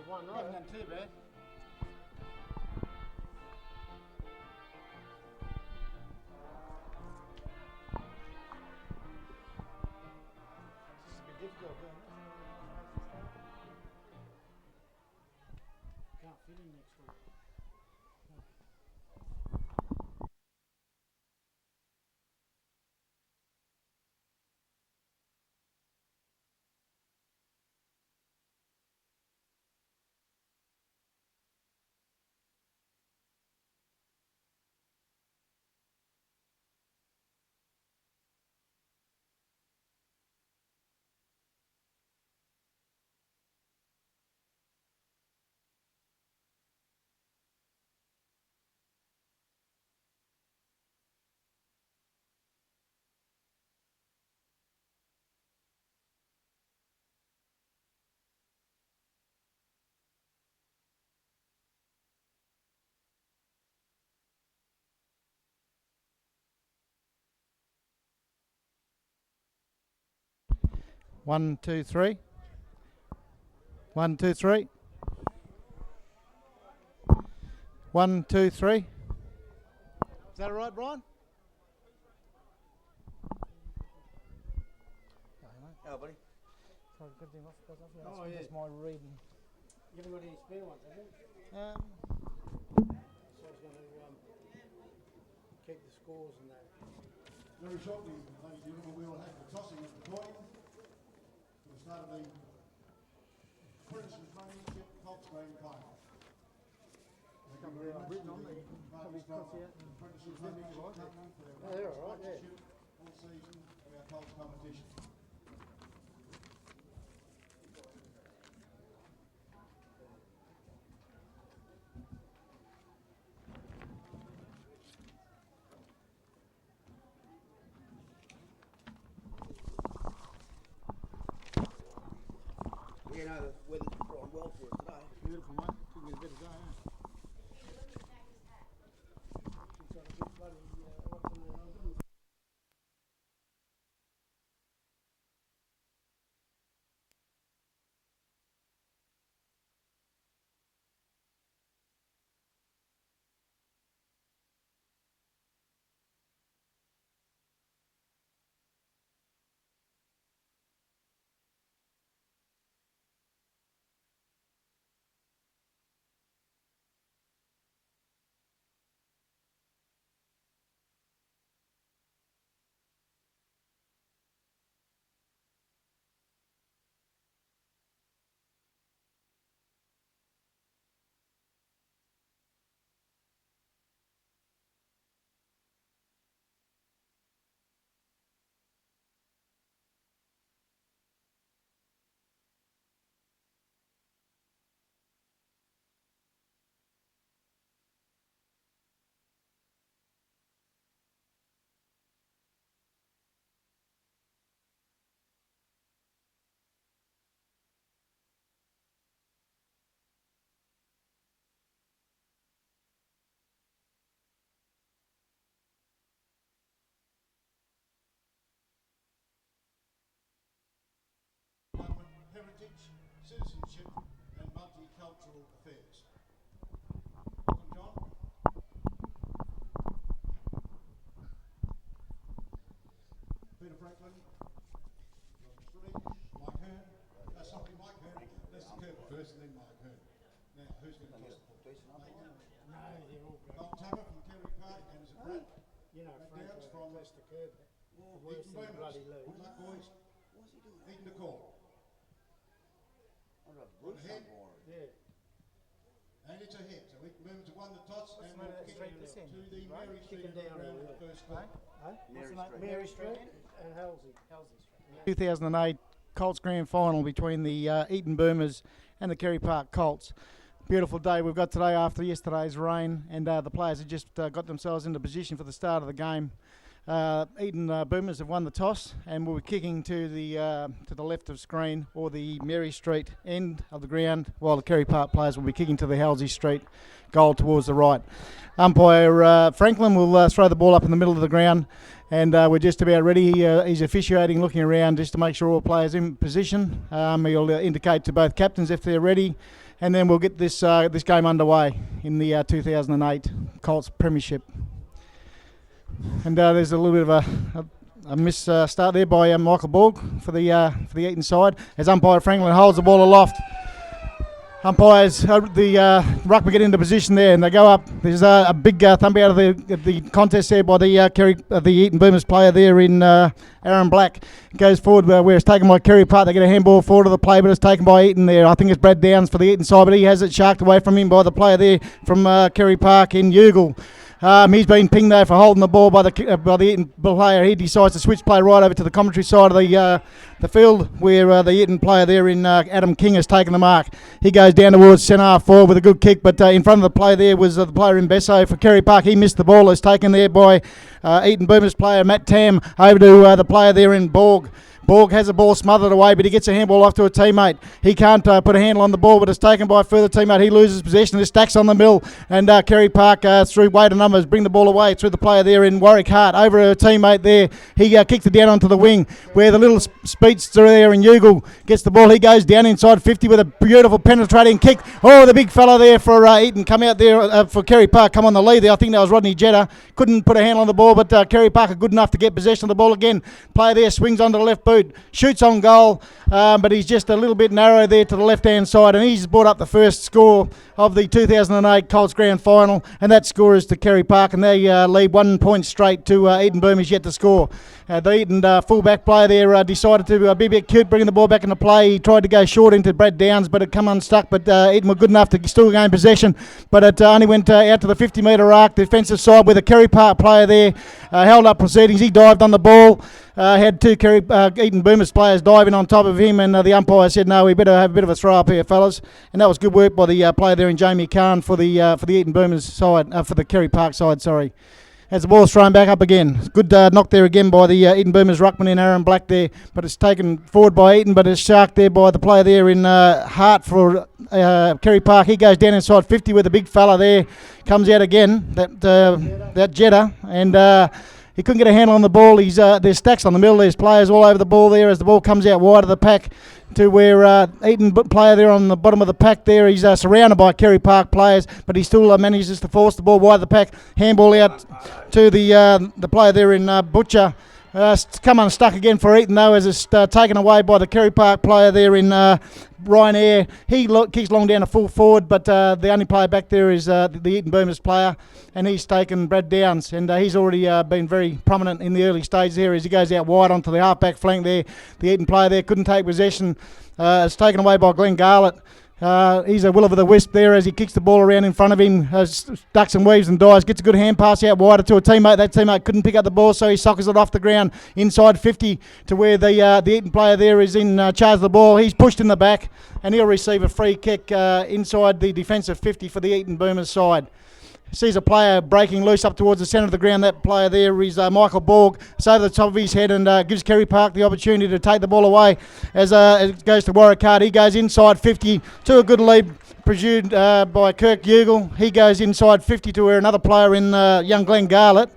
one right. Haven't done too bad. This is a bit difficult, isn't it? Can't fit in next week. One, two, three. 1, 2, 3. 1, 2, 3. Is that all right, Brian? Hello, buddy. Sorry, good thing off. Oh, yeah. That's my reading. You haven't got any spare ones, have you? So I was going to keep the scores and that. Very shortly, ladies and gentlemen, we will have the tossing of the coin for the start of the Apprentices Premiership Colts Grand Final. Thank you very much to the Apprentices Premiership Company for their sponsorship all season of our Colts competition. You know, the weather's gone well for us today. Beautiful, mate. Took me a bit of day, eh? Heritage, citizenship and multicultural affairs. Welcome, John. Peter Franklin, John Stridge, Mike Hearn. Sorry, Mike Hearn. Let's Kirk first and then Mike Hearn. Now, who's going to toss the ball? No, they're all good. Bolt Tamer from Carey Park and is it Brad? You know, Downs Frank from Lester Curb. Worse Eaton than bloody Boomers. Lou. Good luck, boys. What's he doing? Eaton the call. I'd have Bruce on board. Yeah. And it's a hit. So Eaton Boomers have won the toss and the will name of that kick street it this in? to the Right? Mary Street Kicking down ground there, for the yeah. first goal. Mary Street and Halsey. 2008 Colts Grand Final between the Eaton Boomers and the Carey Park Colts. Beautiful day we've got today after yesterday's rain, and the players have just got themselves into position for the start of the game. Eaton Boomers have won the toss and will be kicking to the left of screen, or the Mary Street end of the ground, while the Carey Park players will be kicking to the Halsey Street goal towards the right. Umpire Franklin will throw the ball up in the middle of the ground, and we're just about ready. He's officiating, looking around just to make sure all players in position. He'll indicate to both captains if they're ready, and then we'll get this this game underway in the 2008 Colts Premiership. And there's a little bit of a miss start there by Michael Borg for the Eaton side, as umpire Franklin holds the ball aloft. Umpires, the ruckman get into position there, and they go up. There's a big thump out of the contest there by the Eaton Boomers player there in Aaron Black. Goes forward where it's taken by Carey Park. They get a handball forward to the play, but it's taken by Eaton there. I think it's Brad Downs for the Eaton side, but he has it sharked away from him by the player there from Carey Park in Youghal. He's been pinged there for holding the ball by the Eaton player. He decides to switch play right over to the commentary side of the field, where the Eaton player there in Adam King has taken the mark. He goes down towards centre half forward with a good kick, but in front of the play there was the player in Besso for Carey Park. He missed the ball. It's taken there by Eaton Boomers player Matt Tam over to the player there in Borg. Borg has the ball smothered away, but he gets a handball off to a teammate. He can't put a handle on the ball, but it's taken by a further teammate. He loses possession. It stacks on the mill, and Carey Park, through weight of numbers, bring the ball away through the player there in Warwick Hart. Over a teammate there. He kicks it down onto the wing, where the little speedster there in Youghal gets the ball. He goes down inside 50 with a beautiful penetrating kick. Oh, the big fella there for Eaton come out there for Carey Park, come on the lead there. I think that was Rodney Jetta. Couldn't put a handle on the ball, but Carey Park are good enough to get possession of the ball again. Player there swings onto the left boot. Shoots on goal, but he's just a little bit narrow there to the left-hand side, and he's brought up the first score of the 2008 Colts Grand Final, and that score is to Carey Park, and they lead 1 point straight to Eaton Boomers yet to score. The Eaton full-back player there decided to be a bit cute, bringing the ball back into play. He tried to go short into Brad Downs, but it come unstuck, but Eaton were good enough to still gain possession, but it only went out to the 50-metre arc, the defensive side, with a Carey Park player there held up proceedings. He dived on the ball, had two Eaton Boomers players diving on top of him, and the umpire said, no, we better have a bit of a throw up here, fellas. And that was good work by the player there in Jamie Kahn for the Eaton Boomers side, for the Carey Park side, sorry. As the ball's thrown back up again. Good knock there again by the Eaton Boomers ruckman in Aaron Black there, but it's taken forward by Eaton, but it's sharked there by the player there in Hart for Carey Park. He goes down inside 50 with a big fella there. Comes out again, that Jetta, and he couldn't get a handle on the ball. There's stacks on the middle. There's players all over the ball there as the ball comes out wide of the pack to where Eaton player there on the bottom of the pack there. He's surrounded by Carey Park players, but he still manages to force the ball wide of the pack. Handball out to the player there in Butcher. Come unstuck again for Eaton though, as it's taken away by the Carey Park player there in Ryan Eyre. He kicks long down to full forward, but the only player back there is the Eaton Boomers player, and he's taken Brad Downs, and he's already been very prominent in the early stages here as he goes out wide onto the half-back flank there. The Eaton player there couldn't take possession. It's taken away by Glenn Garlett. He's a will-o'-the-wisp there as he kicks the ball around in front of him, ducks and weaves and dives, gets a good hand pass out wider to a teammate. That teammate couldn't pick up the ball, so he sockers it off the ground inside 50 to where the Eaton player there is in charge of the ball. He's pushed in the back, and he'll receive a free kick inside the defensive 50 for the Eaton Boomers side. Sees a player breaking loose up towards the centre of the ground. That player there is Michael Borg. It's over the top of his head and gives Carey Park the opportunity to take the ball away as it goes to Warwick Hart. He goes inside 50 to a good lead pursued by Kirk Youghal. He goes inside 50 to where another player in young Glenn Garlett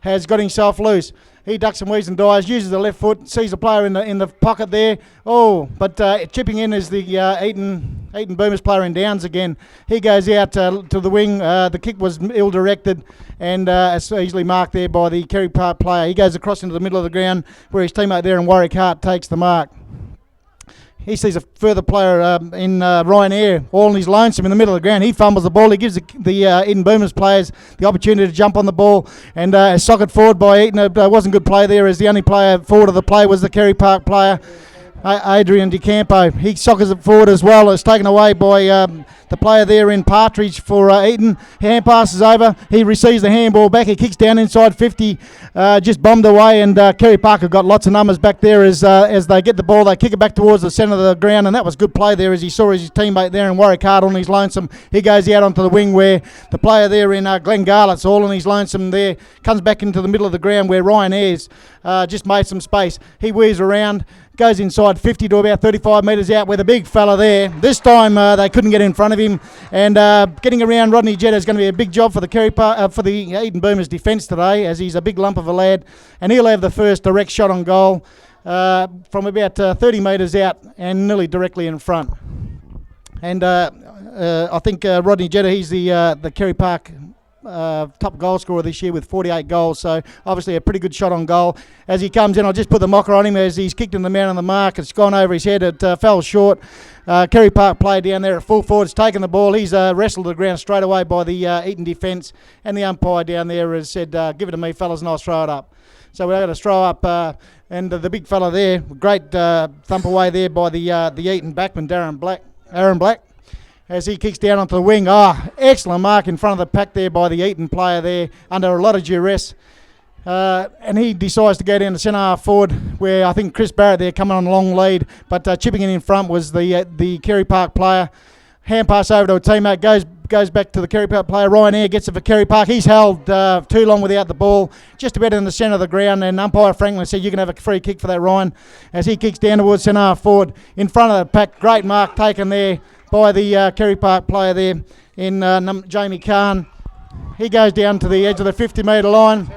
has got himself loose. He ducks and weaves and dives, uses the left foot, sees a player in the pocket there. Oh, but chipping in is the Eaton Boomers player in Downs again. He goes out to the wing. The kick was ill-directed, and it's easily marked there by the Carey Park player. He goes across into the middle of the ground where his teammate there in Warwick Hart takes the mark. He sees a further player in Ryan Eyre, all in his lonesome in the middle of the ground. He fumbles the ball. He gives the Eaton Boomers players the opportunity to jump on the ball and socket forward by Eaton. It wasn't good play there, as the only player forward of the play was the Carey Park player, Adrian DeCampo. He sockers it forward as well. It's taken away by the player there in Partridge for Eaton. Hand passes over. He receives the handball back. He kicks down inside 50, just bombed away, and Carey Park have got lots of numbers back there as they get the ball. They kick it back towards the centre of the ground, and that was good play there as he saw his teammate there in Warwick Hart on his lonesome. He goes out onto the wing where the player there in Glenn Garlett's all on his lonesome there, comes back into the middle of the ground where Ryan Ayres just made some space. He weaves around, goes inside 50 to about 35 metres out with a big fella there. This time they couldn't get in front of him, and getting around Rodney Jetta is going to be a big job for the Eaton Boomers defence today, as he's a big lump of a lad, and he'll have the first direct shot on goal from about 30 metres out and nearly directly in front. And I think Rodney Jetta, he's the Carey Park top goal scorer this year with 48 goals, so obviously a pretty good shot on goal. As he comes in, I'll just put the mocker on him as he's kicked in the man on the mark. It's gone over his head. It fell short. Carey Park player down there at full forward has taken the ball. He's wrestled to the ground straight away by the Eaton defence, and the umpire down there has said, give it to me, fellas, and I'll throw it up. So we're going to throw up, and the big fella there, great thump away there by the Eaton backman, Aaron Black, as he kicks down onto the wing. Excellent mark in front of the pack there by the Eaton player there, under a lot of duress. And he decides to go down to centre half forward, where I think Chris Barrett there coming on a long lead, but chipping in front was the Carey Park player. Hand pass over to a teammate, goes back to the Carey Park player. Ryan Eyre gets it for Carey Park. He's held too long without the ball, just about in the centre of the ground, and umpire Franklin said you can have a free kick for that, Ryan, as he kicks down towards centre half forward in front of the pack. Great mark taken there by the Carey Park player there in Jamie Kahn. He goes down to the edge of the 50-metre line.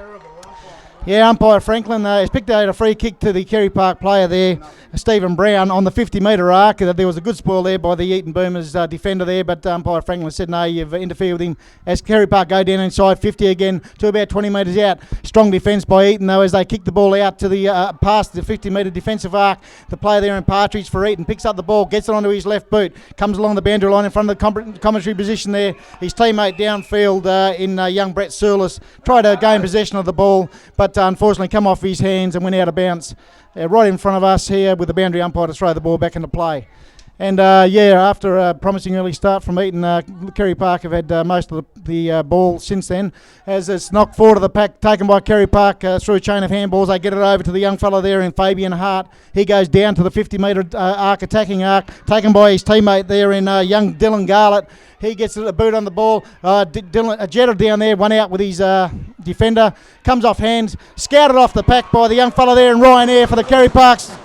Yeah, umpire Franklin has picked out a free kick to the Carey Park player there, Stephen Brown, on the 50-metre arc. There was a good spoil there by the Eaton Boomers defender there, but umpire Franklin said, no, you've interfered with him. As Carey Park go down inside 50 again to about 20 metres out. Strong defence by Eaton, though, as they kick the ball out to the past the 50-metre defensive arc. The player there in Partridge for Eaton picks up the ball, gets it onto his left boot, comes along the boundary line in front of the commentary position there. His teammate downfield in young Brett Surlis tried to gain possession of the ball, but unfortunately come off his hands and went out of bounds right in front of us here with the boundary umpire to throw the ball back into play. And after a promising early start from Eaton, Carey Park have had most of the ball since then, as it's knocked forward of the pack, taken by Carey Park through a chain of handballs. They get it over to the young fellow there in Fabian Hart. He goes down to the 50-metre arc, attacking arc, taken by his teammate there in young Dylan Garlett. He gets a boot on the ball. Jetta down there, one out with his defender. Comes off hands, scouted off the pack by the young fellow there in Ryan Eyre for the Carey Parks.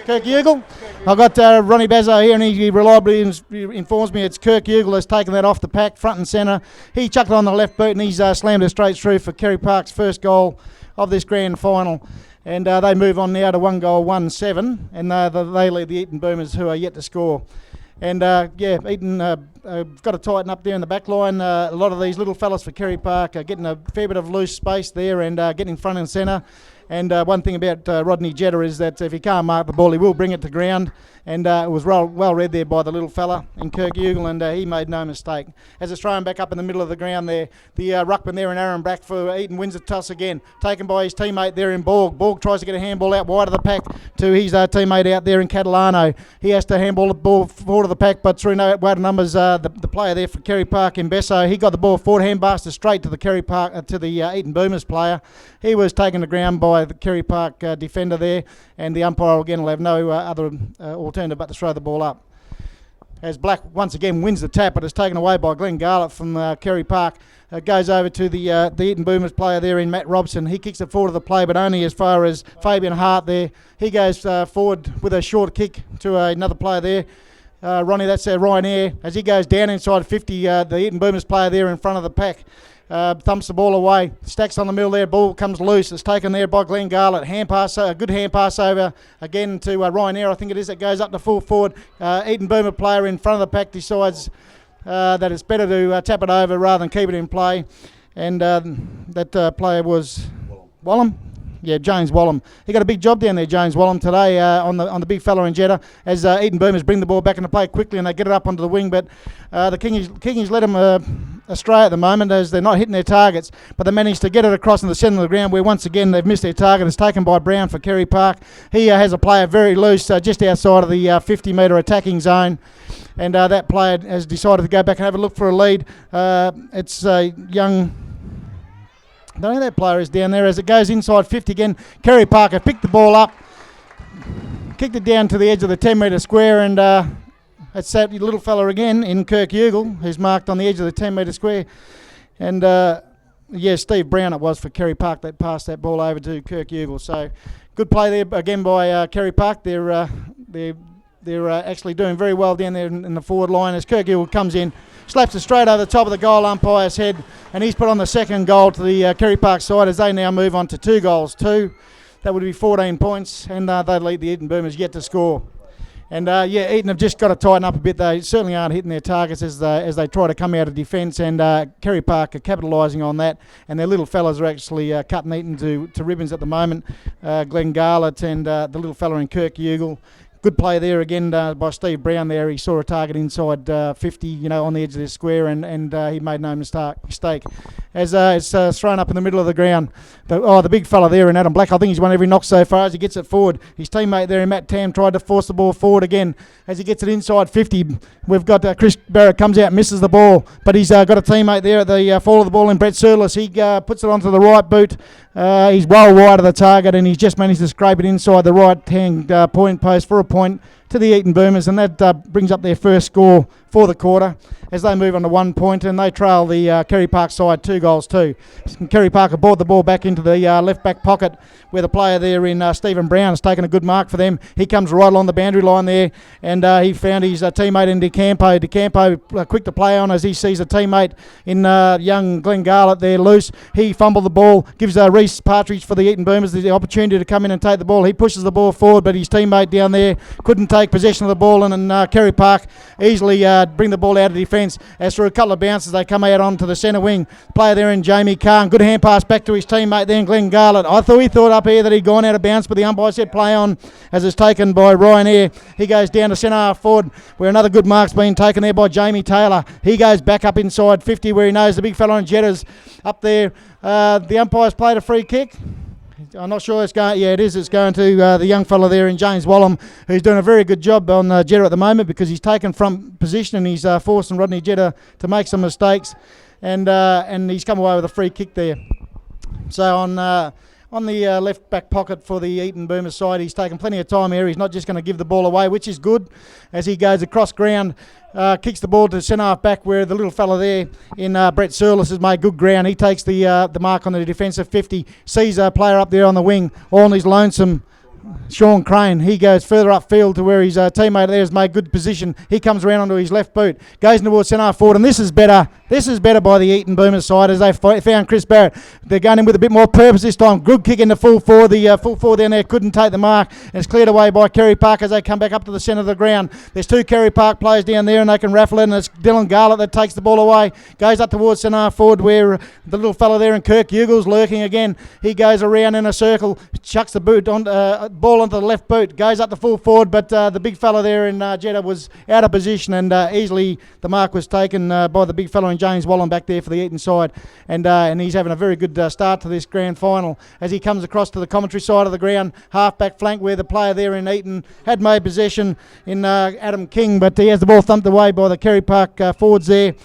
Kirk Ugle. I've got Ronnie Bazzo here, and he reliably informs me it's Kirk Ugle has taken that off the pack, front and centre. He chucked it on the left boot, and he's slammed it straight through for Carey Park's first goal of this grand final. And they move on now to 1-7, and they lead the Eaton Boomers, who are yet to score. And Eaton got to tighten up there in the back line. A lot of these little fellas for Carey Park are getting a fair bit of loose space there and getting front and centre. And one thing about Rodney Jetta is that if he can't mark the ball, he will bring it to ground. And it was well read there by the little fella in Kirk Ugle, and he made no mistake. As it's thrown back up in the middle of the ground there, the ruckman there in Aaron Black for Eaton wins the toss again, taken by his teammate there in Borg. Borg tries to get a handball out wide of the pack to his teammate out there in Catalano. He has to handball the ball forward of the pack, but through no weight of numbers, the player there for Carey Park in Besso, he got the ball forward, handbasted straight to the Carey Park to the Eaton Boomers player. He was taken to ground by the Carey Park defender there, and the umpire again will have no other alternative but to throw the ball up. As Black once again wins the tap, but it's taken away by Glenn Garlett from Carey Park. Goes over to the Eaton Boomers player there in Matt Robson. He kicks it forward to the play, but only as far as Fabian Hart there. He goes forward with a short kick to another player there. Ronnie, that's Ryan Eyre. As he goes down inside 50, the Eaton Boomers player there in front of the pack thumps the ball away, stacks on the middle there, ball comes loose. It's taken there by Glenn Garlett. Hand pass, a good hand pass over again to Ryan Eyre, I think it is, that goes up to full forward. Eaton Boomer player in front of the pack decides that it's better to tap it over rather than keep it in play. And that player was Wallum. Yeah, James Wallum. He got a big job down there, James Wallum, today on the big fella in Jetta, as Eaton Boomers bring the ball back into play quickly and they get it up onto the wing. But the Kingies let them astray at the moment, as they're not hitting their targets, but they managed to get it across in the centre of the ground, where once again they've missed their target. It's taken by Brown for Carey Park. He has a player very loose just outside of the 50-metre attacking zone, and that player has decided to go back and have a look for a lead. It's young... I don't know who that player is down there, as it goes inside 50 again. Carey Park have picked the ball up, kicked it down to the edge of the 10-metre square, and it's that little fella again in Kirk Ugle, who's marked on the edge of the 10-metre square. And Steve Brown it was for Carey Park that passed that ball over to Kirk Ugle. So good play there again by Carey Park. They're actually doing very well down there in the forward line, as Kirk Ugle comes in, slaps it straight over the top of the goal umpire's head, and he's put on the second goal to the Carey Park side, as they now move on to 2 goals. That would be 14 points, and they lead the Eaton Boomers yet to score. And Eaton have just got to tighten up a bit. They certainly aren't hitting their targets as they try to come out of defence, and Carey Park are capitalising on that. And their little fellas are actually cutting Eaton to ribbons at the moment. Glenn Garlett and the little fella in Kirk Ugle. Good play there again by Steve Brown there. He saw a target inside 50, on the edge of the square, and he made no mistake. As it's thrown up in the middle of the ground. The big fella there in Adam Black, I think he's won every knock so far as he gets it forward. His teammate there in Matt Tam tried to force the ball forward again. As he gets it inside 50, we've got Chris Barrett comes out, misses the ball, but he's got a teammate there at the fall of the ball in Brett Surlis. He puts it onto the right boot. He's well wide of the target, and he's just managed to scrape it inside the right-hand point post for a point to the Eaton Boomers, and that brings up their first score for the quarter as they move on to 1 point, and they trail the Carey Park side 2-2. Carey Park have brought the ball back into the left back pocket where the player there in Stephen Brown has taken a good mark for them. He comes right along the boundary line there, and he found his teammate in DeCampo. DeCampo quick to play on as he sees a teammate in young Glenn Garlett there loose. He fumbled the ball, gives Reece Partridge for the Eaton Boomers the opportunity to come in and take the ball. He pushes the ball forward, but his teammate down there couldn't take possession of the ball, and Carey Park easily bring the ball out of defence. As through a couple of bounces, they come out onto the centre wing. Player there in Jamie Kahn. Good hand pass back to his teammate there in Glenn Garlett. He thought up here that he'd gone out of bounds, but the umpire said play on as it's taken by Ryan Eyre. He goes down to centre half forward where another good mark's been taken there by Jamie Taylor. He goes back up inside 50 where he knows the big fella on Jetta's up there. The umpire's played a free kick. I'm not sure it's going. Yeah, it is. It's going to the young fella there in James Wallum, who's doing a very good job on Jetta at the moment because he's taken front position and he's forcing Rodney Jetta to make some mistakes, and he's come away with a free kick there. So on the left back pocket for the Eaton Boomers side, he's taken plenty of time here. He's not just going to give the ball away, which is good, as he goes across ground. Kicks the ball to centre half back where the little fella there in Brett Surlis has made good ground. He takes the mark on the defensive 50, sees a player up there on the wing, all on his lonesome. Sean Crane, he goes further upfield to where his teammate there has made good position. He towards around onto his left boot, goes towards centre half forward, and this is better. This is better by the Eaton Boomers side as they found Chris Barrett. They're going in with a bit more purpose this time. Good kick in the full forward. The full forward down there couldn't take the mark, and it's cleared away by Carey Park as they come back up to the centre of the ground. There's two Carey Park players down there, and they can raffle it, and it's Dylan Garlett that takes the ball away. Goes up towards centre half forward where the little fella there in Kirk Ugle's lurking again. He goes around in a circle, chucks the boot on ball onto the left boot, goes up the full forward, but the big fella there in Jetta was out of position, and easily the mark was taken by the big fella in James Wallen back there for the Eaton side, and he's having a very good start to this grand final as he comes across to the commentary side of the ground, half back flank where the player there in Eaton had made possession in Adam King, but he has the ball thumped away by the Carey Park forwards there.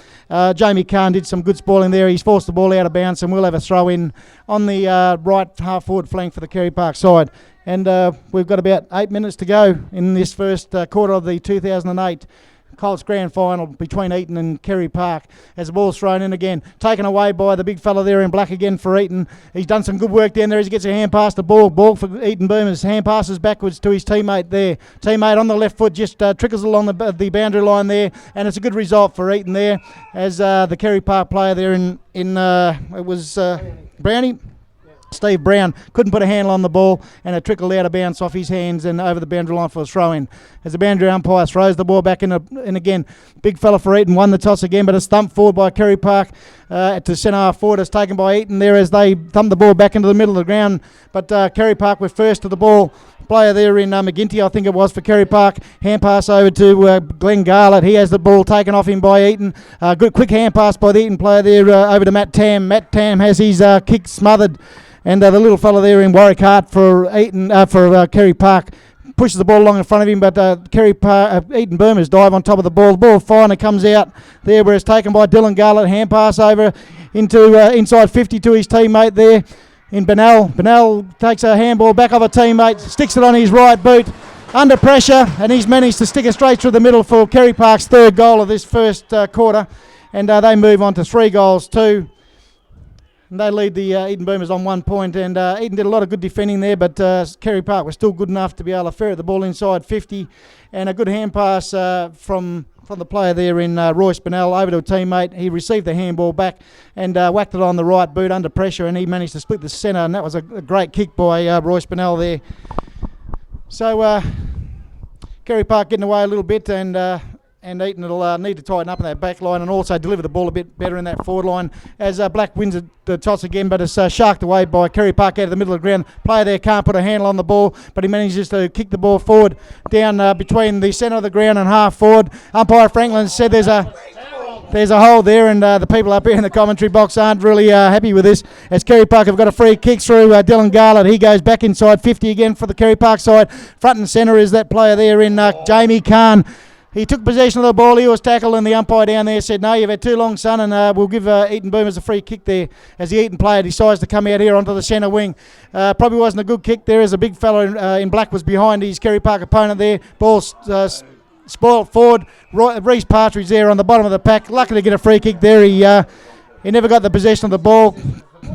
Jamie Kahn did some good spoiling there. He's forced the ball out of bounds, and we'll have a throw in on the right half forward flank for the Carey Park side. And we've got about 8 minutes to go in this first quarter of the 2008 Colts Grand Final between Eaton and Carey Park as the ball's thrown in again. Taken away by the big fella there in black again for Eaton. He's done some good work down there as he gets a hand pass. The ball for Eaton Boomers. Hand passes backwards to his teammate there. Teammate on the left foot just trickles along the boundary line there, and it's a good result for Eaton there as the Carey Park player there it was Brownie. Steve Brown couldn't put a handle on the ball, and it trickled out of bounds off his hands and over the boundary line for a throw-in. As the boundary umpire throws the ball back in again, big fella for Eaton won the toss again, but it's thumped forward by Carey Park to centre half forward. It's taken by Eaton there as they thump the ball back into the middle of the ground, but Carey Park were first to the ball. Player there in McGinty, I think it was, for Carey Park. Hand pass over to Glenn Garlett. He has the ball taken off him by Eaton. Good quick hand pass by the Eaton player there over to Matt Tam. Matt Tam has his kick smothered. And the little fella there in Warwick Hart for Carey Park pushes the ball along in front of him, but Eaton Boomers dive on top of the ball. The ball finally comes out there where it's taken by Dylan Garlett. Hand pass over into inside 50 to his teammate there in Bennell. Bennell takes a handball back off a teammate, sticks it on his right boot. Under pressure, and he's managed to stick it straight through the middle for Carey Park's third goal of this first quarter. And they move on to 3-2. And they lead the Eaton Boomers on 1 point, and Eaton did a lot of good defending there, but Carey Park was still good enough to be able to ferret the ball inside 50, and a good hand pass from the player there in Royce Bennell over to a teammate. He received the handball back and whacked it on the right boot under pressure, and he managed to split the centre, and that was a great kick by Royce Bennell there. So Carey Park getting away a little bit, and Eaton will need to tighten up in that back line and also deliver the ball a bit better in that forward line as Black wins the toss again, but it's sharked away by Carey Park out of the middle of the ground. Player there can't put a handle on the ball, but he manages to kick the ball forward down between the centre of the ground and half forward. Umpire Franklin said there's a hole there, and the people up here in the commentary box aren't really happy with this, as Carey Park have got a free kick through Dylan Garlett. He goes back inside 50 again for the Carey Park side. Front and centre is that player there in Jamie Kahn. He took possession of the ball, he was tackled, and the umpire down there said, no, you've had too long, son, and we'll give Eaton Boomers a free kick there, as the Eaton player decides to come out here onto the centre wing. Probably wasn't a good kick there, as a big fella in black was behind his Carey Park opponent there. Ball spoiled forward. Reece Partridge there on the bottom of the pack, lucky to get a free kick there. He never got the possession of the ball.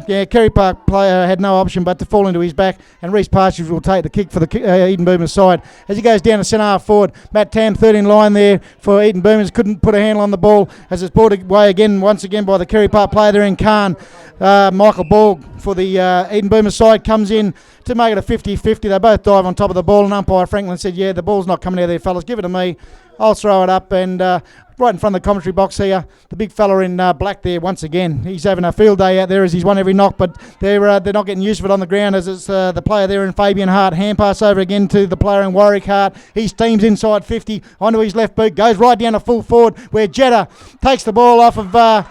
Yeah, Carey Park player had no option but to fall into his back, and Reece Partridge will take the kick for the Eaton Boomers side. As he goes down to centre half forward, Matt Tam, third in line there for Eaton Boomers, couldn't put a handle on the ball as it's brought away once again by the Carey Park player there in Khan. Michael Borg for the Eaton Boomers side comes in to make it a 50-50. They both dive on top of the ball, and umpire Franklin said, yeah, the ball's not coming out of there, fellas, give it to me. I'll throw it up, and right in front of the commentary box here, the big fella in black there once again. He's having a field day out there as he's won every knock, but they're not getting used to it on the ground, as it's the player there in Fabian Hart. Hand pass over again to the player in Warwick Hart. He steams inside 50 onto his left boot, goes right down to full forward, where Jetta takes the ball off of the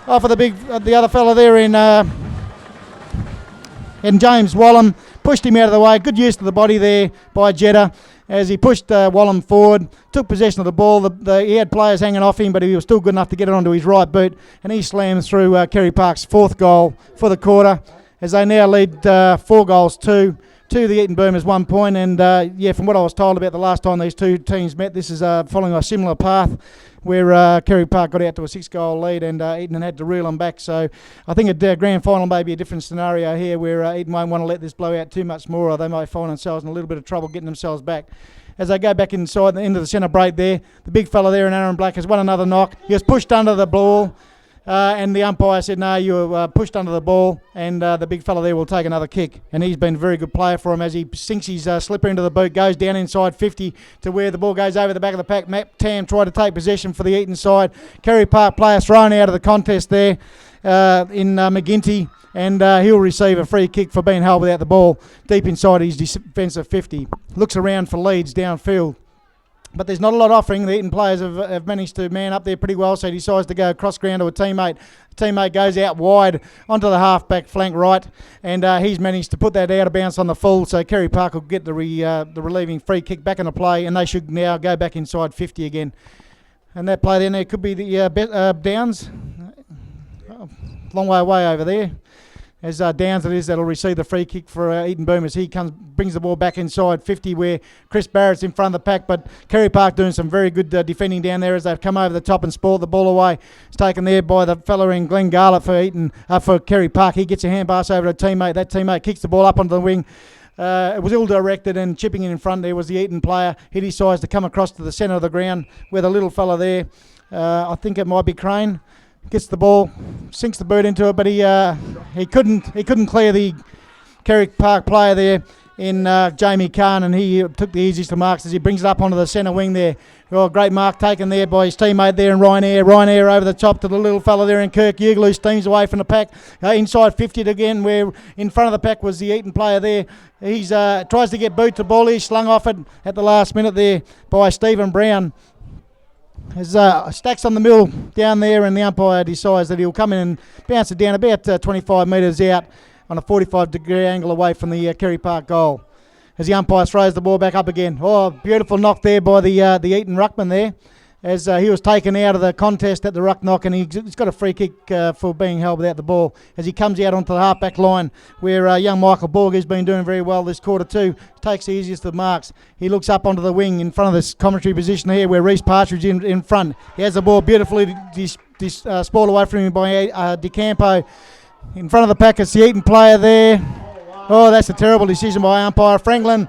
other fella there in James Wallam. Pushed him out of the way. Good use of the body there by Jetta as he pushed Wallam forward, took possession of the ball. He had players hanging off him, but he was still good enough to get it onto his right boot, and he slams through Carey Park's fourth goal for the quarter, as they now lead 4 goals to the Eaton Boomers 1 point. And from what I was told about the last time these two teams met, this is following a similar path where Carey Park got out to a 6-goal lead and Eaton had to reel them back. So I think a grand final may be a different scenario here, where Eaton won't want to let this blow out too much more, or they might find themselves in a little bit of trouble getting themselves back. As they go back inside into the centre break there, the big fella there in Aaron Black has won another knock. He was pushed under the ball, and the umpire said, no, you were pushed under the ball, and the big fella there will take another kick. And he's been a very good player for him as he sinks his slipper into the boot, goes down inside 50 to where the ball goes over the back of the pack. Matt Tam tried to take possession for the Eaton side. Carey Park player thrown out of the contest there in McGinty, and he'll receive a free kick for being held without the ball deep inside his defensive 50. Looks around for leads downfield, but there's not a lot offering. The Eaton players have managed to man up there pretty well, so he decides to go cross ground to a teammate. The teammate goes out wide onto the half-back flank right, and he's managed to put that out of bounds on the full, so Carey Park will get the relieving free kick back into play, and they should now go back inside 50 again. And that play then there could be the Downs. Long way away over there. As Downs it is that'll receive the free kick for Eaton Boomers. He brings the ball back inside 50 where Chris Barrett's in front of the pack, but Carey Park doing some very good defending down there as they've come over the top and spoiled the ball away. It's taken there by the fella in Glenn Garlett for Carey Park. He gets a hand pass over to a teammate. That teammate kicks the ball up onto the wing. It was ill-directed, and chipping in front there was the Eaton player. He decides to come across to the centre of the ground where the little fella there, I think it might be Crane, gets the ball, sinks the boot into it, but he couldn't clear the Carey Park player there in Jamie Kahn, and he took the easiest of marks as he brings it up onto the centre wing there. Oh, great mark taken there by his teammate there in Ryan Eyre over the top to the little fella there in Kirk Ugle, who steams away from the pack. Inside 50 again, where in front of the pack was the Eaton player there. He tries to get boot to ball. He's slung off it at the last minute there by Stephen Brown. As stacks on the middle down there, and the umpire decides that he'll come in and bounce it down about 25 metres out on a 45-degree angle away from the Carey Park goal. As the umpire throws the ball back up again. Oh, beautiful knock there by the Eaton ruckman there, as he was taken out of the contest at the ruck knock, and he's got a free kick for being held without the ball as he comes out onto the half-back line where young Michael Borg has been doing very well this quarter too. Takes the easiest of marks. He looks up onto the wing in front of this commentary position here where Reece Partridge in front. He has the ball beautifully spoiled away from him by DeCampo. In front of the pack, it's the Eaton player there. Oh, that's a terrible decision by umpire Franklin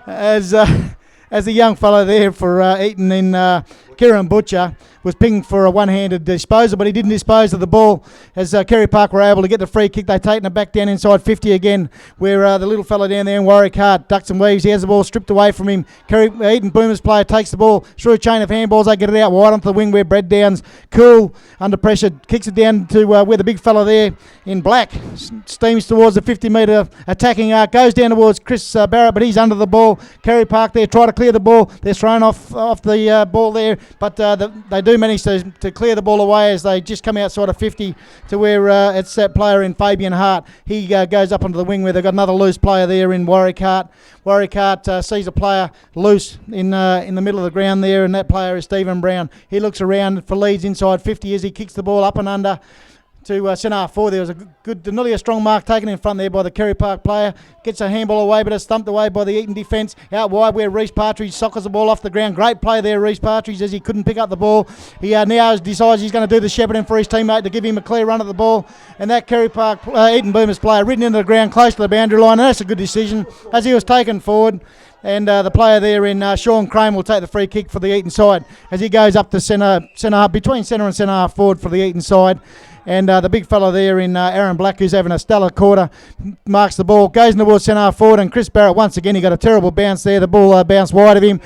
as the young fellow there for Eaton in Kieran Butcher was pinged for a one-handed disposal, but he didn't dispose of the ball as Carey Park were able to get the free kick. They've taken it back down inside 50 again, where the little fella down there in Warwick Hart ducks and weaves. He has the ball stripped away from him. Eaton Boomers player takes the ball through a chain of handballs. They get it out wide onto the wing where Brad Downs, cool, under pressure, kicks it down to where the big fella there in black steams towards the 50-metre attacking arc, goes down towards Chris Barrett, but he's under the ball. Carey Park there try to clear the ball. They're thrown off the ball there, but they do manage to clear the ball away as they just come outside of 50 to where it's that player in Fabian Hart. He goes up onto the wing where they've got another loose player there in Warwick Hart. Warwick Hart sees a player loose in the middle of the ground there, and that player is Stephen Brown. He looks around for Leeds inside 50 as he kicks the ball up and under to centre half forward. There was a good, nearly a strong mark taken in front there by the Carey Park player. Gets a handball away, but it's thumped away by the Eaton defence. Out wide where Reece Partridge soccers the ball off the ground. Great play there, Reece Partridge, as he couldn't pick up the ball. He now decides he's going to do the shepherding for his teammate to give him a clear run at the ball. And that Carey Park Eaton Boomers player ridden into the ground close to the boundary line. And that's a good decision as he was taken forward. And the player there in Sean Crane will take the free kick for the Eaton side as he goes up to centre between centre and centre half forward for the Eaton side. And the big fella there in Aaron Black, who's having a stellar quarter, marks the ball, goes in towards centre half forward, and Chris Barrett once again, he got a terrible bounce there. The ball bounced wide of him.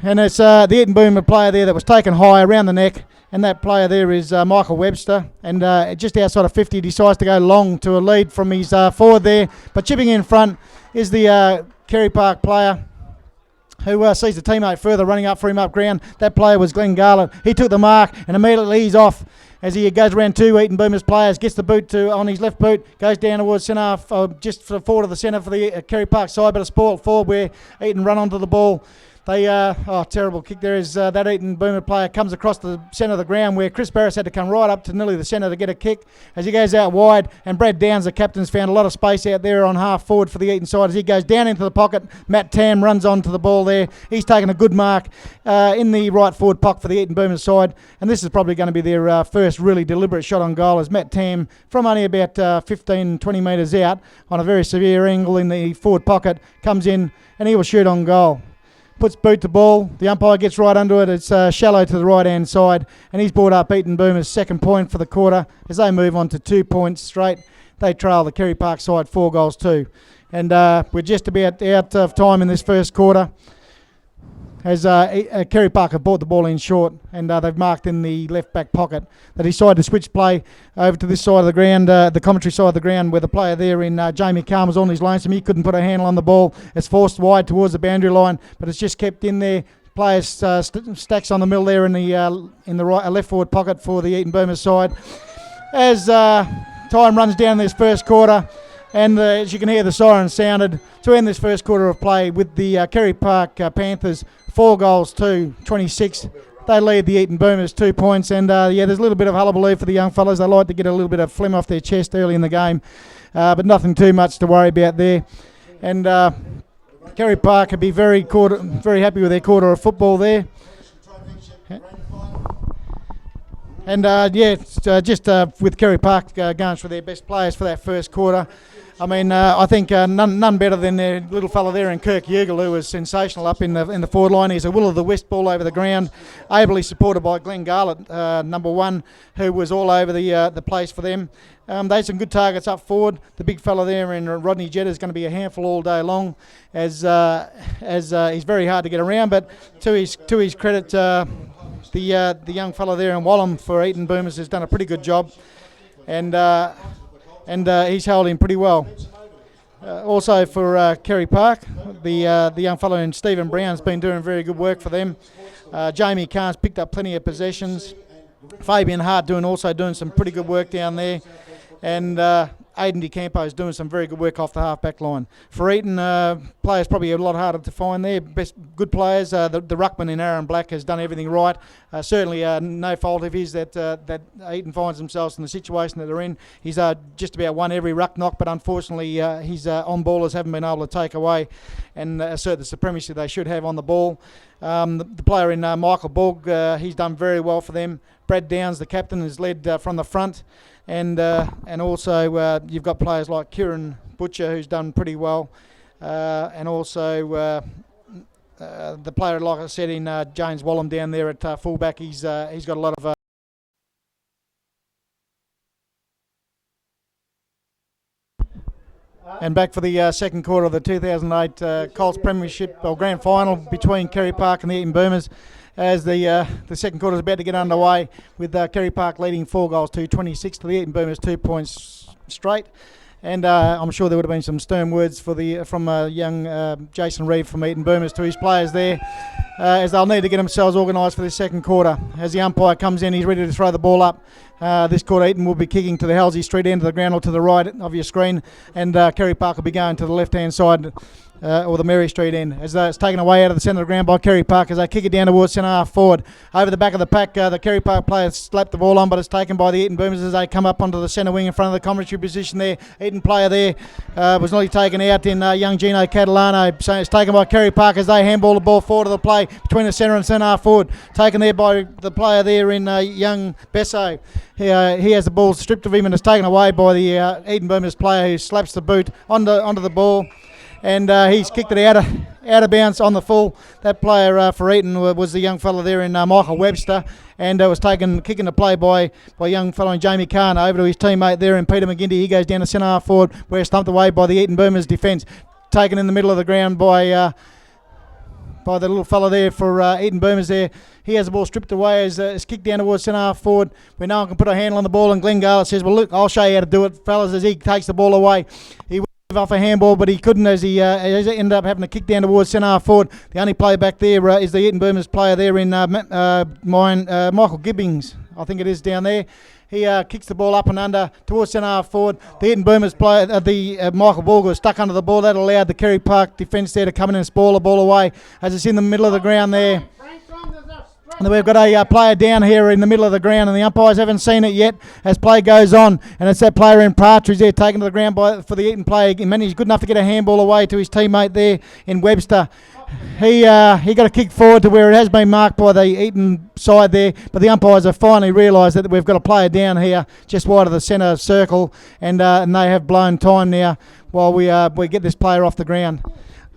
And it's the Eaton Boomer player there that was taken high around the neck. And that player there is Michael Webster. And just outside of 50, decides to go long to a lead from his forward there. But chipping in front is the Carey Park player, who sees the teammate further running up for him up ground. That player was Glenn Garland. He took the mark and immediately he's off as he goes around two Eaton Boomers players, gets the boot on his left boot, goes down towards centre, just forward of the centre for the Carey Park side, but a sport forward where Eaton run onto the ball. They terrible kick there as that Eaton Boomer player comes across the centre of the ground where Chris Barris had to come right up to nearly the centre to get a kick as he goes out wide, and Brad Downs, the captain's found a lot of space out there on half forward for the Eaton side as he goes down into the pocket. Matt Tam runs onto the ball there. He's taken a good mark in the right forward pocket for the Eaton Boomers side, and this is probably going to be their first really deliberate shot on goal as Matt Tam, from only about 15-20 metres out on a very severe angle in the forward pocket, comes in and he will shoot on goal. Puts boot to ball, the umpire gets right under it, it's shallow to the right hand side, and he's brought up Eaton Boomers' second point for the quarter as they move on to 2 points straight. They trail the Carey Park side 4-2. And we're just about out of time in this first quarter as Carey Park have brought the ball in short, and they've marked in the left back pocket. They decided to switch play over to this side of the ground, the commentary side of the ground, where the player there in Jamie Calm was on his lonesome. He couldn't put a handle on the ball. It's forced wide towards the boundary line, but it's just kept in there. Players stacks on the middle there in the right left forward pocket for the Eaton Boomers side. As time runs down this first quarter, and as you can hear, the siren sounded to end this first quarter of play with the Carey Park Panthers 4-26. They lead the Eaton Boomers 2 points, and there's a little bit of hullabaloo for the young fellas. They like to get a little bit of phlegm off their chest early in the game, but nothing too much to worry about there. And Carey Park could be very happy with their quarter of football there. And just with Carey Park going for their best players for that first quarter. I mean, I think none better than their little fella there in Kirk Yeagle, who was sensational up in the forward line. He's a will-o'-the-wisp ball over the ground, ably supported by Glenn Garlett, number one, who was all over the place for them. They had some good targets up forward. The big fella there in Rodney Jett is going to be a handful all day long, as he's very hard to get around. But to his credit, the young fella there in Wallam for Eaton Boomers has done a pretty good job, and he's held him pretty well. Also for Carey Park, the young fellow in Stephen Brown's been doing very good work for them. Jamie Carnes picked up plenty of possessions. Fabian Hart also doing some pretty good work down there, and Aidan DeCampo is doing some very good work off the half-back line. For Eaton, players probably a lot harder to find there. Good players. The ruckman in Aaron Black has done everything right. Certainly no fault of his that Eaton finds themselves in the situation that they're in. He's just about won every ruck knock, but unfortunately his on-ballers haven't been able to take away and assert the supremacy they should have on the ball. The player in Michael Borg, he's done very well for them. Brad Downs, the captain, has led from the front. And also you've got players like Kieran Butcher, who's done pretty well, and also the player, like I said, in James Wallum down there at fullback. He's got a lot of and back for the second quarter of the 2008 Colts Premiership or Grand Final between Carey Park and the Eaton Boomers, as the second quarter is about to get underway, with Carey Park leading 4 goals to 26 to the Eaton Boomers 2 points straight. And I'm sure there would have been some stern words from young Jason Reeve from Eaton Boomers to his players there, as they'll need to get themselves organised for this second quarter. As the umpire comes in, he's ready to throw the ball up. This quarter, Eaton will be kicking to the Halsey Street end of the ground or to the right of your screen, and Carey Park will be going to the left-hand side, or the Mary Street end, as it's taken away out of the centre of the ground by Carey Park as they kick it down towards centre half forward. Over the back of the pack, the Carey Park players slapped the ball on, but it's taken by the Eaton Boomers as they come up onto the centre wing in front of the commentary position there. Eaton player there was nearly taken out in young Gino Catalano, so it's taken by Carey Park as they handball the ball forward to the play between the centre and centre half forward. Taken there by the player there in young Besso. He has the ball stripped of him and it's taken away by the Eaton Boomers player, who slaps the boot onto the ball. And he's kicked it out of bounds on the full. That player for Eaton was the young fella there in Michael Webster, and it was kicking the play by young fellow in Jamie Kahn over to his teammate there in Peter McGinty. He goes down to centre half forward, where it's stumped away by the Eaton Boomers defence. Taken in the middle of the ground by the little fella there for Eaton Boomers there. He has the ball stripped away as it's kicked down towards centre half forward, where no one can put a handle on the ball, and Glenn Garlett says, well, look, I'll show you how to do it, fellas, as he takes the ball away. He off a handball, but he couldn't, as he ended up having to kick down towards centre half forward. The only player back there is the Eaton Boomers player there in Michael Gibbings, I think it is, down there. He kicks the ball up and under towards centre half forward. The Eaton Boomers player, Michael Borger, was stuck under the ball. That allowed the Carey Park defence there to come in and spoil the ball away, as it's in the middle of the ground there. And we've got a player down here in the middle of the ground, and the umpires haven't seen it yet as play goes on. And it's that player in Partridge there taken to the ground for the Eaton player. He's good enough to get a handball away to his teammate there in Webster. He got a kick forward to where it has been marked by the Eaton side there, but the umpires have finally realised that we've got a player down here just wide of the centre circle, and they have blown time now while we get this player off the ground.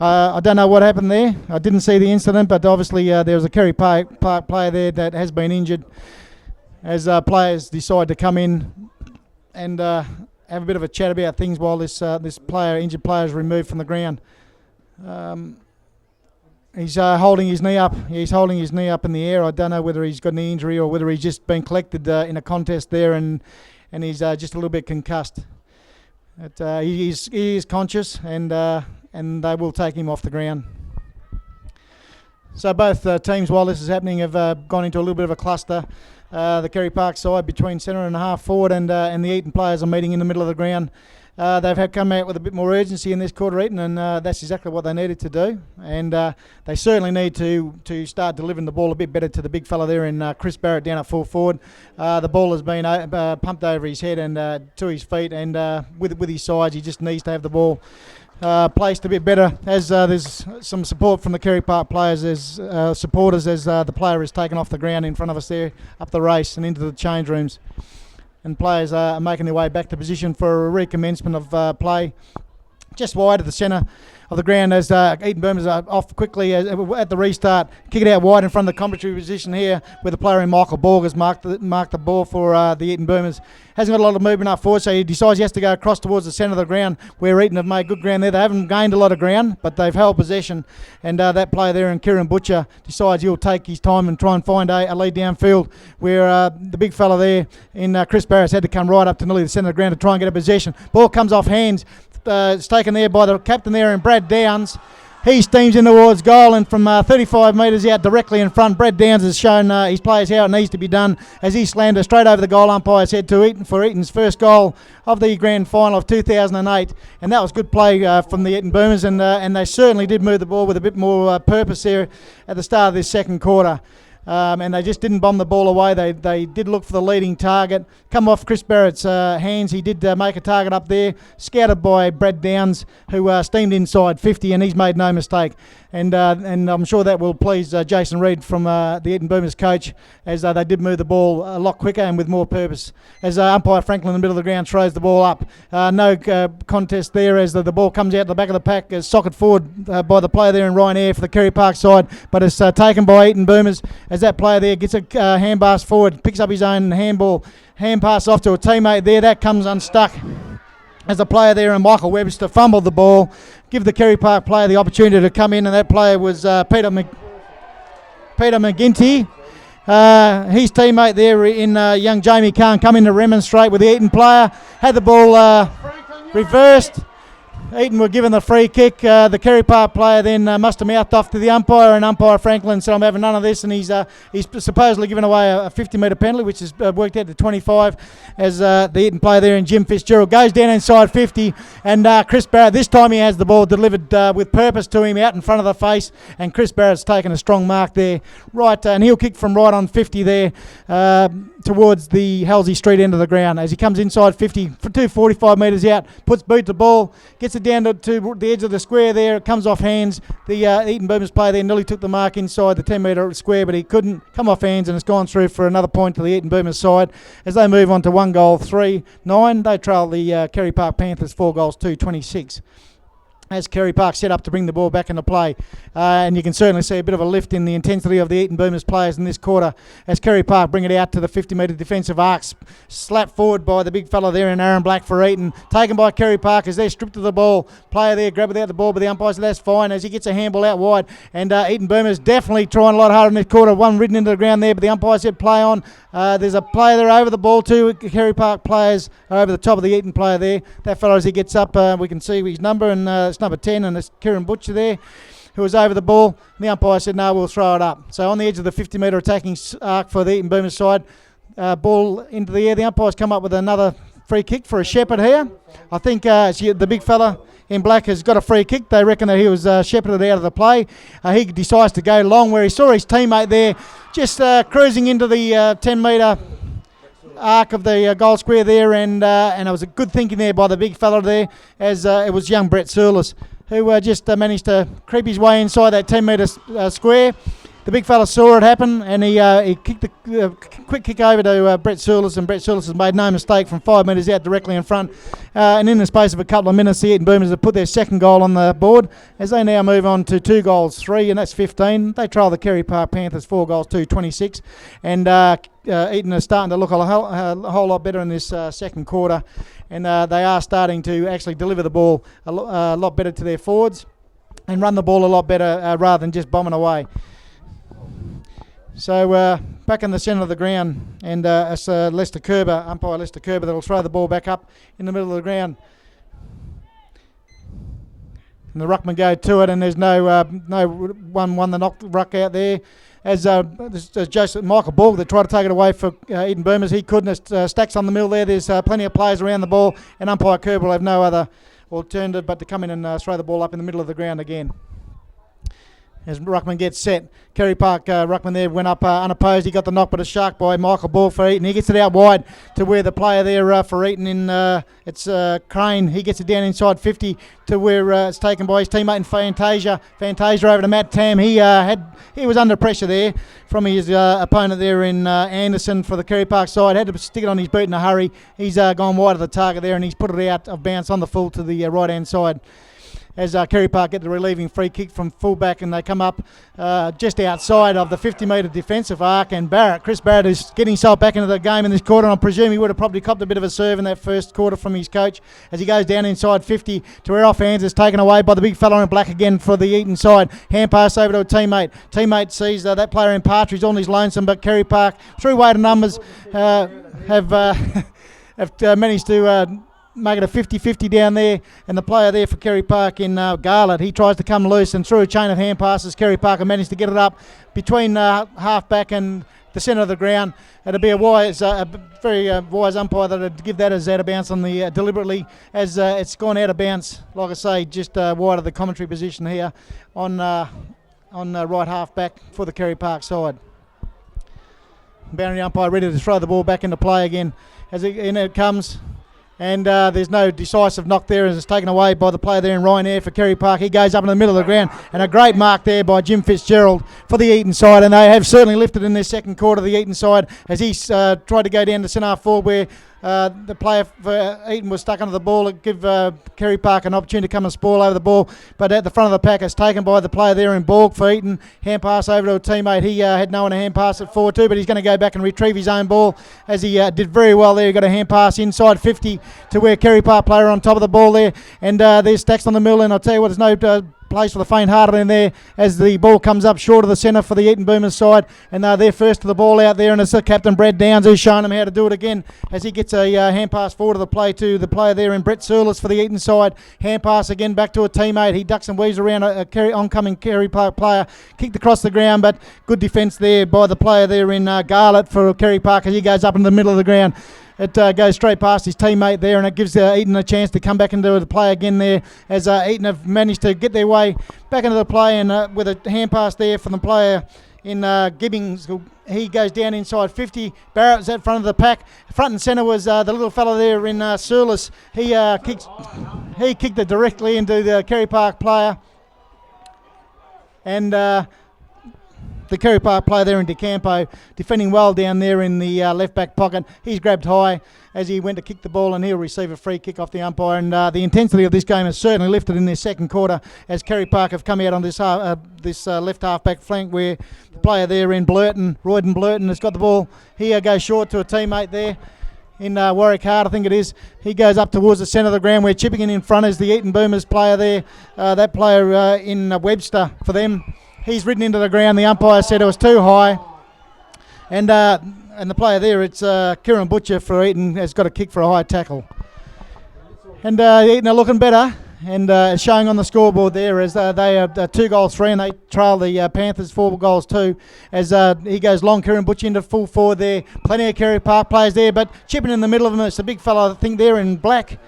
I don't know what happened there. I didn't see the incident, but obviously there was a Carey Park player there that has been injured, as players decide to come in and have a bit of a chat about things while this injured player is removed from the ground. He's holding his knee up. He's holding his knee up in the air. I don't know whether he's got any injury or whether he's just been collected in a contest there, and he's just a little bit concussed. But he is conscious, and they will take him off the ground. So both teams, while this is happening, have gone into a little bit of a cluster. The Carey Park side between centre and half forward, and the Eaton players are meeting in the middle of the ground. They've come out with a bit more urgency in this quarter, Eaton, and that's exactly what they needed to do. And they certainly need to start delivering the ball a bit better to the big fella there in Chris Barrett down at full forward. The ball has been pumped over his head and to his feet, and with his sides, he just needs to have the ball placed a bit better, as there's some support from the Carey Park players as supporters as the player is taken off the ground in front of us there, up the race and into the change rooms. And players are making their way back to position for a recommencement of play just wide of the centre of the ground, as Eaton Boomers are off quickly at the restart. Kick it out wide in front of the commentary position here, where the player in Michael Borg has marked the ball for the Eaton Boomers. Hasn't got a lot of movement up forward, so he decides he has to go across towards the centre of the ground, where Eaton have made good ground there. They haven't gained a lot of ground, but they've held possession. And that player there in Kieran Butcher decides he'll take his time and try and find a lead downfield, where the big fella there in Chris Barris had to come right up to nearly the centre of the ground to try and get a possession. Ball comes off hands. It's taken there by the captain there in Brad Downs. He steams in towards goal, and from 35 metres out directly in front, Brad Downs has shown his players how it needs to be done, as he slammed it straight over the goal umpire's head to Eaton for Eaton's first goal of the Grand Final of 2008. And that was good play from the Eaton Boomers, and they certainly did move the ball with a bit more purpose there at the start of this second quarter. And they just didn't bomb the ball away. They did look for the leading target. Come off Chris Barrett's hands. He did make a target up there, scouted by Brad Downs, who steamed inside 50, and he's made no mistake. And I'm sure that will please Jason Reid from the Eaton Boomers coach, as they did move the ball a lot quicker and with more purpose. As umpire Franklin in the middle of the ground throws the ball up. No contest there, as the ball comes out the back of the pack, is socket forward by the player there in Ryan Eyre for the Carey Park side, but it's taken by Eaton Boomers, as that player there gets a hand pass forward, picks up his own handball, hand pass off to a teammate there. That comes unstuck as the player there and Michael Webster fumbled the ball, give the Carey Park player the opportunity to come in, and that player was Peter McGinty. His teammate there in young Jamie Kahn come in to remonstrate with the Eaton player, had the ball reversed. Eaton were given the free kick. The Carey Park player then must have mouthed off to the umpire, and umpire Franklin said, "I'm having none of this," and he's supposedly given away a 50-metre penalty, which has worked out to 25, as the Eaton player there in Jim Fitzgerald goes down inside 50, and Chris Barrett, this time he has the ball delivered with purpose to him out in front of the face, and Chris Barrett's taken a strong mark there. Right, and he'll kick from right on 50 there towards the Halsey Street end of the ground. As he comes inside 50, for 245 metres out, puts boot to ball, gets it down to the edge of the square there. It comes off hands. The Eaton Boomers player there nearly took the mark inside the 10-metre square, but he couldn't come off hands, and it's gone through for another point to the Eaton Boomers side as they move on to 1 goal 3-9. They trail the Carey Park Panthers 4 goals 2-26. As Carey Park set up to bring the ball back into play. And you can certainly see a bit of a lift in the intensity of the Eaton Boomers players in this quarter as Carey Park bring it out to the 50-metre defensive arcs. Slapped forward by the big fella there in Aaron Black for Eaton. Taken by Carey Park as they're stripped of the ball. Player there grabbed without the ball, but the umpire said that's fine as he gets a handball out wide. And Eaton Boomers definitely trying a lot harder in this quarter. One ridden into the ground there, but the umpire said play on. There's a player there over the ball too. Carey Park players are over the top of the Eaton player there. That fellow, as he gets up, we can see his number, and it's number 10, and it's Kieran Butcher there, who was over the ball. The umpire said, no, we'll throw it up. So on the edge of the 50-metre attacking arc for the Eaton Boomers side, ball into the air. The umpire's come up with another free kick for a shepherd here. I think the big fella in black has got a free kick. They reckon that he was shepherded out of the play. He decides to go long where he saw his teammate there just cruising into the 10-metre arc of the goal square there, and it was a good thinking there by the big fella there, as it was young Brett Surlis, who just managed to creep his way inside that 10-metre square. The big fella saw it happen, and he kicked the quick kick over to Brett Surlis, and Brett Surlis has made no mistake from 5 metres out directly in front. And in the space of a couple of minutes, the Eaton Boomers have put their second goal on the board as they now move on to 2 goals 3, and that's 15. They trail the Carey Park Panthers 4 goals 2-26, and Eaton are starting to look a whole lot better in this second quarter, and they are starting to actually deliver the ball a lot better to their forwards and run the ball a lot better rather than just bombing away. So back in the centre of the ground, and it's Lester Kerber, umpire Lester Kerber, that will throw the ball back up in the middle of the ground. And the ruckman go to it, and there's no one that knocked the ruck out there. As Joseph Michael Borg that tried to take it away for Eaton Boomers, he couldn't. Stacks on the mill there. There's plenty of players around the ball, and umpire Kerber will have no other alternative but to come in and throw the ball up in the middle of the ground again. As ruckman gets set, Carey Park ruckman there went up unopposed. He got the knock, but a shark by Michael Ball for Eaton. He gets it out wide to where the player there for Eaton it's Crane. He gets it down inside 50 to where it's taken by his teammate in Fantasia. Fantasia over to Matt Tam. He was under pressure there from his opponent there in Anderson for the Carey Park side. Had to stick it on his boot in a hurry. He's gone wide of the target there, and he's put it out of bounds on the full to the right hand side. As Carey Park get the relieving free kick from fullback, and they come up just outside of the 50-metre defensive arc, and Chris Barrett is getting himself back into the game in this quarter, and I presume he would have probably copped a bit of a serve in that first quarter from his coach as he goes down inside 50 to where offhands is taken away by the big fella in black again for the Eaton side. Hand pass over to a teammate. Teammate sees that player in Partridge on his lonesome, but Carey Park, through weight of numbers, have managed to make it a 50-50 down there, and the player there for Carey Park in Garlett, he tries to come loose, and through a chain of hand passes, Carey Park have managed to get it up between half-back and the centre of the ground. It'll be a very wise umpire that'd give that as out of bounds on the deliberately, as it's gone out of bounds, like I say, just wide of the commentary position here on right half-back for the Carey Park side. Boundary umpire ready to throw the ball back into play again, as in it comes. And there's no decisive knock there as it's taken away by the player there in Ryanair for Carey Park. He goes up in the middle of the ground, and a great mark there by Jim Fitzgerald for the Eaton side, and they have certainly lifted in their second quarter, the Eaton side, as he's tried to go down to centre half forward where the player for Eaton was stuck under the ball to give Carey Park an opportunity to come and spoil over the ball, but at the front of the pack it's taken by the player there in Borg for Eaton. Hand pass over to a teammate. He had no one to hand pass it forward to, but he's going to go back and retrieve his own ball as he did very well there. He got a hand pass inside 50 to where Carey Park player on top of the ball there, and there's stacks on the middle, and I'll tell you what, there's no place for the faint-hearted in there as the ball comes up short of the centre for the Eaton Boomers side, and they're first to the ball out there, and it's Captain Brad Downs who's showing them how to do it again as he gets a hand pass forward of the play to the player there in Brett Surlis for the Eaton side. Hand pass again back to a teammate. He ducks and weaves around a oncoming Carey Park player, kicked across the ground, but good defence there by the player there in Garlett for Carey Park as he goes up in the middle of the ground. It goes straight past his teammate there, and it gives Eaton a chance to come back into the play again there as Eaton have managed to get their way back into the play, and with a hand pass there from the player in Gibbings. He goes down inside 50. Barrett's at front of the pack. Front and centre was the little fella there in Surlis. He kicked it directly into the Carey Park player, and the Carey Park player there in DeCampo defending well down there in the left back pocket. He's grabbed high as he went to kick the ball, and he'll receive a free kick off the umpire. And the intensity of this game has certainly lifted in their second quarter as Carey Park have come out on this left half back flank where the player there in Royden Blurton has got the ball. He goes short to a teammate there in Warwick Hart, I think it is. He goes up towards the centre of the ground where chipping in front is the Eaton Boomers player there, that player in Webster for them. He's ridden into the ground. The umpire said it was too high. And the player there, it's Kieran Butcher for Eaton, has got a kick for a high tackle. And Eaton are looking better, and it's showing on the scoreboard there as they are 2-3, and they trail the Panthers 4-2 as he goes long. Kieran Butcher into full forward there. Plenty of Carey Park players there, but chipping in the middle of them, it's a big fellow, I think, there in black.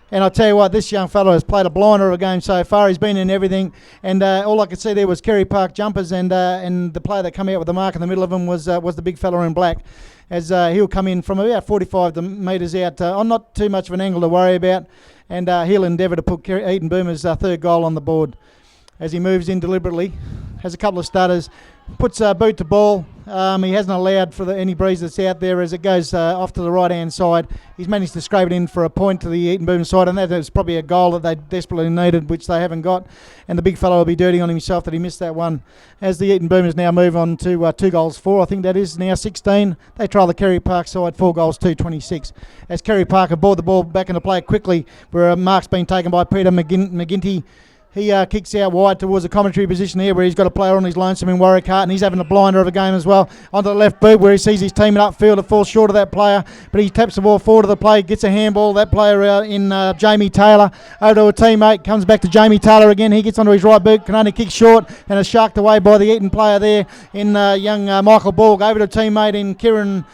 And I'll tell you what, this young fellow has played a blinder of a game so far. He's been in everything, and all I could see there was Carey Park jumpers, and the player that came out with the mark in the middle of him was the big fella in black, as he'll come in from about 45 metres out on not too much of an angle to worry about, and he'll endeavour to put Eaton Boomers' third goal on the board as he moves in deliberately, has a couple of stutters, puts boot to ball. He hasn't allowed for any breeze that's out there as it goes off to the right-hand side. He's managed to scrape it in for a point to the Eaton Boomers side, and that is probably a goal that they desperately needed, which they haven't got. And the big fellow will be dirty on himself that he missed that one. As the Eaton Boomers now move on to 2-4, I think that is now 16. They trial the Carey Park side 4-2, 26. As Carey Park have brought the ball back into play quickly, where a mark's been taken by Peter McGinty. He kicks out wide towards the commentary position here where he's got a player on his lonesome in Warwick Hart, and he's having a blinder of a game as well. Onto the left boot where he sees his team in upfield. It falls short of that player, but he taps the ball forward to the play, gets a handball. That player in Jamie Taylor over to a teammate, comes back to Jamie Taylor again. He gets onto his right boot, can only kick short, and is sharked away by the Eaton player there in young Michael Borg. Over to a teammate in Kieran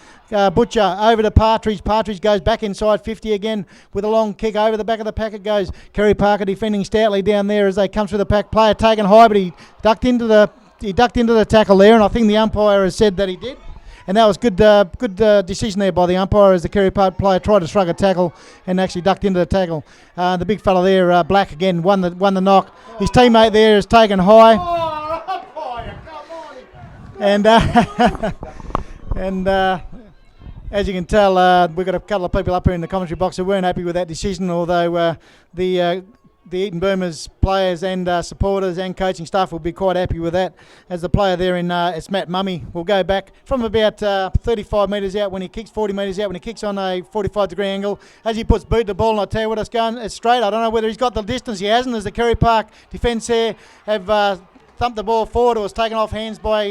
Butcher, over to Partridge. Partridge goes back inside 50 again with a long kick over the back of the pack. It goes. Carey Parker defending stoutly down there as they come through the pack. Player taken high, but he ducked into the tackle there, and I think the umpire has said that he did. And that was good decision there by the umpire as the Carey Park player tried to shrug a tackle and actually ducked into the tackle. The big fella there, Black again, won the knock. His teammate there is taken high. And as you can tell, we've got a couple of people up here in the commentary box who weren't happy with that decision, although the Eaton Boomers players and supporters and coaching staff will be quite happy with that. As the player there it's Matt Mummy, will go back from about 35 metres out when he kicks, 40 metres out when he kicks on a 45-degree angle. As he puts boot to ball, and I tell you what, it's straight. I don't know whether he's got the distance. He hasn't, as the Carey Park defence here have thumped the ball forward. It was taken off hands by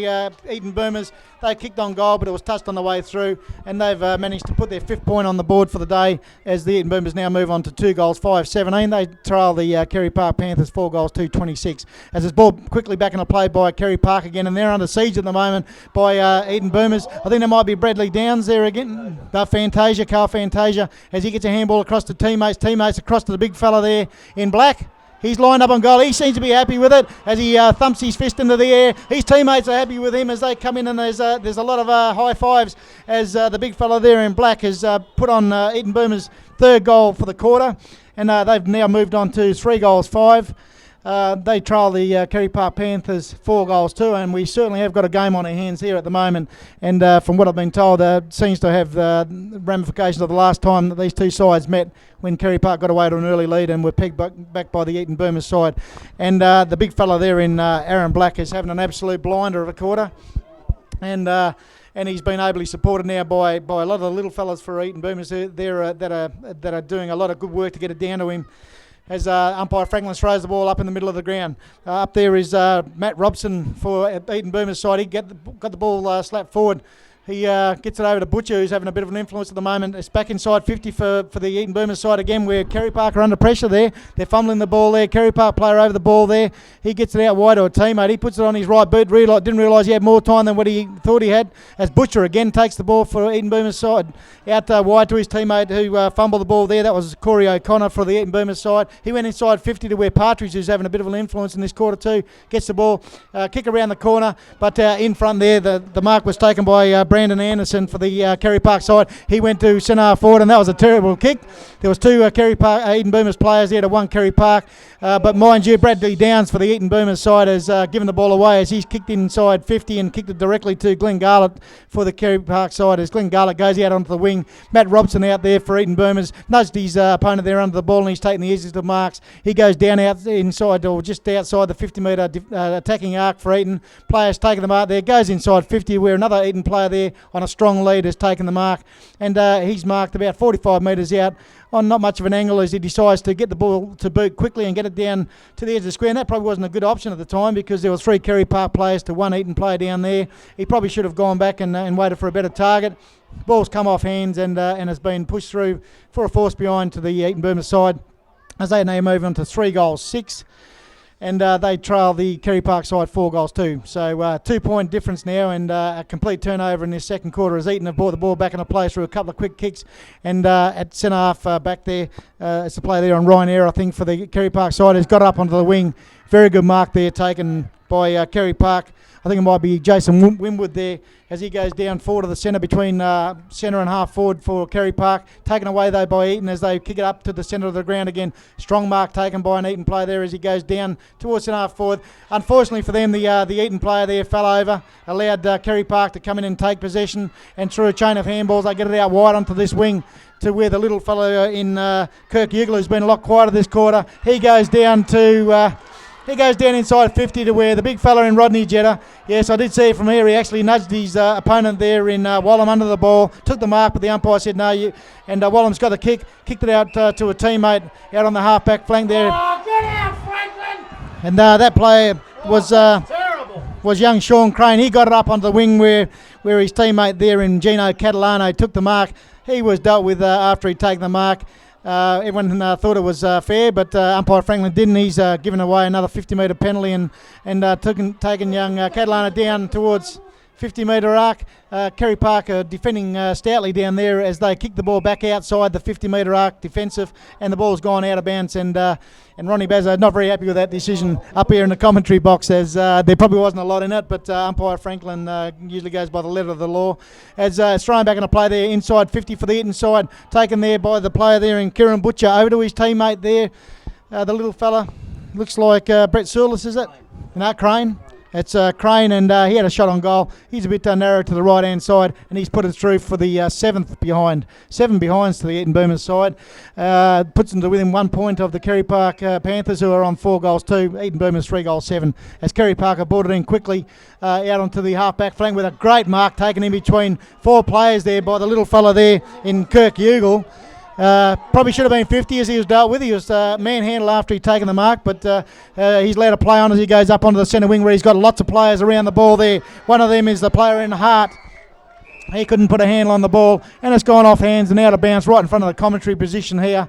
Eaton Boomers. They kicked on goal, but it was touched on the way through, and they've managed to put their 5th point on the board for the day as the Eaton Boomers now move on to 5-17. They trail the Carey Park Panthers 4-2, 26. As this ball quickly back into play by Carey Park again, and they're under siege at the moment by Eaton Boomers. I think there might be Bradley Downs there again. Carl Fantasia, as he gets a handball across to teammates across to the big fella there in black. He's lined up on goal. He seems to be happy with it as he thumps his fist into the air. His teammates are happy with him as they come in, and there's a lot of high fives as the big fella there in black has put on Eaton Boomers third goal for the quarter, and they've now moved on to 3 goals 5. They trail the Carey Park Panthers 4 goals 2, and we certainly have got a game on our hands here at the moment. And from what I've been told, it seems to have ramifications of the last time that these two sides met, when Carey Park got away to an early lead and were pegged back by the Eaton Boomers side. And the big fella there in Aaron Black is having an absolute blinder of a quarter, and he's been ably supported now by a lot of the little fellas for Eaton Boomers that are doing a lot of good work to get it down to him. As umpire Franklin throws the ball up in the middle of the ground. Up there is Matt Robson for Eaton Boomers side. He got the ball slapped forward. He gets it over to Butcher, who's having a bit of an influence at the moment. It's back inside 50 for the Eaton Boomers side again, where Carey Park are under pressure there. They're fumbling the ball there. Carey Park player over the ball there. He gets it out wide to a teammate. He puts it on his right boot. Didn't realise he had more time than what he thought he had. As Butcher again takes the ball for Eaton Boomers side out wide to his teammate who fumbled the ball there. That was Corey O'Connor for the Eaton Boomers side. He went inside 50 to where Partridge, who's having a bit of an influence in this quarter too, gets the ball, kick around the corner, but in front there the mark was taken by Brandon Anderson for the Carey Park side. He went to centre forward, and that was a terrible kick. There was 2 Carey Park Eaton Boomers players there to 1 Carey Park, but mind you, Bradley Downs for the Eaton Boomers side has given the ball away as he's kicked inside 50 and kicked it directly to Glenn Garlett for the Carey Park side. As Glenn Garlett goes out onto the wing, Matt Robson out there for Eaton Boomers nudged his opponent there under the ball, and he's taking the easiest of marks. He goes down out inside or just outside the 50 metre attacking arc for Eaton. Players taking the mark there, goes inside 50 where another Eaton player there on a strong lead has taken the mark, and he's marked about 45 metres out on not much of an angle as he decides to get the ball to boot quickly and get it down to the edge of the square. And that probably wasn't a good option at the time because there were 3 Carey Park players to 1 Eaton player down there. He probably should have gone back and waited for a better target. Ball's come off hands and has been pushed through for a force behind to the Eaton Boomers side as they now move on to 3 goals 6. And they trail the Carey Park side 4 goals 2. So 2-point difference now, and a complete turnover in this second quarter as Eaton have brought the ball back into play through a couple of quick kicks. And at centre half back there, it's the play there on Ryan Eyre, I think, for the Carey Park side, has got up onto the wing. Very good mark there taken by Carey Park. I think it might be Jason Winwood there as he goes down forward to the centre between centre and half forward for Carey Park. Taken away though by Eaton as they kick it up to the centre of the ground again. Strong mark taken by an Eaton player there as he goes down towards centre half forward. Unfortunately for them, the Eaton player there fell over, allowed Carey Park to come in and take possession, and through a chain of handballs they get it out wide onto this wing to where the little fellow in Kirk Ugler, who's been a lot quieter this quarter, he goes down to... He goes down inside 50 to where the big fella in Rodney Jetta, yes, I did see it from here, he actually nudged his opponent there in Wallum under the ball, took the mark, but the umpire said no, and Wallum's got the kick, kicked it out to a teammate out on the half-back flank there. Oh, get out, Franklin! And that player was young Sean Crane. He got it up onto the wing where his teammate there in Gino Catalano took the mark. He was dealt with after he'd taken the mark. Everyone thought it was fair, but umpire Franklin didn't. He's given away another 50-metre penalty and taken young Catalana down towards 50-metre arc. Carey Park are defending stoutly down there as they kick the ball back outside the 50-metre arc defensive, and the ball's gone out of bounds. And Ronnie Bazzo not very happy with that decision up here in the commentary box, as there probably wasn't a lot in it, but umpire Franklin usually goes by the letter of the law. As it's thrown back in a play there inside 50 for the Eaton side, taken there by the player there in Kieran Butcher over to his teammate there, the little fella, looks like Brett Surlis, is it? No, Crane. It's Crane, and he had a shot on goal. He's a bit narrow to the right-hand side, and he's put it through for the 7th behind. 7 behinds to the Eaton Boomers side. Puts them to within 1 point of the Carey Park Panthers, who are on 4 goals 2. Eaton Boomers 3 goals 7. As Carey Park are brought it in quickly out onto the half-back flank with a great mark taken in between 4 players there by the little fella there in Kirk Ugle. Probably should have been 50 as he was dealt with. He was manhandled after he'd taken the mark, but he's allowed to play on as he goes up onto the centre wing where he's got lots of players around the ball there. One of them is the player in Hart. He couldn't put a handle on the ball, and it's gone off hands and out of bounds right in front of the commentary position here.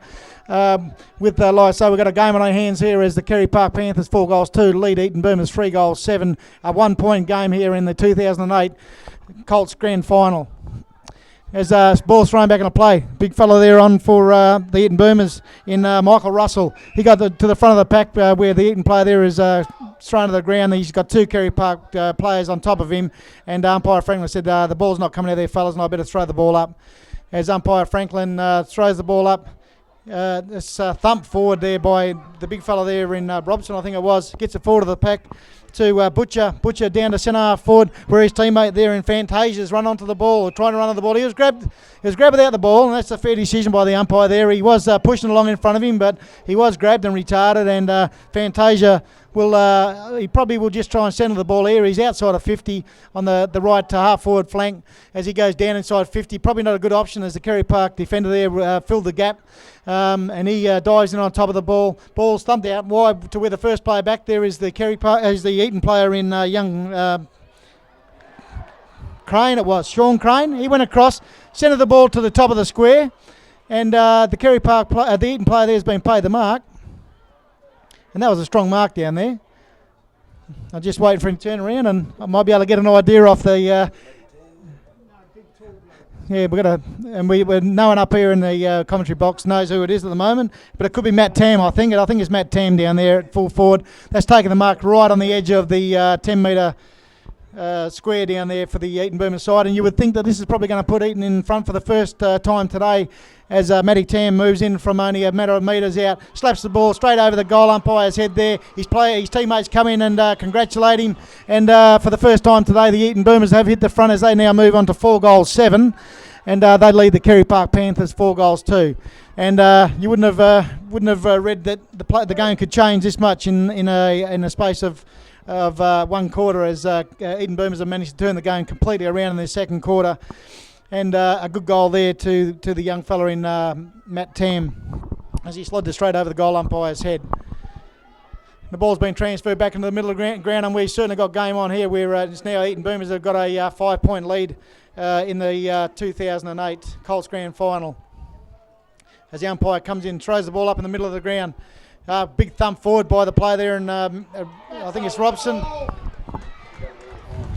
With like I say, we've got a game on our hands here as the Carey Park Panthers 4 goals 2 lead Eaton Boomers 3 goals 7. A 1 point game here in the 2008 Colts Grand Final. As ball's thrown back into play. Big fella there on for the Eaton Boomers in Michael Russell. He got to the front of the pack where the Eaton player there is thrown to the ground. He's got 2 Carey Park players on top of him, and umpire Franklin said the ball's not coming out there, fellas, and I better throw the ball up. As umpire Franklin throws the ball up, This thump forward there by the big fella there in Robson, I think it was, gets it forward of the pack to Butcher. Butcher down to centre half forward, where his teammate there in Fantasia's run onto the ball, or trying to run on the ball. He was grabbed without the ball, and that's a fair decision by the umpire there. He was pushing along in front of him, but he was grabbed and retarded, and Fantasia he probably will just try and centre the ball here. He's outside of 50 on the right half forward flank as he goes down inside 50. Probably not a good option as the Carey Park defender there filled the gap, and he dives in on top of the ball. Ball's thumped out wide to where the first player back there is the Carey Park, is the Eaton player in young Crane. It was Sean Crane. He went across, centred the ball to the top of the square, and the Carey Park the Eaton player there has been paid the mark. And that was a strong mark down there. I'm just waiting for him to turn around, and I might be able to get an idea off the. Yeah, we're no one up here in the commentary box knows who it is at the moment, but it could be Matt Tam. I think it's Matt Tam down there at full forward. That's taking the mark right on the edge of the 10 metre square down there for the Eaton Boomers side, and you would think that this is probably going to put Eaton in front for the first time today, as Matty Tam moves in from only a matter of metres out, slaps the ball straight over the goal umpire's head there. His teammates come in and congratulate him, and for the first time today the Eaton Boomers have hit the front as they now move on to 4-7, and they lead the Carey Park Panthers 4-2. And you wouldn't have read that the game could change this much in a space of 1 quarter, as Eaton Boomers have managed to turn the game completely around in their second quarter, and a good goal there to the young fella in Matt Tam as he slid it straight over the goal umpire's head. The ball's been transferred back into the middle of the ground, and we've certainly got game on here where it's now Eaton Boomers have got a 5-point lead in the 2008 Colts Grand Final. As the umpire comes in, throws the ball up in the middle of the ground. Big thump forward by the player there, and I think it's Robson.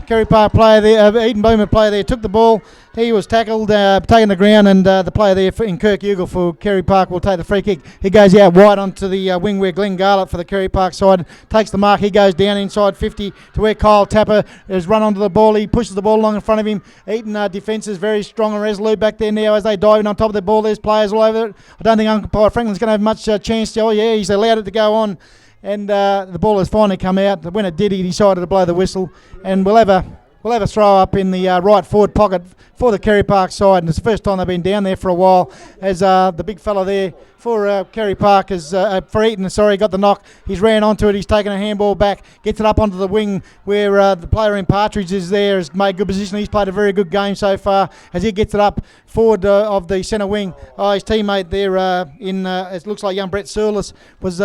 Carey Park player there, Eaton Boomer player there, took the ball. He was tackled, taken the ground, and the player there in Kirk Ugle for Carey Park will take the free kick. He goes out wide onto the wing where Glenn Garlett for the Carey Park side takes the mark. He goes down inside 50 to where Kyle Tapper has run onto the ball. He pushes the ball along in front of him. Eaton defence is very strong and resolute back there now as they dive in on top of the ball. There's players all over it. I don't think umpire Franklin's going to have much chance to. Oh yeah, he's allowed it to go on, and the ball has finally come out. When it did, he decided to blow the whistle, and we'll have a throw up in the right forward pocket for the Carey Park side, and it's the first time they've been down there for a while, as the big fella there for Carey Park for Eaton, got the knock. He's ran onto it, he's taken a handball back, gets it up onto the wing where the player in Partridge is there, has made good position. He's played a very good game so far as he gets it up forward of the centre wing. His teammate there it looks like young Brett Surlis was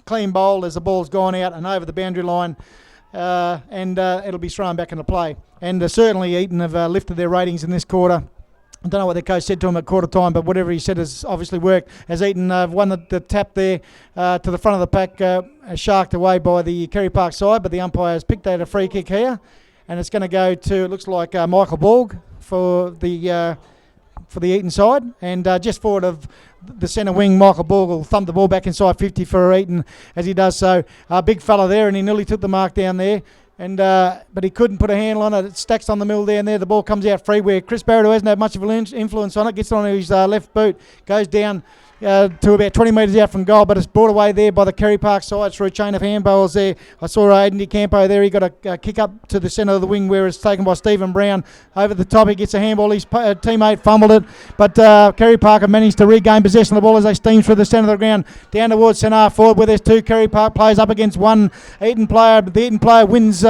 clean bowled as the ball's gone out and over the boundary line. And it'll be thrown back into play. And certainly Eaton have lifted their ratings in this quarter. I don't know what their coach said to him at quarter time, but whatever he said has obviously worked, as Eaton won the tap there to the front of the pack, sharked away by the Carey Park side, but the umpire has picked out a free kick here, and it's going to go to, it looks like Michael Borg for the Eaton side, and just forward of the centre wing, Michael Borg will thump the ball back inside 50 for Eaton as he does so. Big fella there, and he nearly took the mark down there, and but he couldn't put a handle on it. It stacks on the middle there, and there the ball comes out free where Chris Barrett, who hasn't had much of an influence on it, gets it on his left boot, goes down to about 20 metres out from goal, but it's brought away there by the Carey Park side through a chain of handballs there. I saw Aidan DeCampo there. He got a kick up to the centre of the wing where it's taken by Stephen Brown. Over the top, he gets a handball. His teammate fumbled it, but Carey Park have managed to regain possession of the ball as they steam through the centre of the ground down towards centre half forward where there's two Carey Park players up against one Eaton player. The Eaton player wins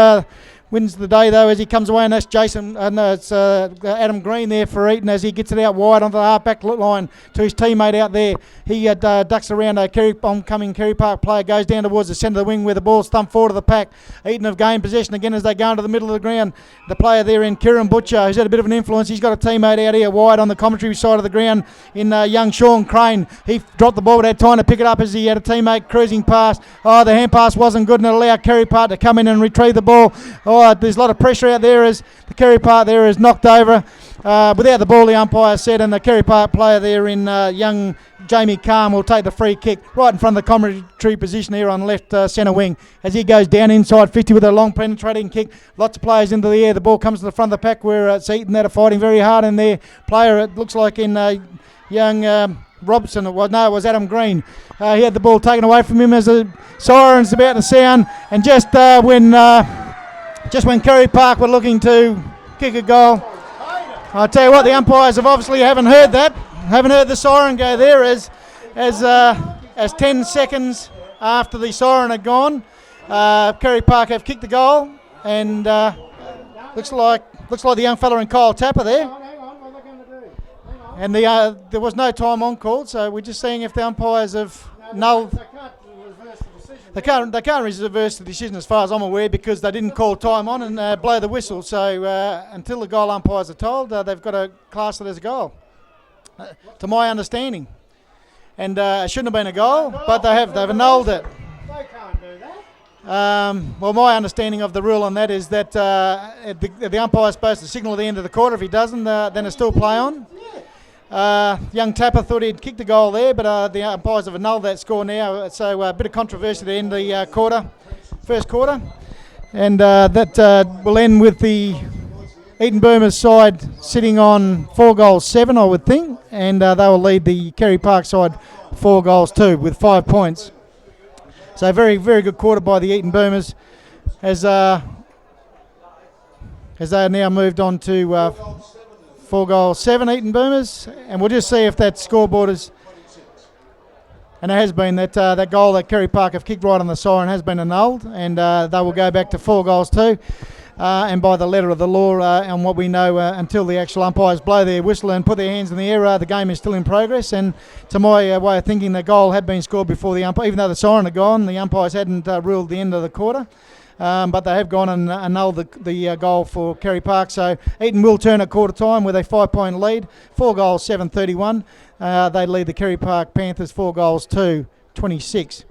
the day though as he comes away, and that's Adam Green there for Eaton as he gets it out wide onto the half-back line to his teammate out there. He ducks around a oncoming Carey Park player, goes down towards the centre of the wing where the ball's thumped forward of the pack. Eaton have gained possession again as they go into the middle of the ground. The player there in Kieran Butcher, who's had a bit of an influence, he's got a teammate out here wide on the commentary side of the ground in young Sean Crane. He dropped the ball but had time to pick it up as he had a teammate cruising past. The hand pass wasn't good and it allowed Carey Park to come in and retrieve the ball. There's a lot of pressure out there as the Carey Park there is knocked over without the ball, the umpire said, and the Carey Park player there in young Jamie Calm will take the free kick right in front of the commentary position here on left centre wing as he goes down inside 50 with a long penetrating kick. Lots of players into the air. The ball comes to the front of the pack where it's Eaton that are fighting very hard in there. Player, it looks like in young Robson. It was Adam Green. He had the ball taken away from him as the siren's about to sound, and just when Carey Park were looking to kick a goal, I tell you what, the umpires obviously haven't heard that. Haven't heard the siren go there as 10 seconds after the siren had gone, Carey Park have kicked the goal, and looks like the young fella in Kyle Tapper there. Hang on, what are they going to do? Hang on. And there was no time on called, so we're just seeing if the umpires have nulled. They can't reverse the decision. They can't reverse the decision as far as I'm aware, because they didn't call time on and blow the whistle. So until the goal umpires are told, they've got to class it as a goal, to my understanding. And it shouldn't have been a goal, but they've annulled it. They can't do that. Well, my understanding of the rule on that is that the umpire's supposed to signal at the end of the quarter. If he doesn't, then it's still play on. Young Tapper thought he'd kicked the goal there, but the umpires have annulled that score now. So a bit of controversy at the end of the first quarter. And that will end with the Eaton Boomers side sitting on 4-7, I would think. And they will lead the Carey Park side 4-2 with 5 points. So very, very good quarter by the Eaton Boomers as they are now moved on to 4-7 Eaton Boomers, and we'll just see if that scoreboard is, and it has been, that goal that Carey Park have kicked right on the siren has been annulled, and they will go back to 4-2. And by the letter of the law, and what we know, until the actual umpires blow their whistle and put their hands in the air, the game is still in progress. And to my way of thinking, the goal had been scored before the umpire, even though the siren had gone, the umpires hadn't ruled the end of the quarter. But they have gone and annulled the goal for Carey Park. So Eaton will turn at quarter time with a 5-point lead, 4-7-31. They lead the Carey Park Panthers 4-26.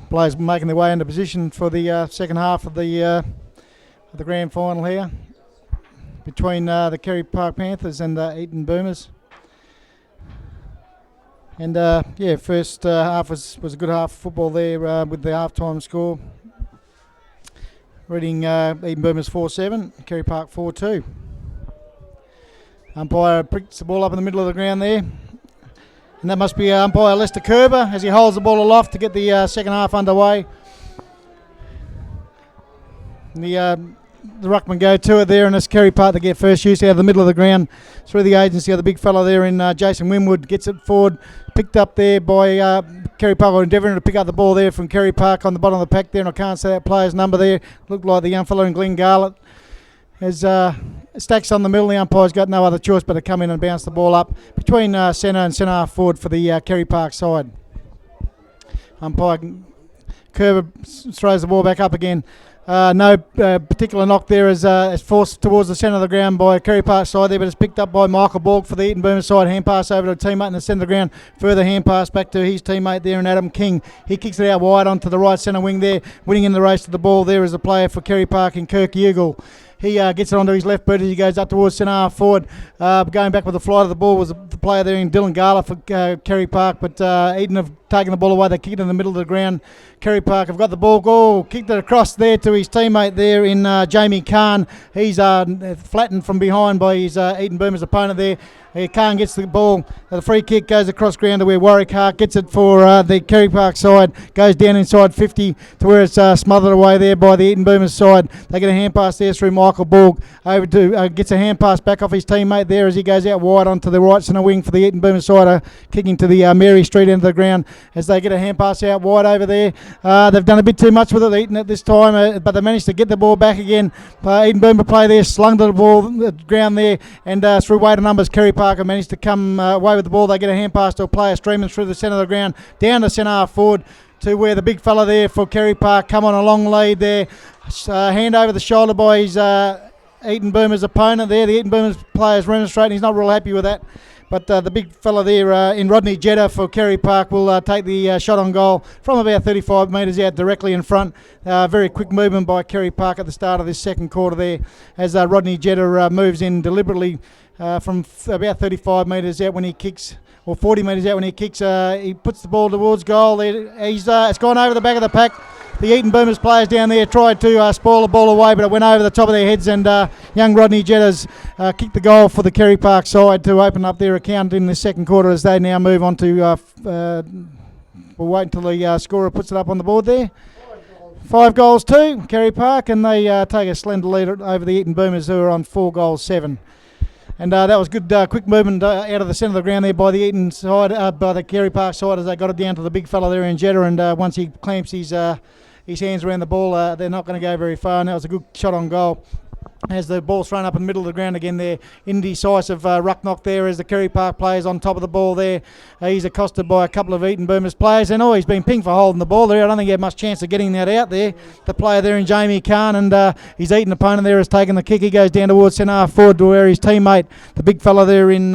Players making their way into position for the second half of the grand final here between the Carey Park Panthers and the Eaton Boomers. And first half was a good half of football there with the half-time score. Reading Eaton Boomers 4-7, Carey Park 4-2. Umpire pricks the ball up in the middle of the ground there. And that must be umpire Lester Kerber as he holds the ball aloft to get the second half underway. The ruckman go to it there, and it's Carey Park to get first use out of the middle of the ground through the agency of the big fella there in Jason Winwood. Gets it forward, picked up there by Carey Park, or endeavouring to pick up the ball there from Carey Park on the bottom of the pack there, and I can't say that player's number there. Looked like the young fella in Glen Garlett. As stacks on the middle, the umpire's got no other choice but to come in and bounce the ball up between centre and centre half forward for the Carey Park side. Umpire Kerber throws the ball back up again. No particular knock there as forced towards the centre of the ground by Carey Park side there, but it's picked up by Michael Borg for the Eaton Boomers side. Hand pass over to a teammate in the centre of the ground. Further hand pass back to his teammate there in Adam King. He kicks it out wide onto the right centre wing there. Winning in the race to the ball there is a player for Carey Park in Kirk Ugle. He gets it onto his left boot as he goes up towards centre half forward. Going back with the flight of the ball was the player there in Dylan Garler for Carey Park, but Eaton have taken the ball away. They kick it in the middle of the ground. Carey Park have got the ball. Kicked it across there to his teammate there in Jamie Kahn. He's flattened from behind by his Eaton Boomers opponent there. Kahn gets the ball. The free kick goes across ground to where Warwick Hart gets it for the Carey Park side. Goes down inside 50 to where it's smothered away there by the Eaton Boomers side. They get a hand pass there through Michael Borg. Over to gets a hand pass back off his teammate there as he goes out wide onto the right centre wing for the Eaton Boomers side, kicking to the Mary Street end of the ground as they get a hand pass out wide over there. They've done a bit too much with it, Eaton, at this time, but they managed to get the ball back again. Eaton Boomer play there, slung to the ball, the ground there, and through weight of numbers, Carey Parker managed to come away with the ball. They get a hand pass to a player streaming through the centre of the ground, down to centre half forward to where the big fella there for Carey Park come on a long lead there. Hand over the shoulder by his Eaton Boomers opponent there. The Eaton Boomers players remonstrating. He's not real happy with that. But the big fella there in Rodney Jetta for Carey Park will take the shot on goal from about 35 metres out directly in front. Very quick movement by Carey Park at the start of this second quarter there as Rodney Jetta moves in deliberately from about 35 metres out when he kicks or 40 metres out when he kicks. He puts the ball towards goal. It's gone over the back of the pack. The Eaton Boomers players down there tried to spoil the ball away, but it went over the top of their heads, and young Rodney Jetters kicked the goal for the Carey Park side to open up their account in the second quarter as they now move on to... we'll wait until the scorer puts it up on the board there. 5 goals 2, Carey Park, and they take a slender lead over the Eaton Boomers, who are on 4 goals 7. And that was good quick movement out of the centre of the ground there by the Eaton side, by the Carey Park side, as they got it down to the big fella there in Jetta, and once he clamps his hands around the ball, they're not going to go very far, and that was a good shot on goal. As the ball's thrown up in the middle of the ground again there, indecisive ruck knock there as the Carey Park players on top of the ball there. He's accosted by a couple of Eaton Boomers players, and he's been pinged for holding the ball there. I don't think he had much chance of getting that out there. The player there in Jamie Khan, and his Eaton opponent there has taken the kick. He goes down towards centre half forward to where his teammate, the big fella there in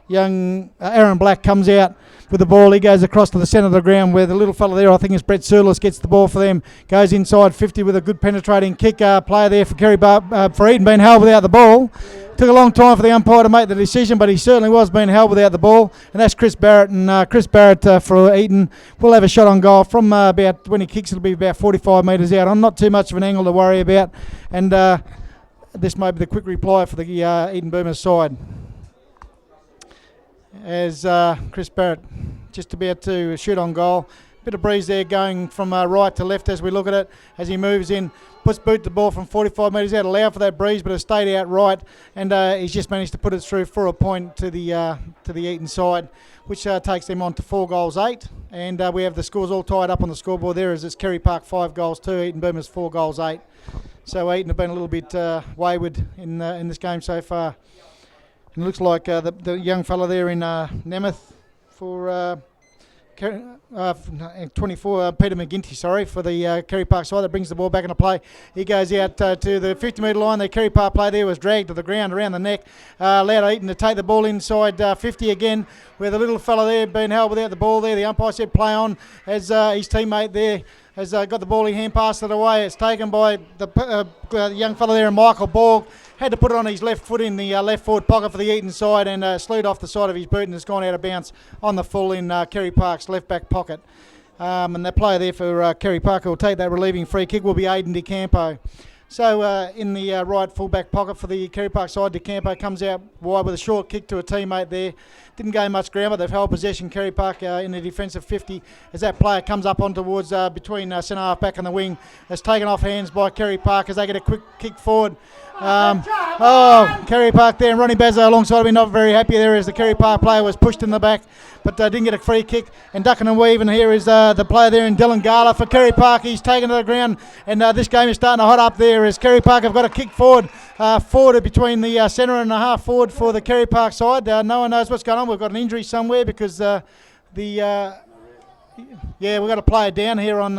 young Aaron Black, comes out with the ball. He goes across to the centre of the ground where the little fella there, I think it's Brett Surlis, gets the ball for them. Goes inside 50 with a good penetrating kick. Player there for Carey Park, for Eaton, being held without the ball. Took a long time for the umpire to make the decision, but he certainly was being held without the ball. And that's Chris Barrett, and Chris Barrett for Eaton will have a shot on goal from about, when he kicks, it'll be about 45 metres out. I'm not too much of an angle to worry about, and this may be the quick reply for the Eaton Boomers side. As Chris Barrett just about to shoot on goal. Bit of breeze there going from right to left as we look at it. As he moves in, puts boot the ball from 45 metres out, allowed for that breeze, but it stayed out right, and he's just managed to put it through for a point to the Eaton side, which takes them on to 4 goals 8. And we have the scores all tied up on the scoreboard there, as it's Carey Park 5 goals 2, Eaton Boomers 4 goals 8. So Eaton have been a little bit wayward in this game so far. And it looks like the young fella there in Nemeth for 24, Peter McGinty, for the Carey Park side, that brings the ball back into play. He goes out to the 50 metre line. The Carey Park player there was dragged to the ground around the neck. Allowed Eaton to take the ball inside 50 again, where the little fella there being held without the ball there. The umpire said play on, as his teammate there has got the ball, he hand passed it away. It's taken by the young fella there, Michael Borg. Had to put it on his left foot in the left forward pocket for the Eaton side, and slewed off the side of his boot, and has gone out of bounds on the full in Carey Park's left back pocket. And the player there for Carey Park who will take that relieving free kick will be Aidan DeCampo. So in the right full back pocket for the Carey Park side, DeCampo comes out wide with a short kick to a teammate there. Didn't gain much ground, but they've held possession, Carey Park, in the defensive 50, as that player comes up on towards between centre half back and the wing. It's taken off hands by Carey Park as they get a quick kick forward. Carey Park there, and Ronnie Bazzo alongside of me, not very happy there as the Carey Park player was pushed in the back, but didn't get a free kick. And ducking and weaving here is the player there in Dylan Gala for Carey Park. He's taken to the ground, and this game is starting to hot up there as Carey Park have got a kick forward, forward between the centre and the half forward for the Carey Park side. No one knows what's going on. We've got an injury somewhere because we've got a player down here on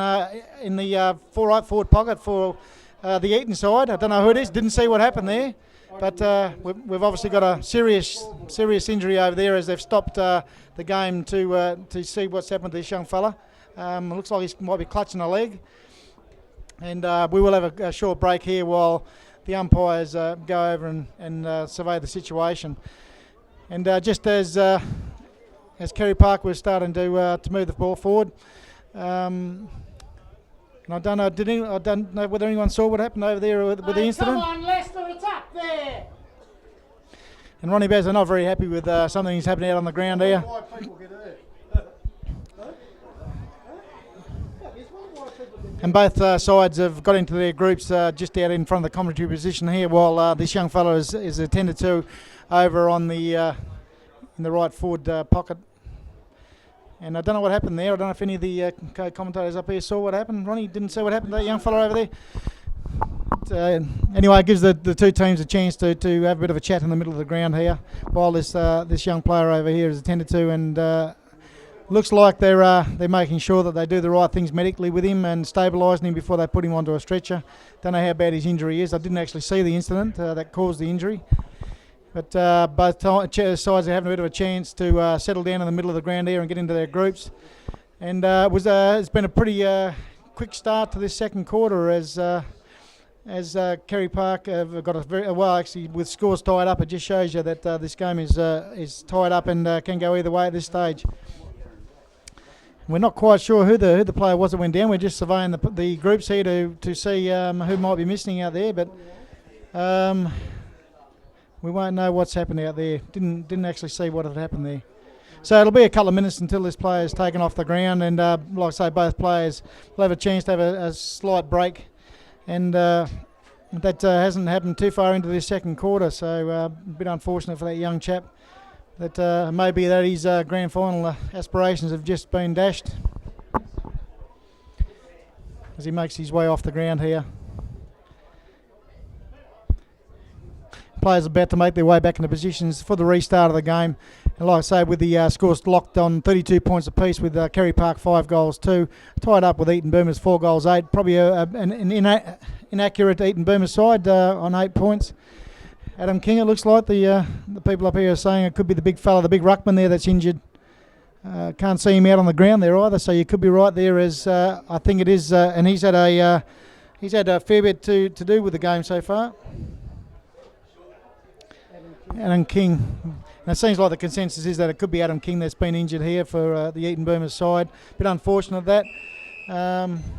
in the right forward pocket for the Eaton side. I don't know who it is. Didn't see what happened there, but we've obviously got a serious injury over there as they've stopped the game to see what's happened to this young fella. It looks like he might be clutching a leg, and we will have a short break here while the umpires go over and survey the situation. And just as Carey Park was starting to move the ball forward. And I don't know whether anyone saw what happened over there with the incident. Come on, Lester, it's up there. And Ronnie Baz are not very happy with something that's happening out on the ground here. And both sides have got into their groups just out in front of the commentary position here, while this young fellow is attended to over on the in the right forward pocket. And I don't know what happened there. I don't know if any of the commentators up here saw what happened. Ronnie didn't see what happened to that young fellow over there. But, anyway, it gives the two teams a chance to have a bit of a chat in the middle of the ground here, while this young player over here is attended to, and looks like they're making sure that they do the right things medically with him and stabilising him before they put him onto a stretcher. Don't know how bad his injury is. I didn't actually see the incident that caused the injury. But both sides are having a bit of a chance to settle down in the middle of the ground here and get into their groups. And it's been a pretty quick start to this second quarter, as as Carey Park have got a very well, actually, with scores tied up. It just shows you that this game is tied up and can go either way at this stage. We're not quite sure who the player was that went down. We're just surveying the groups here to see who might be missing out there, but we won't know what's happened out there. Didn't actually see what had happened there. So it'll be a couple of minutes until this player is taken off the ground, and like I say, both players will have a chance to have a slight break, and that hasn't happened too far into this second quarter. So a bit unfortunate for that young chap. That maybe that his grand final aspirations have just been dashed as he makes his way off the ground here. Players about to make their way back into positions for the restart of the game. And like I say, with the scores locked on 32 points apiece, with Carey Park 5 goals 2, tied up with Eaton Boomers 4 goals 8. Probably an inaccurate Eaton Boomers side on 8 points. Adam King, it looks like the people up here are saying it could be the big fella, the big ruckman there that's injured. Can't see him out on the ground there either, so you could be right there. As I think it is, and he's had a fair bit to do with the game so far. Adam King. And it seems like the consensus is that it could be Adam King that's been injured here for the Eaton Boomers side. Bit unfortunate that.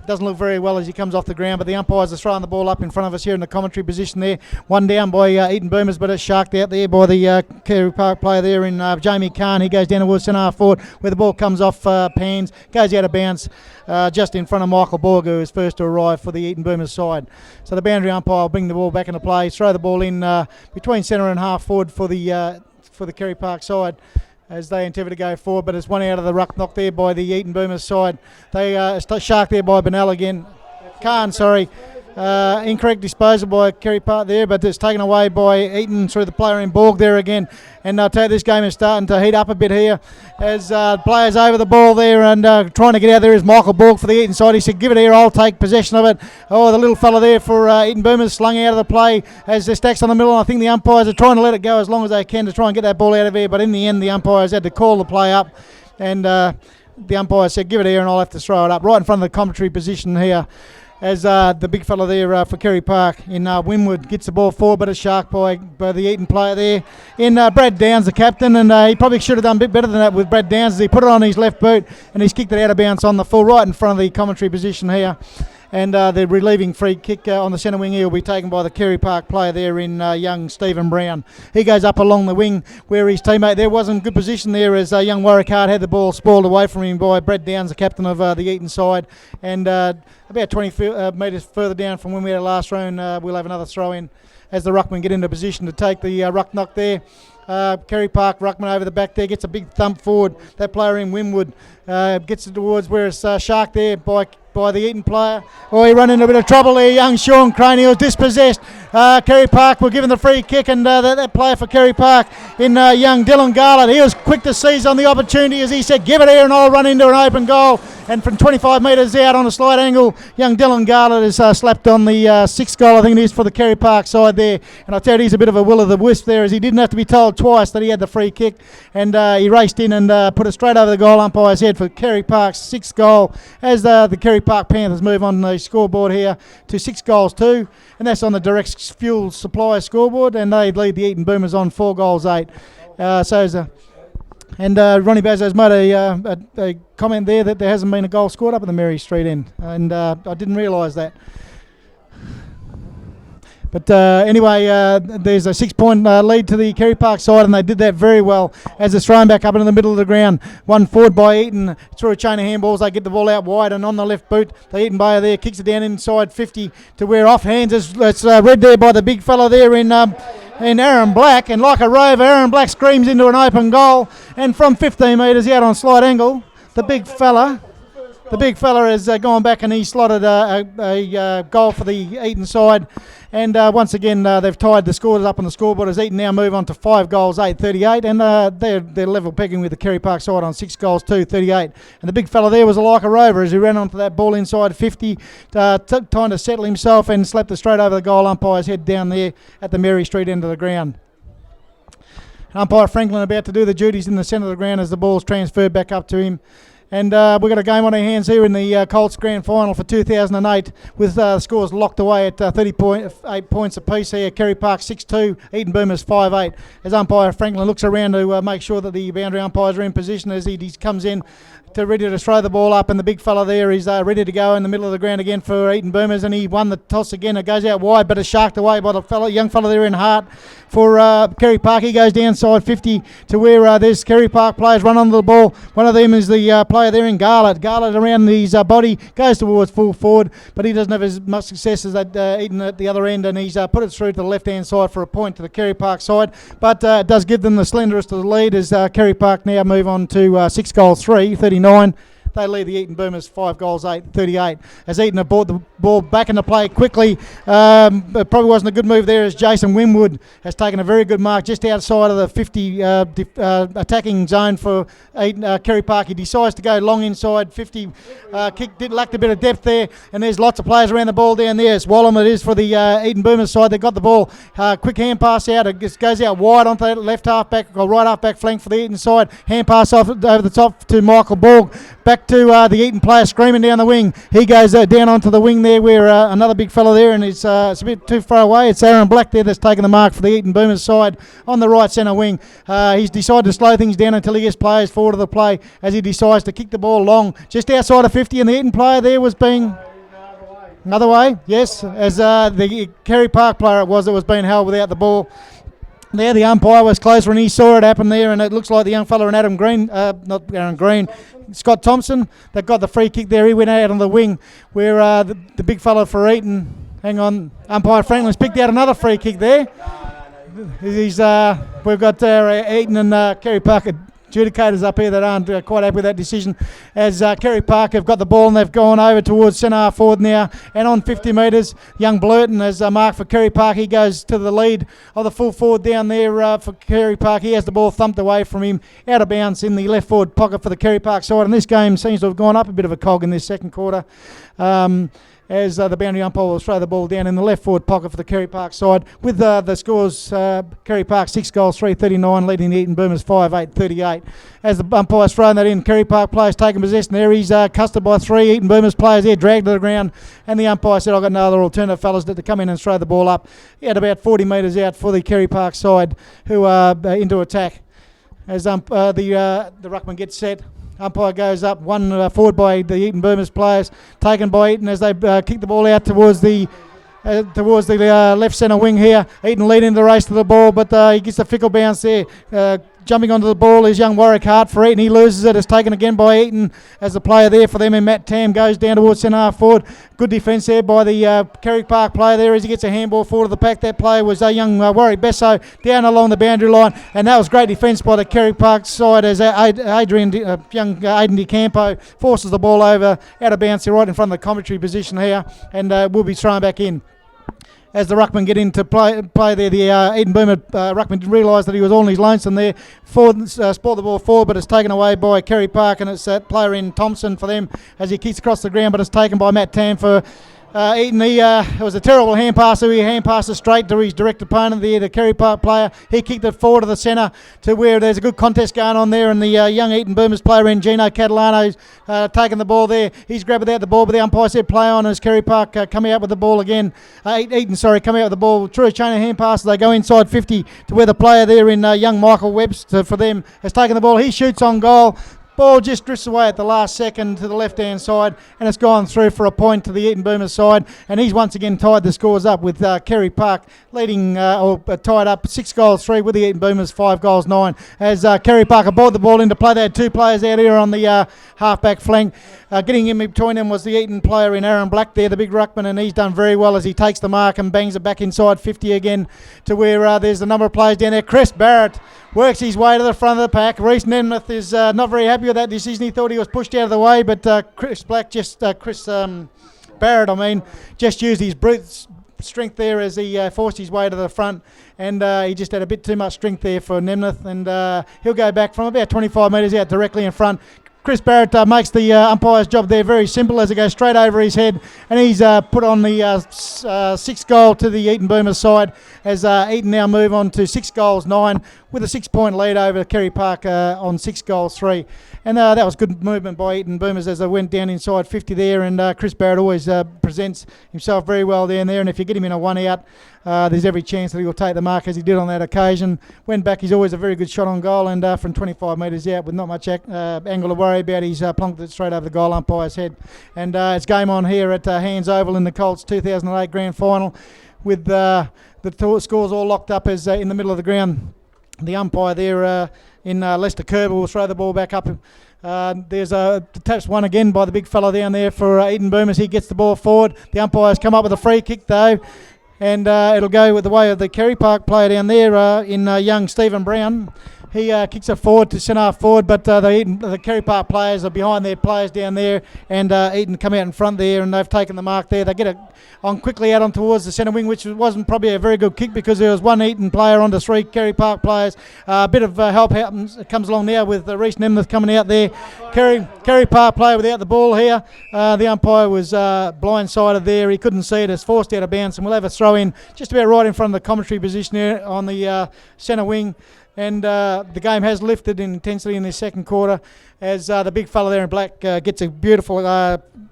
Doesn't look very well as he comes off the ground, but the umpires are throwing the ball up in front of us here in the commentary position there. One down by Eaton Boomers, but it's sharked out there by the Carey Park player there in Jamie Kahn. He goes down towards centre half forward where the ball comes off pans, goes out of bounds just in front of Michael Borg, who is first to arrive for the Eaton Boomers side. So the boundary umpire will bring the ball back into play, throw the ball in between centre and half forward for the Carey Park side, as they endeavour to go forward, but it's one out of the ruck knock there by the Eaton Boomers side. They shark there by Bennell again. Khan, sorry. Incorrect disposal by Carey Park there, but it's taken away by Eaton through the player in Borg there again. And I'll tell you, this game is starting to heat up a bit here as players over the ball there and trying to get out there is Michael Borg for the Eaton side. He said, give it here, I'll take possession of it. Oh, the little fella there for Eaton Boomers slung out of the play as the stacks on the middle. And I think the umpires are trying to let it go as long as they can to try and get that ball out of here. But in the end, the umpires had to call the play up, and the umpire said, give it here and I'll have to throw it up right in front of the commentary position here. As the big fella there for Carey Park in Winwood gets the ball forward, but it's sharked by the Eaton player there in Brad Downs, the captain, and he probably should have done a bit better than that with Brad Downs as he put it on his left boot and he's kicked it out of bounds on the full right in front of the commentary position here. And the relieving free kick on the centre wing here will be taken by the Carey Park player there in young Stephen Brown. He goes up along the wing where his teammate there was in good position there as young Warwick Hart had the ball spoiled away from him by Brad Downs, the captain of the Eaton side. And about 20 metres further down from when we had our last round, we'll have another throw in as the ruckman get into position to take the ruck knock there. Carey Park ruckman over the back there gets a big thump forward. That player in Winwood gets it towards where it's sharked there by the Eaton player. Oh, he run into a bit of trouble there. Young Sean Crane, he was dispossessed. Carey Park were given the free kick, and that player for Carey Park in young Dylan Garland, he was quick to seize on the opportunity as he said, give it here and I'll run into an open goal. And from 25 metres out on a slight angle, young Dylan Garland has slapped on the sixth goal, I think it is, for the Carey Park side there. And I tell you, he's a bit of a will of the wisp there as he didn't have to be told twice that he had the free kick. And he raced in and put it straight over the goal umpire's head for Carey Park's sixth goal as the Carey Park Panthers move on the scoreboard here to 6 goals 2. And that's on the Direct Fuel Supply scoreboard. And they lead the Eaton Boomers on 4 goals 8. And Ronnie Bazzo's made a comment there that there hasn't been a goal scored up at the Mary Street end, and I didn't realise that. But anyway, there's a 6-point lead to the Carey Park side, and they did that very well as it's thrown back up into the middle of the ground. One forward by Eaton through a chain of handballs. They get the ball out wide, and on the left boot, the Eaton player there kicks it down inside 50 to where off hands. It's read there by the big fella there in Aaron Black, and like a rover, Aaron Black screams into an open goal, and from 15 metres out on slight angle, the big fella has gone back and he slotted a goal for the Eaton side. And once again, they've tied the scores up on the scoreboard as Eaton now move on to 5 goals 8, 38, and they're level pegging with the Carey Park side on 6 goals 2, 38. And the big fella there was a like a rover as he ran onto that ball inside 50, trying to settle himself and slapped it straight over the goal umpire's head down there at the Mary Street end of the ground. Umpire Franklin about to do the duties in the centre of the ground as the ball's transferred back up to him. And we've got a game on our hands here in the Colts Grand Final for 2008 with scores locked away at 30.8 points apiece here. Carey Park 6-2, Eaton Boomers 5-8. As umpire Franklin looks around to make sure that the boundary umpires are in position as he comes in ready to throw the ball up, and the big fella there is ready to go in the middle of the ground again for Eaton Boomers, and he won the toss again. It goes out wide, but it's sharked away by the young fella there in Hart for Carey Park. He goes downside 50 to where there's Carey Park players run onto the ball. One of them is the player there in Garlett. Garlett around his body goes towards full forward, but he doesn't have as much success as that Eaton at the other end, and he's put it through to the left-hand side for a point to the Carey Park side, but it does give them the slenderest of the lead as Carey Park now move on to 6 goals 3, 39. They lead the Eaton Boomers 5 goals 8, 38. As Eaton have brought the ball back into play quickly, it probably wasn't a good move there as Jason Winwood has taken a very good mark just outside of the 50 attacking zone for Carey Park. He decides to go long inside 50, lacked a bit of depth there, and there's lots of players around the ball down there. It's Wallum, it is for the Eaton Boomers side. They got the ball, quick hand pass out, it just goes out wide onto that left half back or right half back flank for the Eaton side. Hand pass off over the top to Michael Borg. Back to the Eaton player screaming down the wing. He goes down onto the wing there where another big fella there, and it's a bit too far away. It's Aaron Black there that's taken the mark for the Eaton Boomers side on the right centre wing. He's decided to slow things down until he gets players forward of the play as he decides to kick the ball long just outside of 50, and the Eaton player there was being... Another way, yes, as the Carey Park player it was that was being held without the ball. There the umpire was closer and he saw it happen there, and it looks like the young fella in Adam Green, not Aaron Green, Scott Thompson, that got the free kick there. He went out on the wing where the big fella for Eaton, hang on, umpire Franklin's picked out another free kick there. We've got Eaton and Carey Park adjudicators up here that aren't quite happy with that decision, as Carey Park have got the ball and they've gone over towards centre forward now, and on 50 metres young Blurton has marked for Carey Park. He goes to the lead of the full forward down there for Carey Park. He has the ball thumped away from him out of bounds in the left forward pocket for the Carey Park side, and this game seems to have gone up a bit of a cog in this second quarter. As the boundary umpire will throw the ball down in the left forward pocket for the Carey Park side with the scores Carey Park 6 goals 3, 39, leading the Eaton Boomers 5-8, 38. As the umpire's throwing that in, Carey Park players taking possession there. He's custard by 3 Eaton Boomers players there, dragged to the ground, and the umpire said, I've got no other alternative fellas to come in and throw the ball up. He had about 40 metres out for the Carey Park side who are into attack. As the ruckman gets set, umpire goes up, one forward by the Eaton Boomers players, taken by Eaton as they kick the ball out towards the left centre wing here. Eaton leading the race to the ball, but he gets a fickle bounce there. Jumping onto the ball is young Warwick Hart for Eaton. He loses it. It's taken again by Eaton as the player there for them, and Matt Tam goes down towards centre half forward. Good defence there by the Carey Park player there as he gets a handball forward of the pack. That player was young Warwick Besso down along the boundary line, and that was great defence by the Carey Park side as young Aidan DeCampo forces the ball over out of bounds here right in front of the commentary position here, and will be thrown back in. As the ruckman get into play there, the Eaton Boomer ruckman realised that he was all in his lonesome there. Forward, sport the ball forward, but it's taken away by Carey Park, and it's that player in Thompson for them as he kicks across the ground, but it's taken by Matt Tam for Eaton. It was a terrible hand pass, so he hand passed it straight to his direct opponent there, the Carey Park player. He kicked it forward to the centre to where there's a good contest going on there, and the young Eaton Boomers player in Gino Catalano's taking the ball there. He's grabbed without the ball, but the umpire said play on as Carey Park coming out with the ball again. Eaton, coming out with the ball. True chain of hand passes. They go inside 50 to where the player there in young Michael Webster for them has taken the ball. He shoots on goal. Ball just drifts away at the last second to the left-hand side, and it's gone through for a point to the Eaton Boomers side, and he's once again tied the scores up with Carey Park leading tied up 6 goals 3 with the Eaton Boomers 5 goals 9 as Carey Park brought the ball into play. They had 2 players out here on the half-back flank. Getting in between them was the Eaton player in Aaron Black there, the big ruckman, and he's done very well as he takes the mark and bangs it back inside 50 again to where there's a number of players down there. Chris Barrett works his way to the front of the pack. Reece Nemeth is not very happy with that decision. He thought he was pushed out of the way, but Chris Barrett, just used his brute strength there as he forced his way to the front, and he just had a bit too much strength there for Nemeth, and he'll go back from about 25 metres out directly in front. Chris Barrett makes the umpire's job there very simple as it goes straight over his head, and he's put on the 6th goal to the Eaton Boomers side as Eaton now move on to 6 goals 9 with a 6-point lead over Carey Park on 6-3. And that was good movement by Eaton Boomers as they went down inside 50 there. And Chris Barrett always presents himself very well down there. And if you get him in a 1-out, there's every chance that he will take the mark as he did on that occasion. Went back, he's always a very good shot on goal, and from 25 metres out with not much angle to worry about, he's plonked it straight over the goal umpire's head. And it's game on here at Hands Oval in the Colts 2008 Grand Final with the scores all locked up as in the middle of the ground. The umpire there in Lester Kerber will throw the ball back up. There's a taps one again by the big fella down there for Eaton Boomers. He gets the ball forward. The umpire's come up with a free kick though, and it'll go with the way of the Carey Park player down there in young Stephen Brown. He kicks it forward to centre forward, but the Carey Park players are behind their players down there, and Eaton come out in front there, and they've taken the mark there. They get it on quickly out on towards the centre wing, which wasn't probably a very good kick because there was one Eaton player onto 3 Carey Park players. A bit of help comes along now with Reece Nemeth coming out there. Carey Park player without the ball here. The umpire was blindsided there. He couldn't see it. It's forced out of bounds, and we'll have a throw in just about right in front of the commentary position here on the centre wing. And the game has lifted in intensity in this second quarter as the big fella there in black gets a beautiful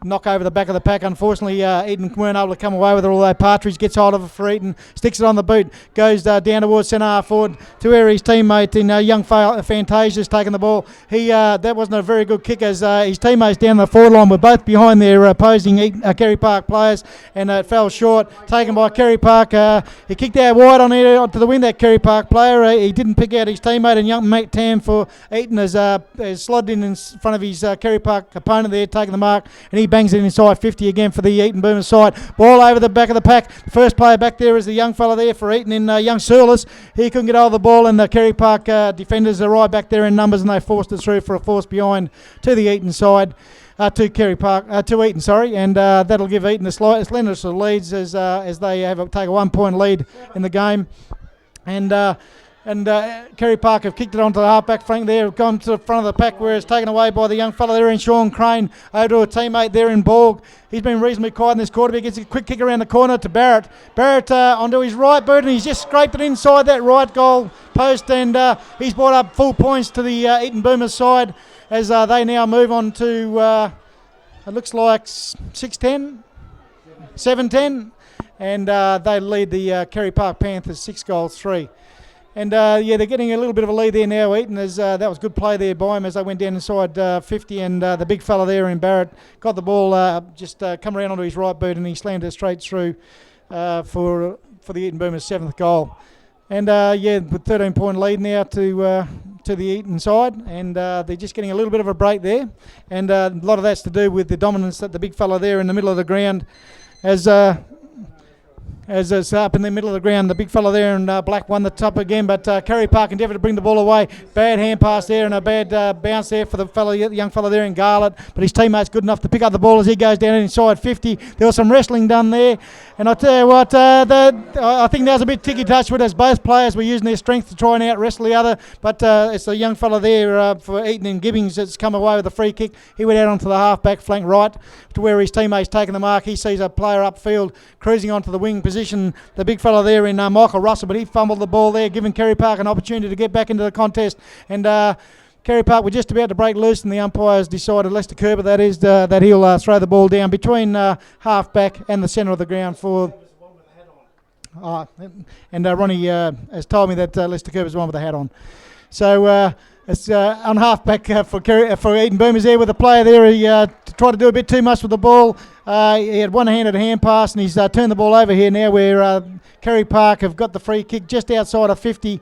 knock over the back of the pack. Unfortunately, Eaton weren't able to come away with it, although Partridge gets hold of it for Eaton, sticks it on the boot, goes down towards centre forward to where his teammate in young Fantasia's taking the ball. That wasn't a very good kick as his teammates down the forward line were both behind their opposing Carey Park players, and it fell short, taken by Carey Park. He kicked out wide onto the wing, that Carey Park player. He didn't pick out his teammate, and young Matt Tam for Eaton has slotted in front of his Carey Park opponent there, taking the mark, and he bangs it inside 50 again for the Eaton Boomers side. Ball over the back of the pack. First player back there is the young fella there for Eaton in young Surlis. He couldn't get hold of the ball, and the Carey Park defenders are right back there in numbers, and they forced it through for a force behind to the Eaton side. To Eaton, sorry, and that'll give Eaton the slightest of leads as they take a 1-point lead in the game. And Carey Park have kicked it onto the half-back flank there, gone to the front of the pack where it's taken away by the young fella there in Sean Crane, over to a teammate there in Borg. He's been reasonably quiet in this quarter, but he gets a quick kick around the corner to Barrett. Barrett onto his right boot, and he's just scraped it inside that right goal post, and he's brought up full points to the Eaton Boomers side as they now move on to, it looks like 6-10, 7-10, and they lead the Carey Park Panthers 6-3. And they're getting a little bit of a lead there now, Eaton, as that was good play there by him as they went down inside 50, and the big fella there in Barrett got the ball come around onto his right boot, and he slammed it straight through for the Eaton Boomers' 7th goal. And with 13-point lead now to the Eaton side, and they're just getting a little bit of a break there, and a lot of that's to do with the dominance that the big fella there in the middle of the ground as it's up in the middle of the ground. The big fella there in black won the top again, but Carey Park endeavoured to bring the ball away. Bad hand pass there and a bad bounce there for the young fella there in Garlett, but his teammate's good enough to pick up the ball as he goes down inside 50. There was some wrestling done there, and I tell you what, I think that was a bit ticky-touch with as both players were using their strength to try and out-wrestle the other, but it's the young fella there for Eaton and Gibbings that's come away with a free kick. He went out onto the half-back flank right to where his teammate's taken the mark. He sees a player upfield cruising onto the wing position, the big fella there in Michael Russell, but he fumbled the ball there, giving Carey Park an opportunity to get back into the contest. And Carey Park were just about to break loose, and the umpires decided, Lester Kerber that is, that he'll throw the ball down between half-back and the centre of the ground for... and Ronnie has told me that Lester Kerber's the one with the hat on. So it's on half-back for Eaton Boomers there with the player there. He tried to do a bit too much with the ball. He had one-handed hand pass, and he's turned the ball over here now where Carey Park have got the free kick just outside of 50,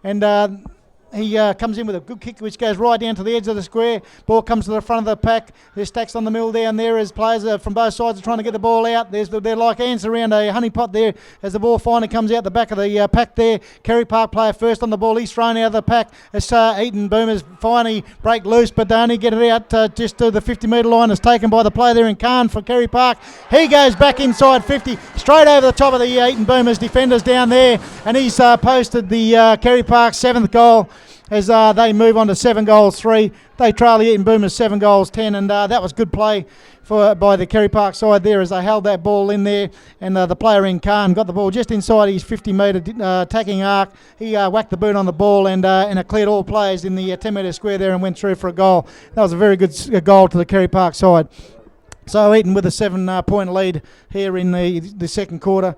and he comes in with a good kick which goes right down to the edge of the square. Ball comes to the front of the pack. There's stacks on the mill down there as players from both sides are trying to get the ball out. They're like ants around a honey pot there as the ball finally comes out the back of the pack there. Carey Park player first on the ball. He's thrown out of the pack as Eaton Boomers finally break loose, but they only get it out just to the 50-metre line. It's taken by the player there in Khan for Carey Park. He goes back inside 50, straight over the top of the Eaton Boomers defenders down there, and he's posted the Carey Park 7th goal. as they move on to 7 goals 3. They trail the Eaton Boomers 7 goals 10, and that was good play by the Carey Park side there as they held that ball in there, and the player in Khan got the ball just inside his 50-metre attacking arc. He whacked the boot on the ball and it cleared all players in the 10-metre square there and went through for a goal. That was a very good goal to the Carey Park side. So Eaton with a 7-point lead here in the second quarter,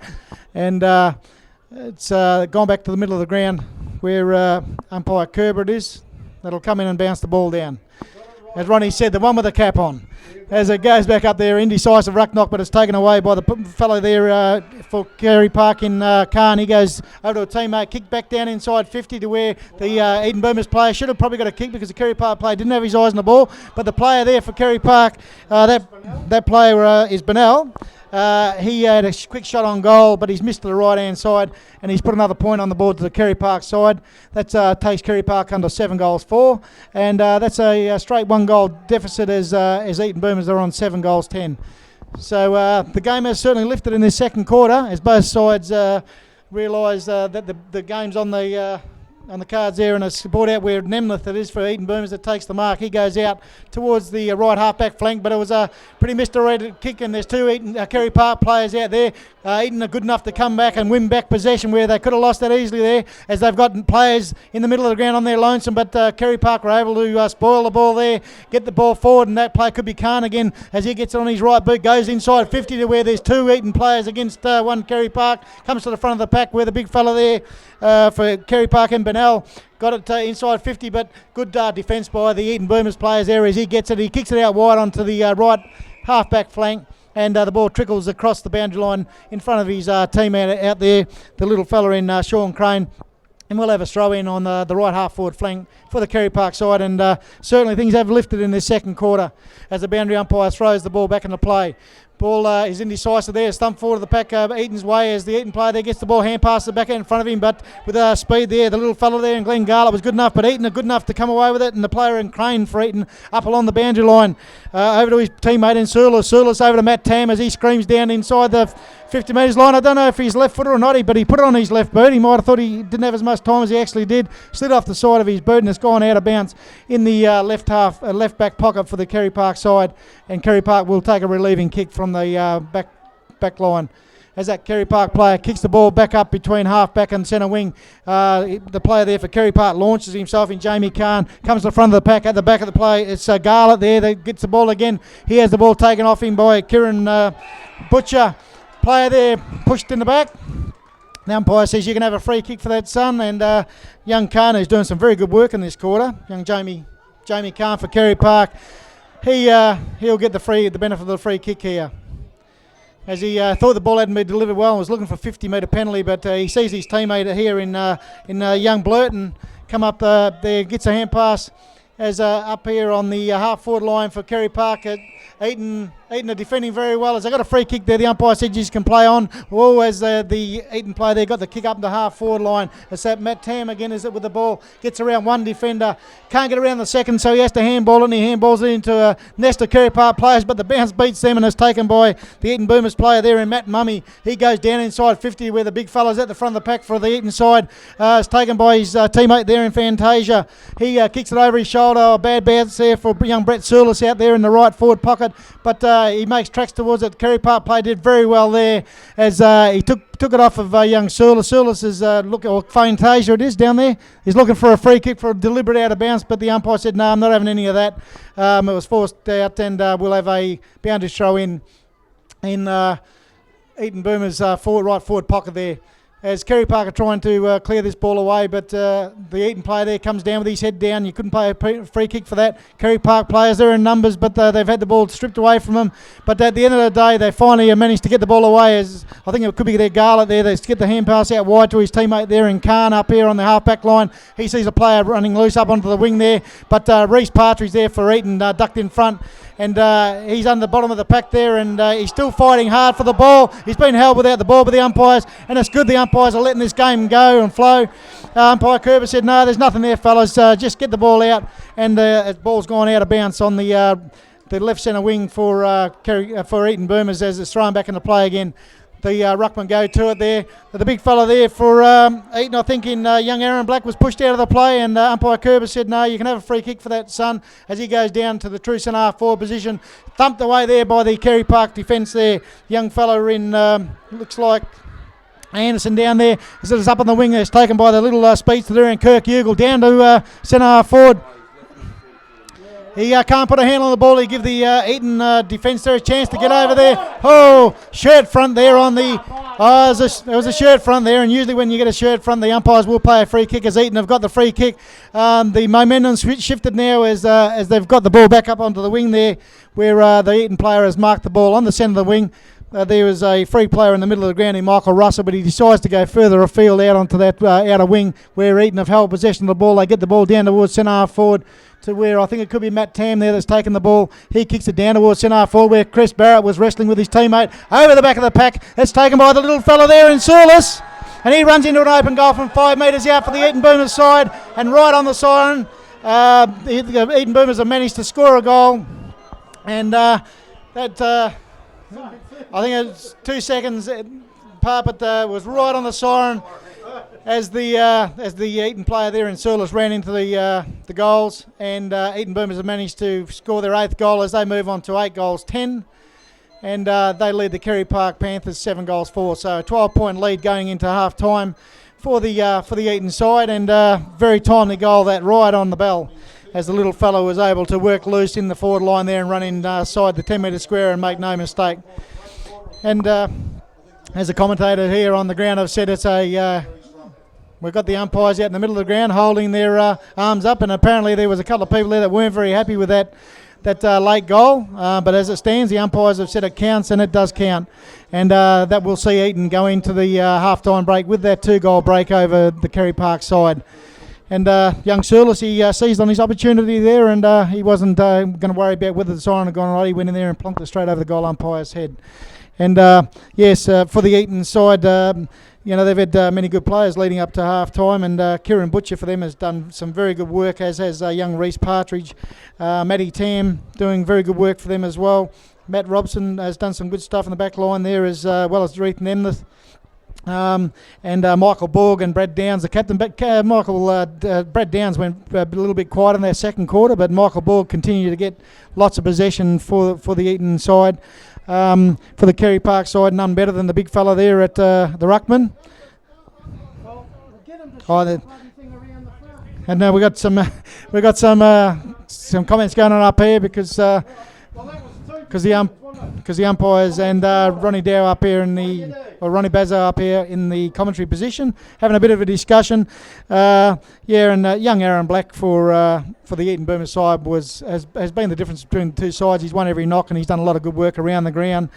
and it's gone back to the middle of the ground where umpire Kerber it is. That'll come in and bounce the ball down. As Ronnie said, the one with the cap on. As it goes back up there, indecisive ruck knock, but it's taken away by the fellow there for Carey Park in Khan. He goes over to a teammate, kick back down inside 50 to where the Eaton Boomers player should have probably got a kick because the Carey Park player didn't have his eyes on the ball. But the player there for Carey Park, that player is Bennell. He had a quick shot on goal, but he's missed to the right-hand side, and he's put another point on the board to the Carey Park side. That takes Carey Park under 7 goals 4, and that's a straight 1-goal deficit as Eaton Boomers are on 7 goals 10. So the game has certainly lifted in this second quarter as both sides realise that the game's on the cards there, and it's brought out where Nemleth it is for Eaton Boomers that takes the mark. He goes out towards the right half-back flank, but it was a pretty misdirected kick, and there's 2 Carey Park players out there. Eaton are good enough to come back and win back possession where they could have lost that easily there, as they've got players in the middle of the ground on their lonesome, but Carey Park were able to spoil the ball there, get the ball forward, and that play could be Khan again as he gets it on his right boot, goes inside 50 to where there's 2 Eaton players against 1 Carey Park, comes to the front of the pack where the big fella there for Carey Park and Bennell got it inside 50, but good defence by the Eaton Boomers players there as he gets it. He kicks it out wide onto the right half-back flank, and the ball trickles across the boundary line in front of his teammate out there, the little fella in Sean Crane. And we'll have a throw in on the right half forward flank for the Carey Park side, and certainly things have lifted in this second quarter as the boundary umpire throws the ball back into play. Ball is indecisive there, stumped forward of the pack Eaton's way as the Eaton player there gets the ball, hand passes the back end in front of him, but with speed there, the little fella there in Glenn Garlett was good enough, but Eaton are good enough to come away with it, and the player in Crane for Eaton up along the boundary line, over to his teammate in Surlis over to Matt Tam as he screams down inside the 50 metres line. I don't know if he's left footer or not, but he put it on his left boot. He might have thought he didn't have as much time as he actually did. Slid off the side of his boot and it's gone out of bounds in the left back pocket for the Carey Park side, and Carey Park will take a relieving kick from the back line. As that Carey Park player kicks the ball back up between half-back and centre wing, the player there for Carey Park launches himself in Jamie Khan, comes to the front of the pack. At the back of the play, it's Garlett there that gets the ball again. He has the ball taken off him by Kieran Butcher. Player there pushed in the back. The umpire says you can have a free kick for that, son, and young Khan is doing some very good work in this quarter. Young Jamie Khan for Carey Park. He'll get the benefit of the free kick here, as he thought the ball hadn't been delivered well and was looking for a 50-metre penalty, but he sees his teammate here in young Blurton come up there, gets a hand pass as up here on the half-forward line for Carey Park. Eaton are defending very well as they got a free kick there. The umpire said you can play on. Well, as the Eaton player there got the kick up the half-forward line. It's that Matt Tam again is it with the ball. Gets around one defender. Can't get around the second, so he has to handball it, and he handballs it into a nest of Carey Park players, but the bounce beats them and is taken by the Eaton Boomers player there in Matt Mummy. He goes down inside 50 where the big fella's at the front of the pack for the Eaton side. It's taken by his teammate there in Fantasia. He kicks it over his shoulder. A bad bounce there for young Brett Surlis out there in the right forward pocket, but he makes tracks towards it. Carey Park player did very well there as he took it off of young Surlis. Surlis is or Fantasia it is down there. He's looking for a free kick for a deliberate out of bounds, but the umpire said no, I'm not having any of that. It was forced out, and we'll have a boundary throw in Eaton Boomers right forward pocket there, as Carey Park are trying to clear this ball away, but the Eaton player there comes down with his head down. You couldn't play a free kick for that. Carey Park players, they're in numbers, but they've had the ball stripped away from them. But at the end of the day, they finally managed to get the ball away, as I think it could be their Garlett there. They get the hand pass out wide to his teammate there in Khan up here on the half-back line. He sees a player running loose up onto the wing there, but Reece Partridge there for Eaton ducked in front. And he's under the bottom of the pack there, and he's still fighting hard for the ball. He's been held without the ball by the umpires, and it's good the umpires are letting this game go and flow. Umpire Kerber said, no, there's nothing there, fellas. Just get the ball out, and the ball's gone out of bounds on the left centre wing for Eaton Boomers as it's thrown back into play again. the ruckman go to it there. The big fella there for Eaton, I think in young Aaron Black, was pushed out of the play, and umpire Kerber said, no, you can have a free kick for that, son, as he goes down to the true centre half forward position. Thumped away there by the Carey Park defence there. Young fella in, looks like Anderson down there. As it is up on the wing, it's taken by the little speedster there, and Kirk Ugle down to centre half forward. He can't put a hand on the ball. He give the Eaton defence there a chance to get over there. Oh, shirt front there on the... Oh, there was a shirt front there, and usually when you get a shirt front, the umpires will play a free kick, as Eaton have got the free kick. The momentum shifted now as they've got the ball back up onto the wing there, where the Eaton player has marked the ball on the centre of the wing. There was a free player in the middle of the ground in Michael Russell, but he decides to go further afield out onto that outer wing where Eaton have held possession of the ball. They get the ball down towards centre half forward to where I think it could be Matt Tam there that's taken the ball. He kicks it down towards centre half forward where Chris Barrett was wrestling with his teammate over the back of the pack. It's taken by the little fella there in Saulis, and he runs into an open goal from 5 metres out for the Eaton Boomers side, and right on the siren, the Eaton Boomers have managed to score a goal, and I think it's 2 seconds. Parpet was right on the siren as the Eaton player there in Surlis ran into the goals, and Eaton Boomers have managed to score their 8th goal as they move on to 8 goals 10, and they lead the Carey Park Panthers 7 goals 4. So a 12-point lead going into half time for the Eaton side, and very timely goal that right on the bell, as the little fellow was able to work loose in the forward line there and run inside the 10-metre square and make no mistake. And as a commentator here on the ground, I've said it's we've got the umpires out in the middle of the ground holding their arms up, and apparently there was a couple of people there that weren't very happy with that late goal. But as it stands, the umpires have said it counts, and it does count. And that will see Eaton go into the half-time break with that 2-goal break over the Carey Park side. And young Surlis, he seized on his opportunity there, and he wasn't going to worry about whether the siren had gone right. He went in there and plonked it straight over the goal umpire's head. And yes, for the Eaton side, they've had many good players leading up to half time, and Kieran Butcher for them has done some very good work, as has young Reece Partridge. Matty Tam doing very good work for them as well. Matt Robson has done some good stuff in the back line there, as well as Ethan Emneth. And Michael Borg and Brad Downs, the captain. But Brad Downs went a little bit quiet in their second quarter, but Michael Borg continued to get lots of possession for the Eaton side. For the Carey Park side, none better than the big fella there at the ruckman. And now we got some comments going on up here because the umpires and Ronnie Dow up here Ronnie Bazzo up here in the commentary position, having a bit of a discussion. And young Aaron Black for the Eaton Boomers side has been the difference between the two sides. He's won every knock, and he's done a lot of good work around the ground.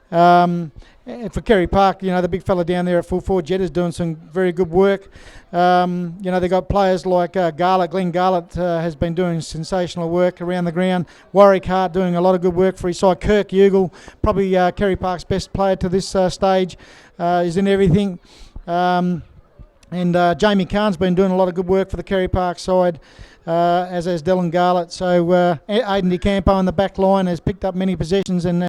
For Carey Park, the big fella down there at full forward, Jed, is doing some very good work. They've got players like Glenn Garlett has been doing sensational work around the ground. Warwick Hart doing a lot of good work for his side. Kirk Ugle, probably Carey Park's best player to this stage, is in everything. And Jamie Kahn's been doing a lot of good work for the Carey Park side, as has Dylan Garlett. So Aidan DeCampo in the back line has picked up many possessions, and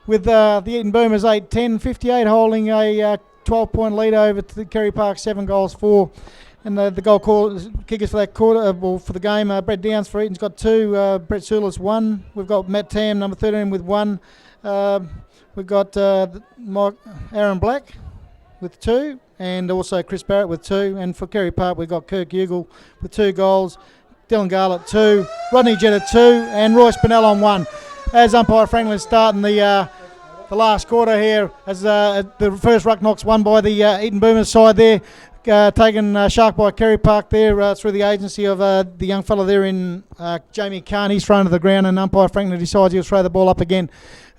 with the Eaton Boomers 8-10, 58 holding a 12-point lead over to the Carey Park 7 goals 4. And the goal kickers for that quarter, for the game, Brett Downs for Eaton's got 2, Brett Sulis 1. We've got Matt Tam, number 13, with 1. We've got Aaron Black with 2, and also Chris Barrett with 2. And for Carey Park, we've got Kirk Ugle with 2 goals, Dylan Garlett 2, Rodney Jett 2, and Roy Spinell on 1. As umpire Franklin starting the last quarter here, as the first ruck knocks won by the Eaton Boomers side there, taken shark by Carey Park there through the agency of the young fella there in Jamie Kahn. He's thrown to the ground, and umpire Franklin decides he'll throw the ball up again.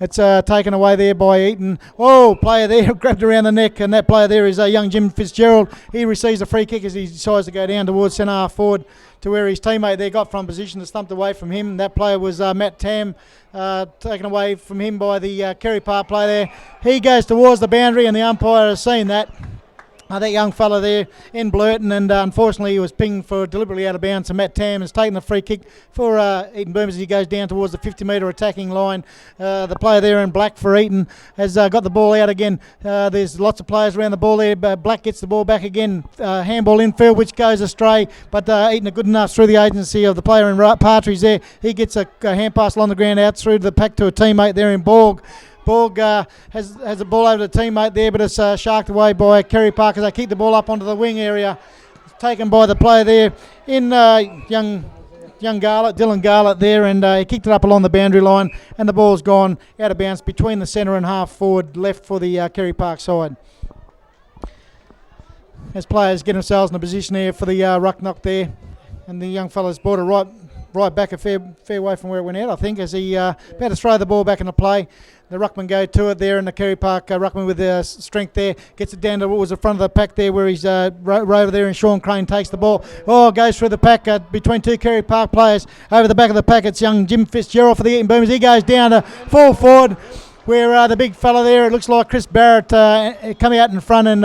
It's taken away there by Eaton. Oh, player there grabbed around the neck, and that player there is young Jim Fitzgerald. He receives a free kick as he decides to go down towards centre half forward to where his teammate there got from position to stumped away from him. That player was Matt Tam, taken away from him by the Carey Park player there. He goes towards the boundary, and the umpire has seen that. That young fella there in Blurton, and unfortunately he was pinged for deliberately out of bounds. And Matt Tam has taken the free kick for Eaton Boomers as he goes down towards the 50-metre attacking line. The player there in black for Eaton has got the ball out again. There's lots of players around the ball there. Black gets the ball back again. Handball infield, which goes astray, but Eaton are good enough through the agency of the player in Partridge there. He gets a hand pass along the ground out through to the pack to a teammate there in Borg. Borg has a ball over to the teammate there, but it's sharked away by Carey Park as they keep the ball up onto the wing area. It's taken by the player there in young Garlett, Dylan Garlett there, and he kicked it up along the boundary line, and the ball's gone out of bounds between the centre and half forward left for the Carey Park side. As players get themselves in a position here for the ruck knock there, and the young fella's brought it right back a fair way from where it went out, I think, as he about to throw the ball back into play. The ruckman go to it there, and the Carey Park ruckman with strength there gets it down to what was the front of the pack there, where he's over there, and Sean Crane takes the ball. Goes through the pack between two Carey Park players. Over the back of the pack, it's young Jim Fitzgerald for the Eaton Boomers. He goes down to full forward, where the big fella there, it looks like Chris Barrett, coming out in front, and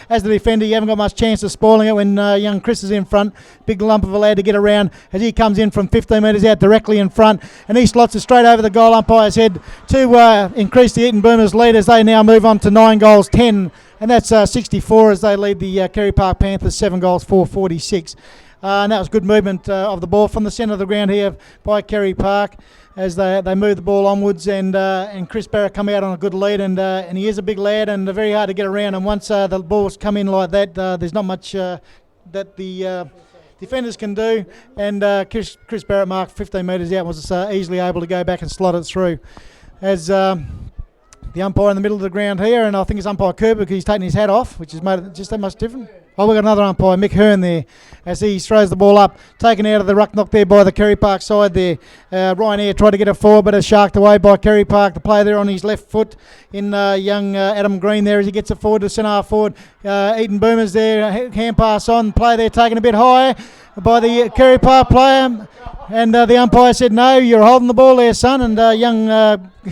as the defender, you haven't got much chance of spoiling it when young Chris is in front. Big lump of a lad to get around as he comes in from 15 metres out directly in front, and he slots it straight over the goal umpire's head to increase the Eaton Boomers lead as they now move on to 9 goals 10, and that's 64 as they lead the Carey Park Panthers 7 goals 4-46. And that was good movement of the ball from the centre of the ground here by Carey Park as they move the ball onwards, and Chris Barrett come out on a good lead, and he is a big lad and very hard to get around, and once the balls come in like that, there's not much that the defenders can do, and Chris Barrett marked 15 metres out, was easily able to go back and slot it through. As the umpire in the middle of the ground here, and I think it's umpire Kerber because he's taken his hat off, which has made it just that much different. We've got another umpire, Mick Hearn there, as he throws the ball up, taken out of the ruck knock there by the Carey Park side there. Ryan Eyre tried to get it forward, but it's sharked away by Carey Park. The player there on his left foot in young Adam Green there as he gets it forward to centre half forward. Eaton Boomers there, hand pass on, player there taken a bit higher by the Carey Park player. And the umpire said, no, you're holding the ball there, son. And young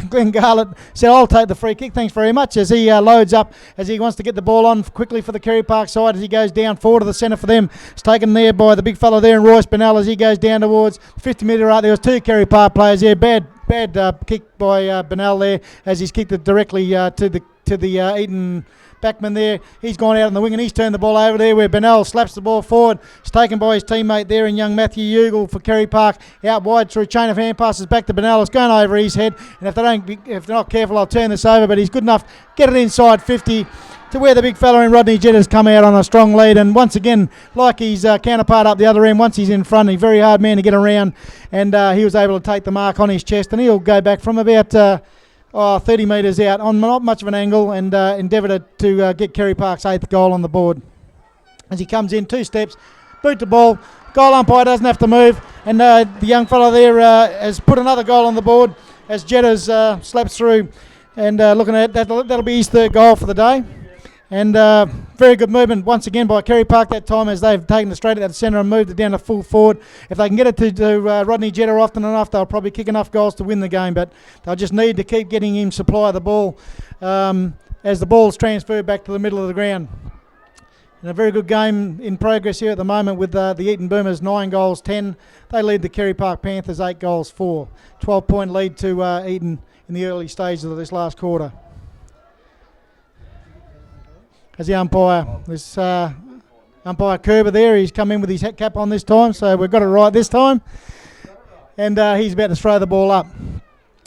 Glenn Garlett said, I'll take the free kick, thanks very much, as he loads up, as he wants to get the ball on quickly for the Carey Park side as he goes down forward to the centre for them. It's taken there by the big fellow there in Royce Bennell as he goes down towards 50-metre right. There was 2 Carey Park players there. Bad kick by Bennell there as he's kicked it directly to the Eaton backman there. He's gone out on the wing and he's turned the ball over there where Bennell slaps the ball forward. It's taken by his teammate there in young Matthew Ugle for Carey Park. Out wide through a chain of hand passes back to Bennell. It's going over his head, and if they're not careful, I'll turn this over, but he's good enough. Get it inside 50 to where the big fella in Rodney Jett has come out on a strong lead, and once again, like his counterpart up the other end, once he's in front, he's a very hard man to get around, and he was able to take the mark on his chest, and he'll go back from about 30 metres out on not much of an angle, and endeavour to get Carey Park's 8th goal on the board. As he comes in 2 steps, boot the ball, goal umpire doesn't have to move, and the young fellow there has put another goal on the board as Jett has slapped through, and looking at it, that'll be his 3rd goal for the day. And very good movement once again by Carey Park that time as they've taken it straight at the centre and moved it down to full forward. If they can get it to Rodney Jetta often enough, they'll probably kick enough goals to win the game, but they'll just need to keep getting him supply of the ball as the ball's transferred back to the middle of the ground. And a very good game in progress here at the moment with the Eaton Boomers 9 goals 10. They lead the Carey Park Panthers 8 goals 4. 12-point lead to Eaton in the early stages of this last quarter. As the umpire, this umpire Kerber there, he's come in with his hat cap on this time, so we've got it right this time. And he's about to throw the ball up.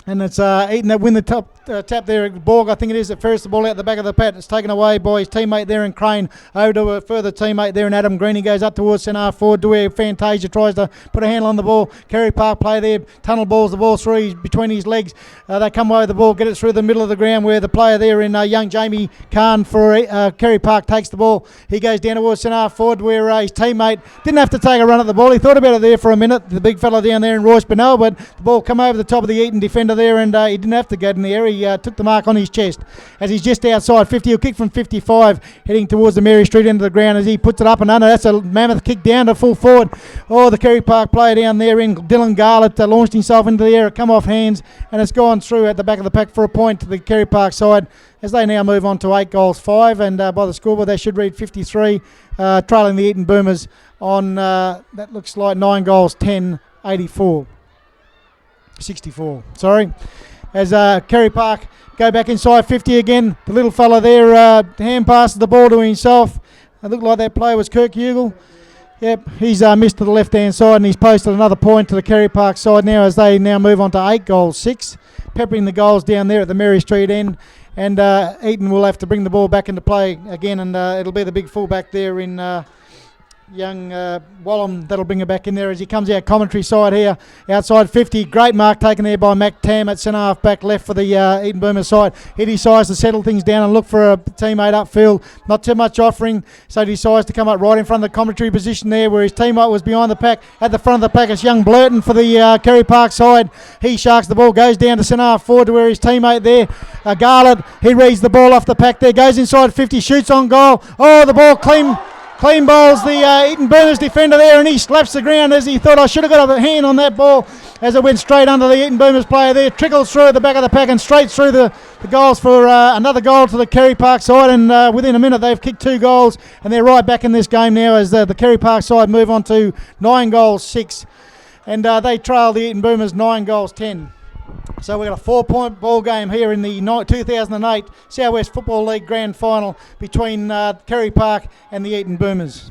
And it's Eaton that win the tap there at Borg, I think it is, that ferries the ball out the back of the pad. It's taken away by his teammate there in Crane, over to a further teammate there in Adam Green. He goes up towards centre forward to where Fantasia tries to put a handle on the ball. Carey Park play there, tunnel balls the ball through between his legs. They come away with the ball, get it through the middle of the ground where the player there in young Jamie Kahn for Carey Park takes the ball. He goes down towards centre forward where his teammate didn't have to take a run at the ball. He thought about it there for a minute, the big fella down there in Royce Bennell, but the ball come over the top of the Eaton defender there, and he didn't have to get in the area. He took the mark on his chest as he's just outside 50. He'll kick from 55, heading towards the Mary Street end of the ground as he puts it up and under. That's a mammoth kick down to full forward. Oh, the Carey Park player down there in Dylan Garlett launched himself into the air. It come off hands and it's gone through at the back of the pack for a point to the Carey Park side as they now move on to 8 goals 5, and by the scoreboard they should read 53, trailing the Eaton Boomers on that looks like 9 goals 10, 84. 64, sorry. As Carey Park go back inside 50 again. The little fella there hand passes the ball to himself. It looked like that player was Kirk Ugle. Yep, he's missed to the left-hand side and he's posted another point to the Carey Park side now as they now move on to 8 goals 6. Peppering the goals down there at the Mary Street end. And Eaton will have to bring the ball back into play again, and it'll be the big fullback there in young Wallum that'll bring it back in there as he comes out commentary side here, outside 50. Great mark taken there by Mac Tam at centre half back left for the Eaton Boomers side. He decides to settle things down and look for a teammate upfield. Not too much offering, so he decides to come up right in front of the commentary position there where his teammate was behind the pack. At the front of the pack is young Blurton for the Carey Park side. He sharks the ball, goes down to centre half forward to where his teammate there, Garland, he reads the ball off the pack there, goes inside 50, shoots on goal. Oh, the ball clean bowls the Eaton Boomers defender there, and he slaps the ground as he thought, I should have got a hand on that ball as it went straight under the Eaton Boomers player there. Trickles through at the back of the pack and straight through the goals for another goal to the Carey Park side, and within a minute they've kicked 2 goals and they're right back in this game now as the Carey Park side move on to 9 goals 6, and they trail the Eaton Boomers 9 goals 10. So we've got a 4-point ball game here in the 2008 Southwest Football League Grand Final between Carey Park and the Eaton Boomers.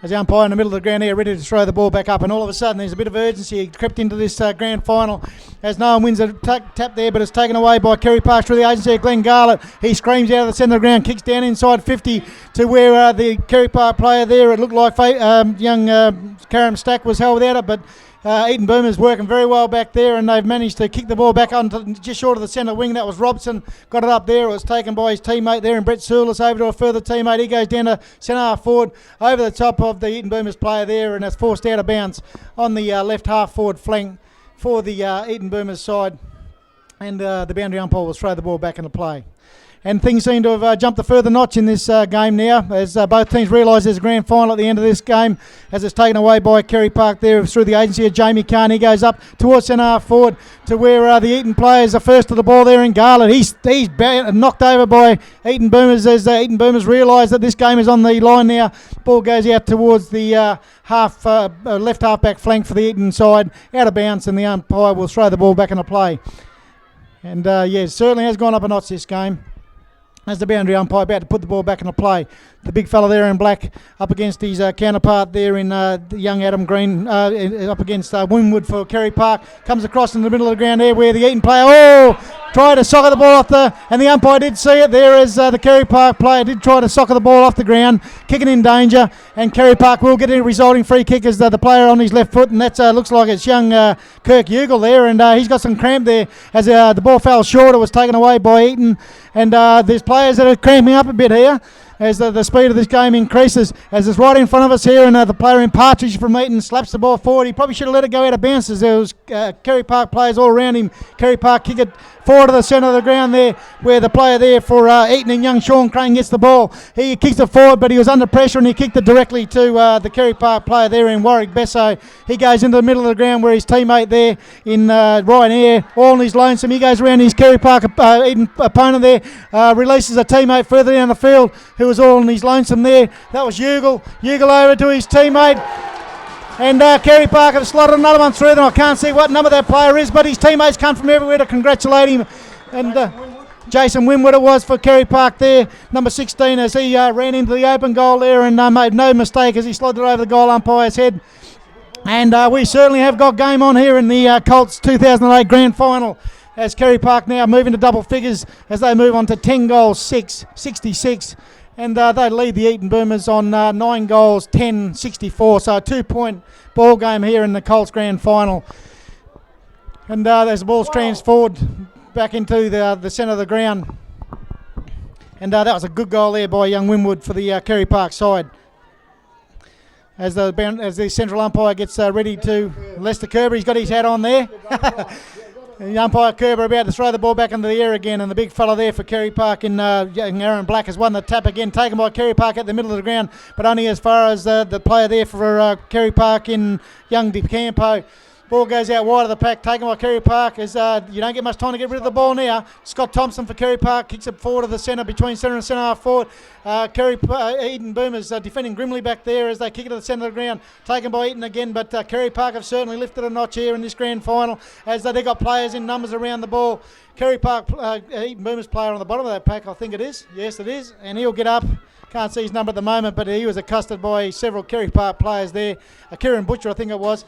As the umpire in the middle of the ground here ready to throw the ball back up, and all of a sudden there's a bit of urgency. He crept into this grand final as no one wins a tap there, but it's taken away by Carey Park through the agency of Glenn Garlett. He screams out of the centre of the ground, kicks down inside 50 to where the Carey Park player there, it looked like young Karam Stack was held without it, but Eaton Boomers working very well back there, and they've managed to kick the ball back on to just short of the centre wing. That was Robson, got it up there. It was taken by his teammate there, and Brett Soulis over to a further teammate. He goes down to centre half forward over the top of the Eaton Boomers player there, and that's forced out of bounds on the left half forward flank for the Eaton Boomers side, and the boundary umpire will throw the ball back into play. And things seem to have jumped a further notch in this game now as both teams realise there's a grand final at the end of this game as it's taken away by Carey Park there through the agency of Jamie Carn. He goes up towards centre half forward to where the Eaton players are first to the ball there in Garland. He's knocked over by Eaton Boomers as Eaton Boomers realise that this game is on the line now. Ball goes out towards the left half back flank for the Eaton side, out of bounds, and the umpire will throw the ball back into play. And it certainly has gone up a notch this game. As the boundary umpire about to put the ball back into play. The big fella there in black up against his counterpart there in young Adam Green up against Winwood for Carey Park. Comes across in the middle of the ground there where the Eaton player, tried to soccer the ball off and the umpire did see it there as the Carey Park player did try to soccer the ball off the ground, kicking in danger, and Carey Park will get a resulting free kick as the player on his left foot, and that looks like it's young Kirk Ugle there, and he's got some cramp there as the ball fell short. It was taken away by Eaton, and there's players that are cramping up a bit here as the speed of this game increases, as it's right in front of us here, and the player in Partridge from Eaton slaps the ball forward. He probably should have let it go out of bounds as there was Carey Park players all around him. Carey Park kick it forward to the centre of the ground there where the player there for Eaton and young Sean Crane gets the ball. He kicks it forward, but he was under pressure and he kicked it directly to the Carey Park player there in Warwick Besso. He goes into the middle of the ground where his teammate there in Ryan Eyre, all on his lonesome. He goes around his Carey Park Eaton opponent there, releases a teammate further down the field who was all on his lonesome there. That was Ugle. Ugle over to his teammate. And Carey Park have slotted another one through them. I can't see what number that player is, but his teammates come from everywhere to congratulate him. And Jason Winwood it was for Carey Park there, number 16, as he ran into the open goal there and made no mistake as he slotted it over the goal umpire's head. And we certainly have got game on here in the Colts 2008 Grand Final, as Carey Park now moving to double figures as they move on to 10 goals 6, 66. And they lead the Eaton Boomers on 9 goals, 10, 64. So a 2-point ball game here in the Colts Grand Final. And as the ball's transferred back into the centre of the ground. And that was a good goal there by young Winwood for the Carey Park side. as the central umpire gets ready to Lester Kerber. He's got his hat on there. The umpire Kerber about to throw the ball back into the air again, and the big fella there for Carey Park in young Aaron Black has won the tap again, taken by Carey Park at the middle of the ground, but only as far as the player there for Carey Park in young DeCampo. Ball goes out wide of the pack, taken by Carey Park. As you don't get much time to get rid of the ball now. Scott Thompson for Carey Park kicks it forward to the centre, between centre and centre half forward. Eaton Boomers defending grimly back there as they kick it to the centre of the ground. Taken by Eaton again, but Carey Park have certainly lifted a notch here in this grand final as they've got players in numbers around the ball. Carey Park, Eaton Boomers player on the bottom of that pack, I think it is. Yes, it is, and he'll get up. Can't see his number at the moment, but he was accosted by several Carey Park players there. Kieran Butcher, I think it was.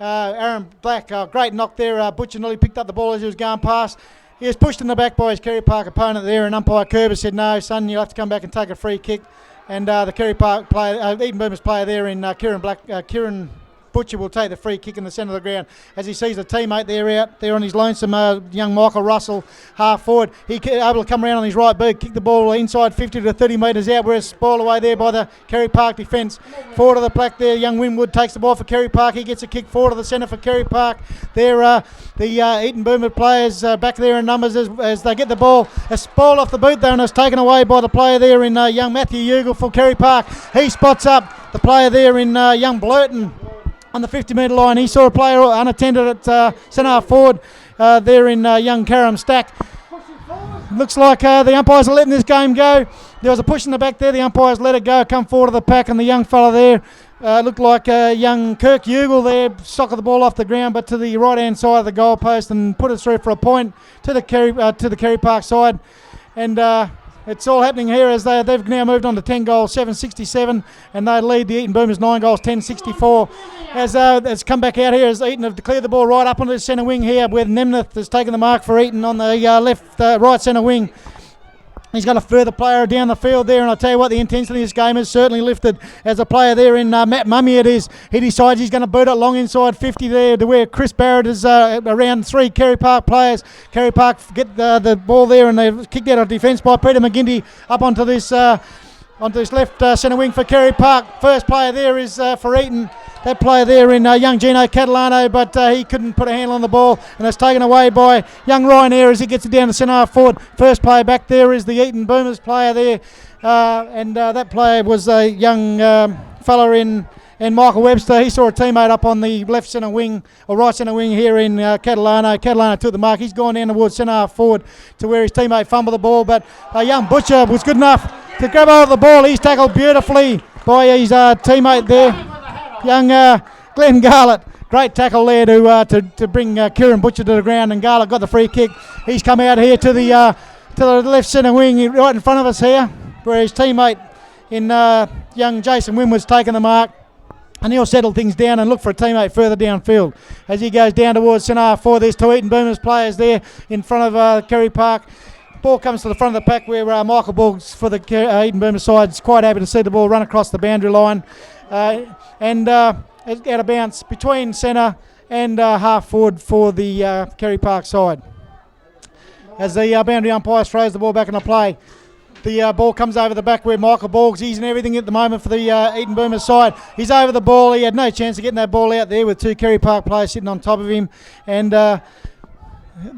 Aaron Black, great knock there. Butcher nearly picked up the ball as he was going past. He was pushed in the back by his Carey Park opponent there, and umpire Kerber said, "No, son, you'll have to come back and take a free kick." And the Carey Park player, Eaton Boomers player there in Kieran Butcher will take the free kick in the centre of the ground as he sees a teammate there out there on his lonesome, young Michael Russell, half forward. He able to come around on his right boot, kick the ball inside 50 to 30 metres out, whereas spoiled away there by the Carey Park defence. Forward of the plaque there, young Winwood takes the ball for Carey Park. He gets a kick forward to the centre for Carey Park. There, the Eaton Boomer players back there in numbers as they get the ball. A spoil off the boot there, and it's taken away by the player there in young Matthew Ugle for Carey Park. He spots up the player there in young Blurton on the 50-metre line. He saw a player unattended at centre half forward there in young Karam Stack. Looks like the umpires are letting this game go. There was a push in the back there. The umpires let it go, come forward to the pack, and the young fella there looked like young Kirk Ugle there, socked the ball off the ground, but to the right-hand side of the goal post and put it through for a point to the Carey Park side. And it's all happening here as they've now moved on to 10 goals, 767, and they lead the Eaton Boomers 9 goals, 1064. As come back out here as Eaton have declared the ball right up onto the centre wing here, where Nemeth has taken the mark for Eaton on the right centre wing. He's got a further player down the field there, and I'll tell you what, the intensity of this game has certainly lifted as a player there in Matt Mummy it is. He decides he's going to boot it long inside 50 there to where Chris Barrett is around 3 Carey Park players. Carey Park get the ball there, and they've kicked out of defence by Peter McGinty up onto this left centre wing for Carey Park. First player there is for Eaton. That player there in young Gino Catalano, but he couldn't put a handle on the ball, and it's taken away by young Ryan Eyre as he gets it down the centre half forward. First player back there is the Eaton Boomers player there, and that player was a young fella in Michael Webster. He saw a teammate up on the left centre wing, or right centre wing here in Catalano. Catalano took the mark. He's gone down towards centre half forward to where his teammate fumbled the ball, but young Butcher was good enough to grab over the ball. He's tackled beautifully by his teammate there. Young Glenn Garlett, great tackle there to bring Kieran Butcher to the ground, and Garlett got the free kick. He's come out here to the left centre wing right in front of us here, where his teammate in young Jason Winwood's taken the mark, and he'll settle things down and look for a teammate further downfield. As he goes down towards centre half forward, there's 2 Eaton Boomers players there in front of Carey Park. Ball comes to the front of the pack where Michael Boggs for the Eaton Boomers side is quite happy to see the ball run across the boundary line. And out of bounce between centre and half forward for the Carey Park side. As the boundary umpire throws the ball back into play, the ball comes over the back where Michael Boggs, he's in everything at the moment for the Eaton Boomers side. He's over the ball. He had no chance of getting that ball out there with 2 Carey Park players sitting on top of him, and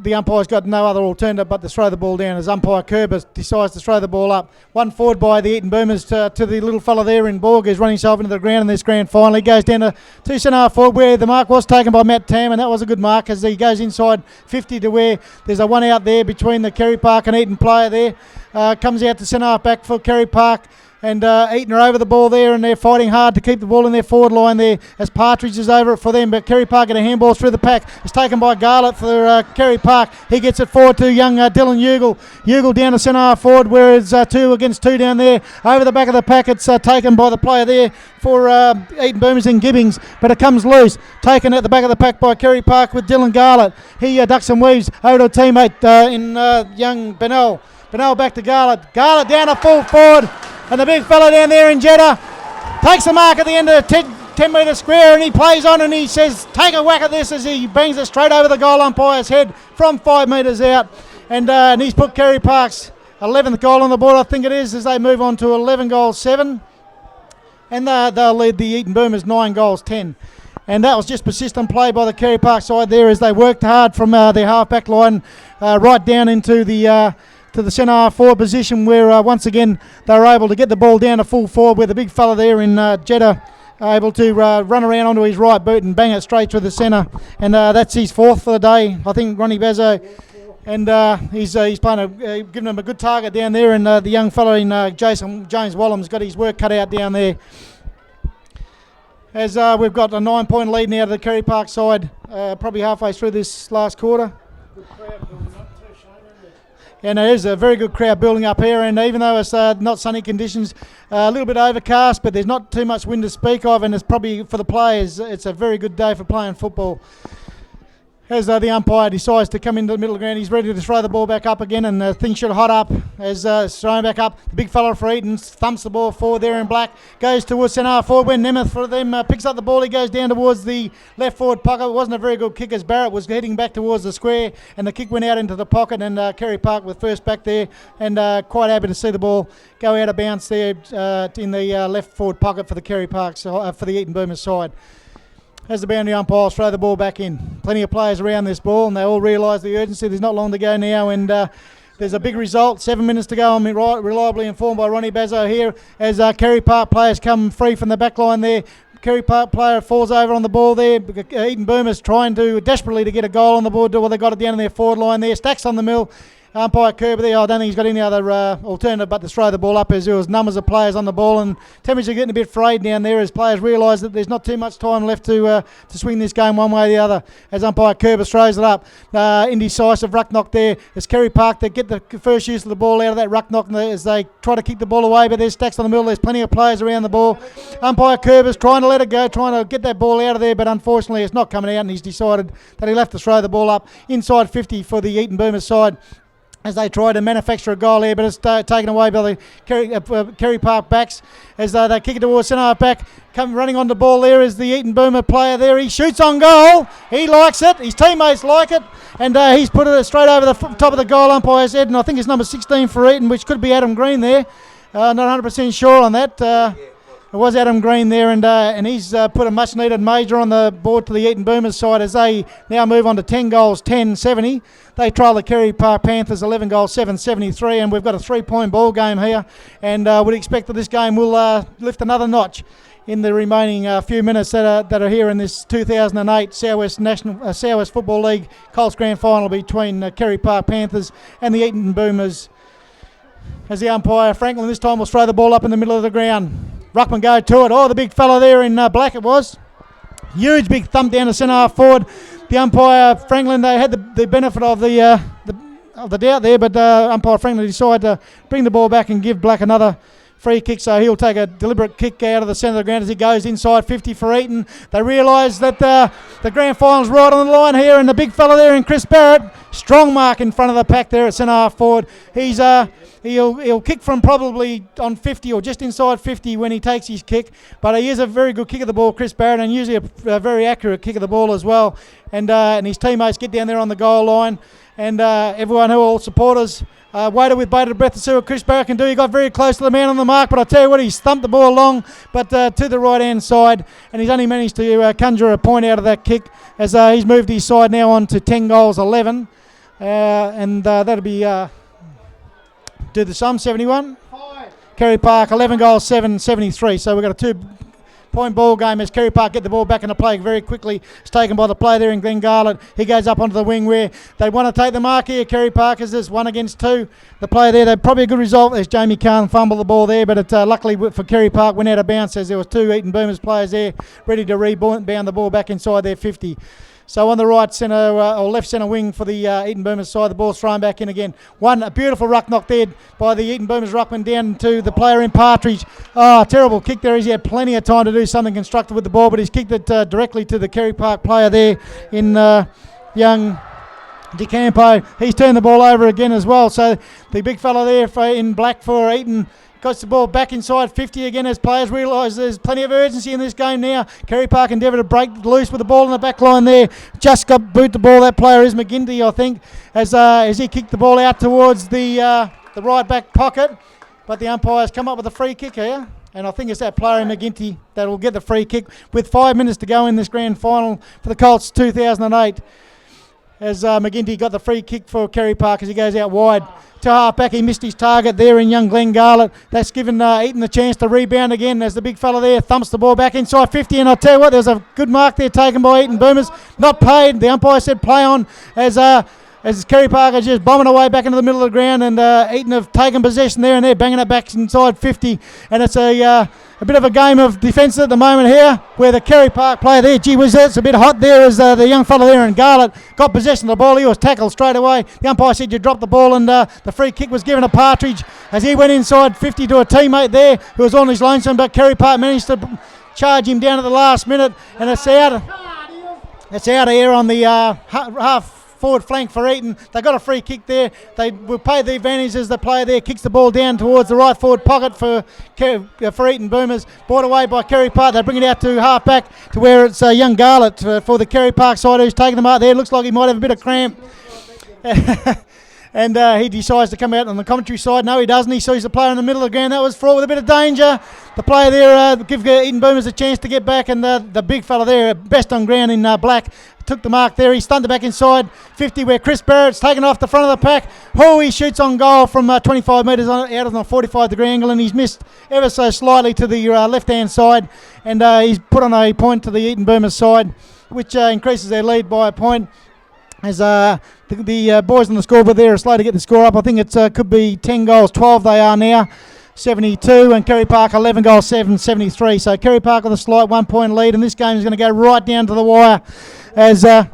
the umpire's got no other alternative but to throw the ball down as umpire Kerber decides to throw the ball up. One forward by the Eaton Boomers to the little fella there in Borg who's running himself into the ground in this grand final. He goes down to 2 centre half forward where the mark was taken by Matt Tam, and that was a good mark as he goes inside 50 to where there's a one out there between the Carey Park and Eaton player there. Comes out to centre half back for Carey Park. And Eaton are over the ball there, and they're fighting hard to keep the ball in their forward line there as Partridge is over it for them. But Carey Park get a handball through the pack. It's taken by Garlett for Carey Park. He gets it forward to young Dylan Ugle. Ugle down to centre half forward where it's 2 against 2 down there. Over the back of the pack, it's taken by the player there for Eaton Boomers in Gibbings. But it comes loose. Taken at the back of the pack by Carey Park with Dylan Garlett. He ducks and weaves over to a teammate in young Bennell. Bennell back to Garlett. Garlett down to full forward. And the big fella down there in Jeddah takes the mark at the end of the 10 metre square, and he plays on and he says, take a whack at this, as he bangs it straight over the goal umpire's head from 5 metres out. And he's put Carey Park's 11th goal on the board, I think it is, as they move on to 11 goals 7. and they'll lead the Eaton Boomers 9-10. And that was just persistent play by the Carey Park side there as they worked hard from their half-back line right down into the to the centre half forward position, where once again they were able to get the ball down to full forward, with the big fella there in Jeddah able to run around onto his right boot and bang it straight to the centre. And that's his fourth for the day, I think, Ronnie Bazzo. And he's playing giving him a good target down there, and the young fella in James Wallam's got his work cut out down there. As we've got a 9-point lead now to the Carey Park side, probably halfway through this last quarter. Good crowd building up too, Shane, isn't it? And there is a very good crowd building up here, and even though it's not sunny conditions, a little bit overcast, but there's not too much wind to speak of, and it's probably, for the players, it's a very good day for playing football. As the umpire decides to come into the middle of the ground, he's ready to throw the ball back up again, and things should hot up as thrown back up. The big fella for Eaton thumps the ball forward there in black, goes towards centre half forward. When Nemeth for them picks up the ball, he goes down towards the left forward pocket. It wasn't a very good kick as Barrett was heading back towards the square, and the kick went out into the pocket, and Carey Park with first back there, and quite happy to see the ball go out of bounds there in the left forward pocket for the Carey Park for the Eaton Boomers side. As the boundary umpires throw the ball back in. Plenty of players around this ball, and they all realise the urgency. There's not long to go now, and there's a big result. 7 minutes to go. I'm reliably informed by Ronnie Bazzo here as Carey Park players come free from the back line there. Carey Park player falls over on the ball there. Eaton Boomers trying to desperately to get a goal on the board. Well, they got it down in their forward line there. Stacks on the mill. Umpire Kerber there, I don't think he's got any other alternative but to throw the ball up, as there was numbers of players on the ball, and temperatures are getting a bit frayed down there as players realise that there's not too much time left to swing this game one way or the other. As umpire Kerber throws it up, indecisive ruck knock there. As Carey Park they get the first use of the ball out of that ruck knock as they try to kick the ball away, but there's stacks on the middle. There's plenty of players around the ball. Umpire Kerber's trying to let it go, trying to get that ball out of there, but unfortunately it's not coming out, and he's decided that he'll have to throw the ball up inside 50 for the Eaton Boomers side, as they try to manufacture a goal here, but it's taken away by the Carey Park backs as they kick it towards centre half back. Come running on the ball there is the Eaton Boomer player there. He shoots on goal. He likes it. His teammates like it, and he's put it straight over the top of the goal umpire's head, and I think it's number 16 for Eaton, which could be Adam Green there. Not 100% sure on that. It was Adam Green there, and he's put a much-needed major on the board to the Eaton Boomers side as they now move on to 10-70. They trail the Carey Park Panthers 7-73, and we've got a 3-point ball game here, and would expect that this game will lift another notch in the remaining few minutes that are here in this 2008 Southwest Football League Colts Grand Final between Carey Park Panthers and the Eaton Boomers. As the umpire Franklin this time will throw the ball up in the middle of the ground. Ruckman go to it. Oh, the big fella there in black it was. Huge big thump down the centre half forward. The umpire Franklin, they had the benefit of the doubt there, but umpire Franklin decided to bring the ball back and give Black another free kick, so he'll take a deliberate kick out of the centre of the ground as he goes inside 50 for Eaton. They realise that the grand final's right on the line here, and the big fella there in Chris Barrett, strong mark in front of the pack there at centre half forward. He'll kick from probably on 50 or just inside 50 when he takes his kick, but he is a very good kick of the ball, Chris Barrett, and usually a very accurate kick of the ball as well. And his teammates get down there on the goal line, and everyone who all supporters waited with bated breath to see what Chris Barrett can do. He got very close to the man on the mark, but I tell you what, he's thumped the ball along, but to the right-hand side, and he's only managed to conjure a point out of that kick as he's moved his side now on to 10-11, and that'll be... do the sum, 71. Carey Park, 11-73. So we've got a 2-point ball game as Carey Park get the ball back into play very quickly. It's taken by the player there in Glenn Garlett. He goes up onto the wing where they want to take the mark here. Carey Park is this 1 against 2. The player there, they're probably a good result. There's Jamie Kahn fumbled the ball there, but it luckily for Carey Park went out of bounds as there was 2 Eaton Boomers players there ready to rebound the ball back inside their 50. So on the right centre or left centre wing for the Eaton Boomers side, the ball's thrown back in again. A beautiful ruck knock there by the Eaton Boomers ruckman down to the player in Partridge. Oh, terrible kick there. He had plenty of time to do something constructive with the ball, but he's kicked it directly to the Carey Park player there in young DeCampo. He's turned the ball over again as well. So the big fella there in black for Eaton got the ball back inside 50 again as players realise there's plenty of urgency in this game now. Carey Park endeavour to break loose with the ball in the back line there. Just got boot the ball. That player is McGinty, I think, as he kicked the ball out towards the right back pocket. But the umpires come up with a free kick here. And I think it's that player in McGinty that will get the free kick with 5 minutes to go in this grand final for the Colts 2008. As McGinty got the free kick for Carey Park as he goes out wide. To half back, he missed his target there in young Glenn Garlett. That's given Eaton the chance to rebound again as the big fella there thumps the ball back inside 50. And I'll tell you what, there's a good mark there taken by Eaton Boomers. Not paid. The umpire said play on as Carey Park is just bombing away back into the middle of the ground, and Eaton have taken possession there, and they're banging it back inside 50. And it's a bit of a game of defence at the moment here, where the Carey Park player there, gee whiz, it's a bit hot there as the young fella there in Garlett got possession of the ball. He was tackled straight away. The umpire said you dropped the ball, and the free kick was given to Partridge as he went inside 50 to a teammate there who was on his lonesome, but Carey Park managed to charge him down at the last minute, and it's out of here on the half forward flank for Eaton. They got a free kick there. They will pay the advantage as the player there kicks the ball down towards the right forward pocket for Eaton Boomers. Brought away by Carey Park. They bring it out to half back to where it's young Garlett for the Carey Park side who's taking them out there. Looks like he might have a bit of cramp. And he decides to come out on the commentary side. No, he doesn't. He sees the player in the middle of the ground. That was fraught with a bit of danger. The player there give Eaton Boomers a chance to get back, and the big fella there, best on ground in black, took the mark there. He stunned it back inside 50 where Chris Barrett's taken off the front of the pack. Oh, he shoots on goal from 25 metres out of the 45-degree angle, and he's missed ever so slightly to the left-hand side, and he's put on a point to the Eaton Boomers side, which increases their lead by a point. As the boys on the scoreboard there are slow to get the score up. I think it could be 10 goals, 12 they are now, 72, and Carey Park 11 goals, 73. So Carey Park with a slight 1 point lead, and this game is going to go right down to the wire as I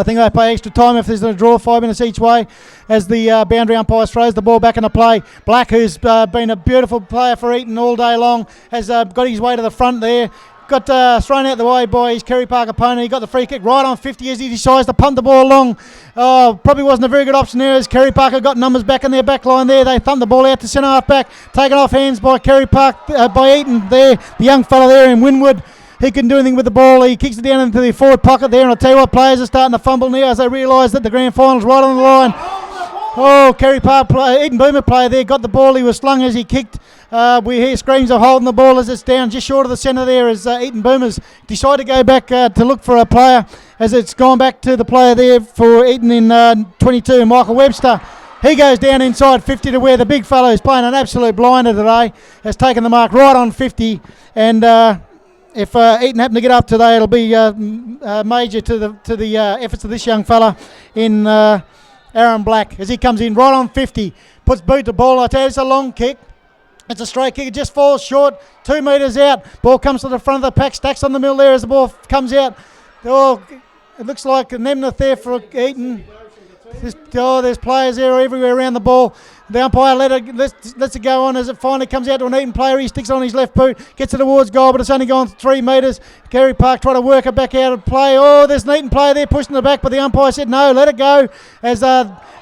think they play extra time if there's a draw, 5 minutes each way, as the boundary umpire throws the ball back into play. Black, who's been a beautiful player for Eaton all day long, has got his way to the front there. Got thrown out the way by his Carey Park opponent. He got the free kick right on 50 as he decides to punt the ball along. Probably wasn't a very good option there as Carey Park got numbers back in their back line there. They thumped the ball out to centre half back. Taken off hands by Carey Park, by Eaton there. The young fella there in Winwood. He couldn't do anything with the ball. He kicks it down into the forward pocket there. And I'll tell you what, players are starting to fumble now as they realise that the grand final's right on the line. Oh, Carey Park Eaton Boomer player there got the ball. He was slung as he kicked. We hear screams of holding the ball as it's down just short of the centre there as Eaton Boomers decide to go back to look for a player as it's gone back to the player there for Eaton in 22, Michael Webster. He goes down inside 50 to where the big fellow who's playing an absolute blinder today has taken the mark right on 50, and if Eaton happen to get up today, it'll be major to the efforts of this young fella in Aaron Black as he comes in right on 50, puts boot to ball. I tell you, it's a long kick. It's a straight kick. It just falls short. 2 metres out. Ball comes to the front of the pack. Stacks on the middle there as the ball comes out. Oh, it looks like an Nemnath there for Eaton. There's players there everywhere around the ball. The umpire lets it go on as it finally comes out to an Eaton player. He sticks on his left boot, gets it towards goal, but it's only gone 3 metres. Carey Park trying to work it back out of play. Oh, there's an Eaton player there pushing it back, but the umpire said no, let it go. As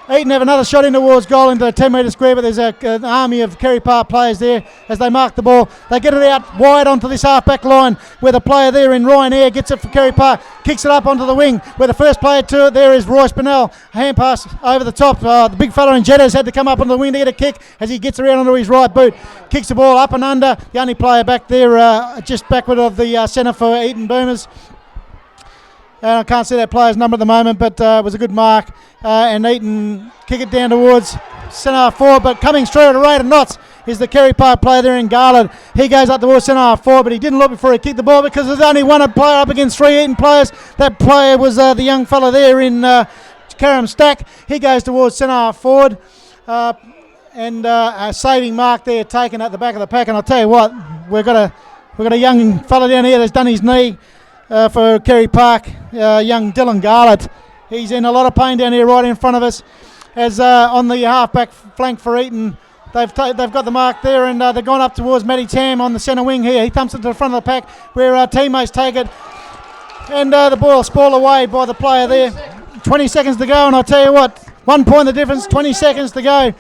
Eaton have another shot in towards goal into the 10-metre square, but there's an army of Carey Park players there as they mark the ball. They get it out wide onto this half-back line where the player there in Ryan Eyre gets it for Carey Park, kicks it up onto the wing where the first player to it there is Royce Bennell. Hand pass over the top. The big fella in Jetto's had to come up onto the wing to get a kick as he gets around onto his right boot. Kicks the ball up and under. The only player back there just backward of the centre for Eaton Boomers. I can't see that player's number at the moment, but it was a good mark. And Eaton kick it down towards centre forward, but coming straight at a rate of knots is the Carey Park player there in Garland. He goes up towards centre forward, but he didn't look before he kicked the ball because there's only one player up against 3 Eaton players. That player was the young fella there in Karam Stack. He goes towards centre forward. And a saving mark there taken at the back of the pack. And I'll tell you what, we've got a young fella down here that's done his knee for Carey Park, young Dylan Garlett. He's in a lot of pain down here right in front of us. As on the half-back flank for Eaton, they've got the mark there, and they've gone up towards Matty Tam on the centre wing here. He thumps it to the front of the pack where teammates take it. And the ball spoiled away by the player there. 20 seconds to go, and I'll tell you what, 1 point the difference, 20 seconds to go.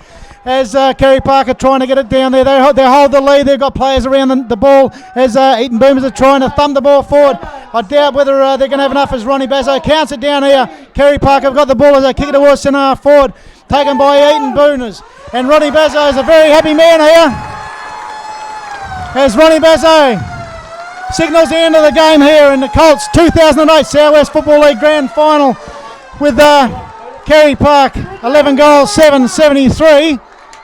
As Carey Park are trying to get it down there. They hold the lead. They've got players around the ball as Eaton Boomers are trying to thumb the ball forward. I doubt whether they're going to have enough as Ronnie Bazzo counts it down here. Carey Park have got the ball as they kick it towards centre forward. Taken by Eaton Boomers. And Ronnie Bazzo is a very happy man here. as Ronnie Bazzo signals the end of the game here in the Colts 2008 Southwest Football League Grand Final with Carey Park 11 goals 7-73,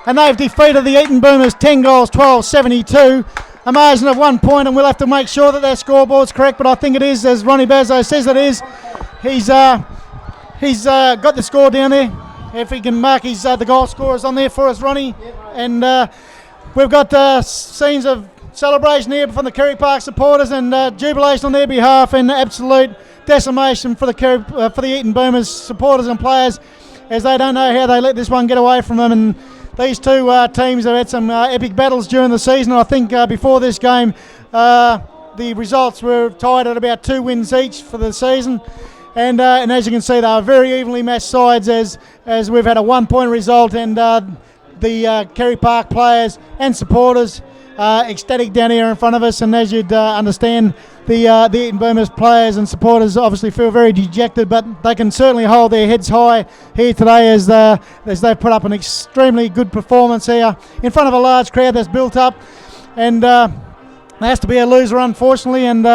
and they've defeated the Eaton Boomers 10 goals 12-72, a margin of 1 point, and we'll have to make sure that their scoreboard's correct, but I think it is, as Ronnie Bazzo says it is. He's got the score down there. If he can mark his the goal scorers on there for us, Ronnie. And we've got scenes of celebration here from the Carey Park supporters and jubilation on their behalf, and absolute decimation for the Eaton Boomers supporters and players, as they don't know how they let this one get away from them. And these two teams have had some epic battles during the season. I think before this game, the results were tied at about 2 wins each for the season. And as you can see, they are very evenly matched sides, as we've had a 1 point result, and the Carey Park players and supporters ecstatic down here in front of us. And as you'd understand, the Eaton Boomers players and supporters obviously feel very dejected, but they can certainly hold their heads high here today as they've put up an extremely good performance here in front of a large crowd that's built up. And there has to be a loser, unfortunately, and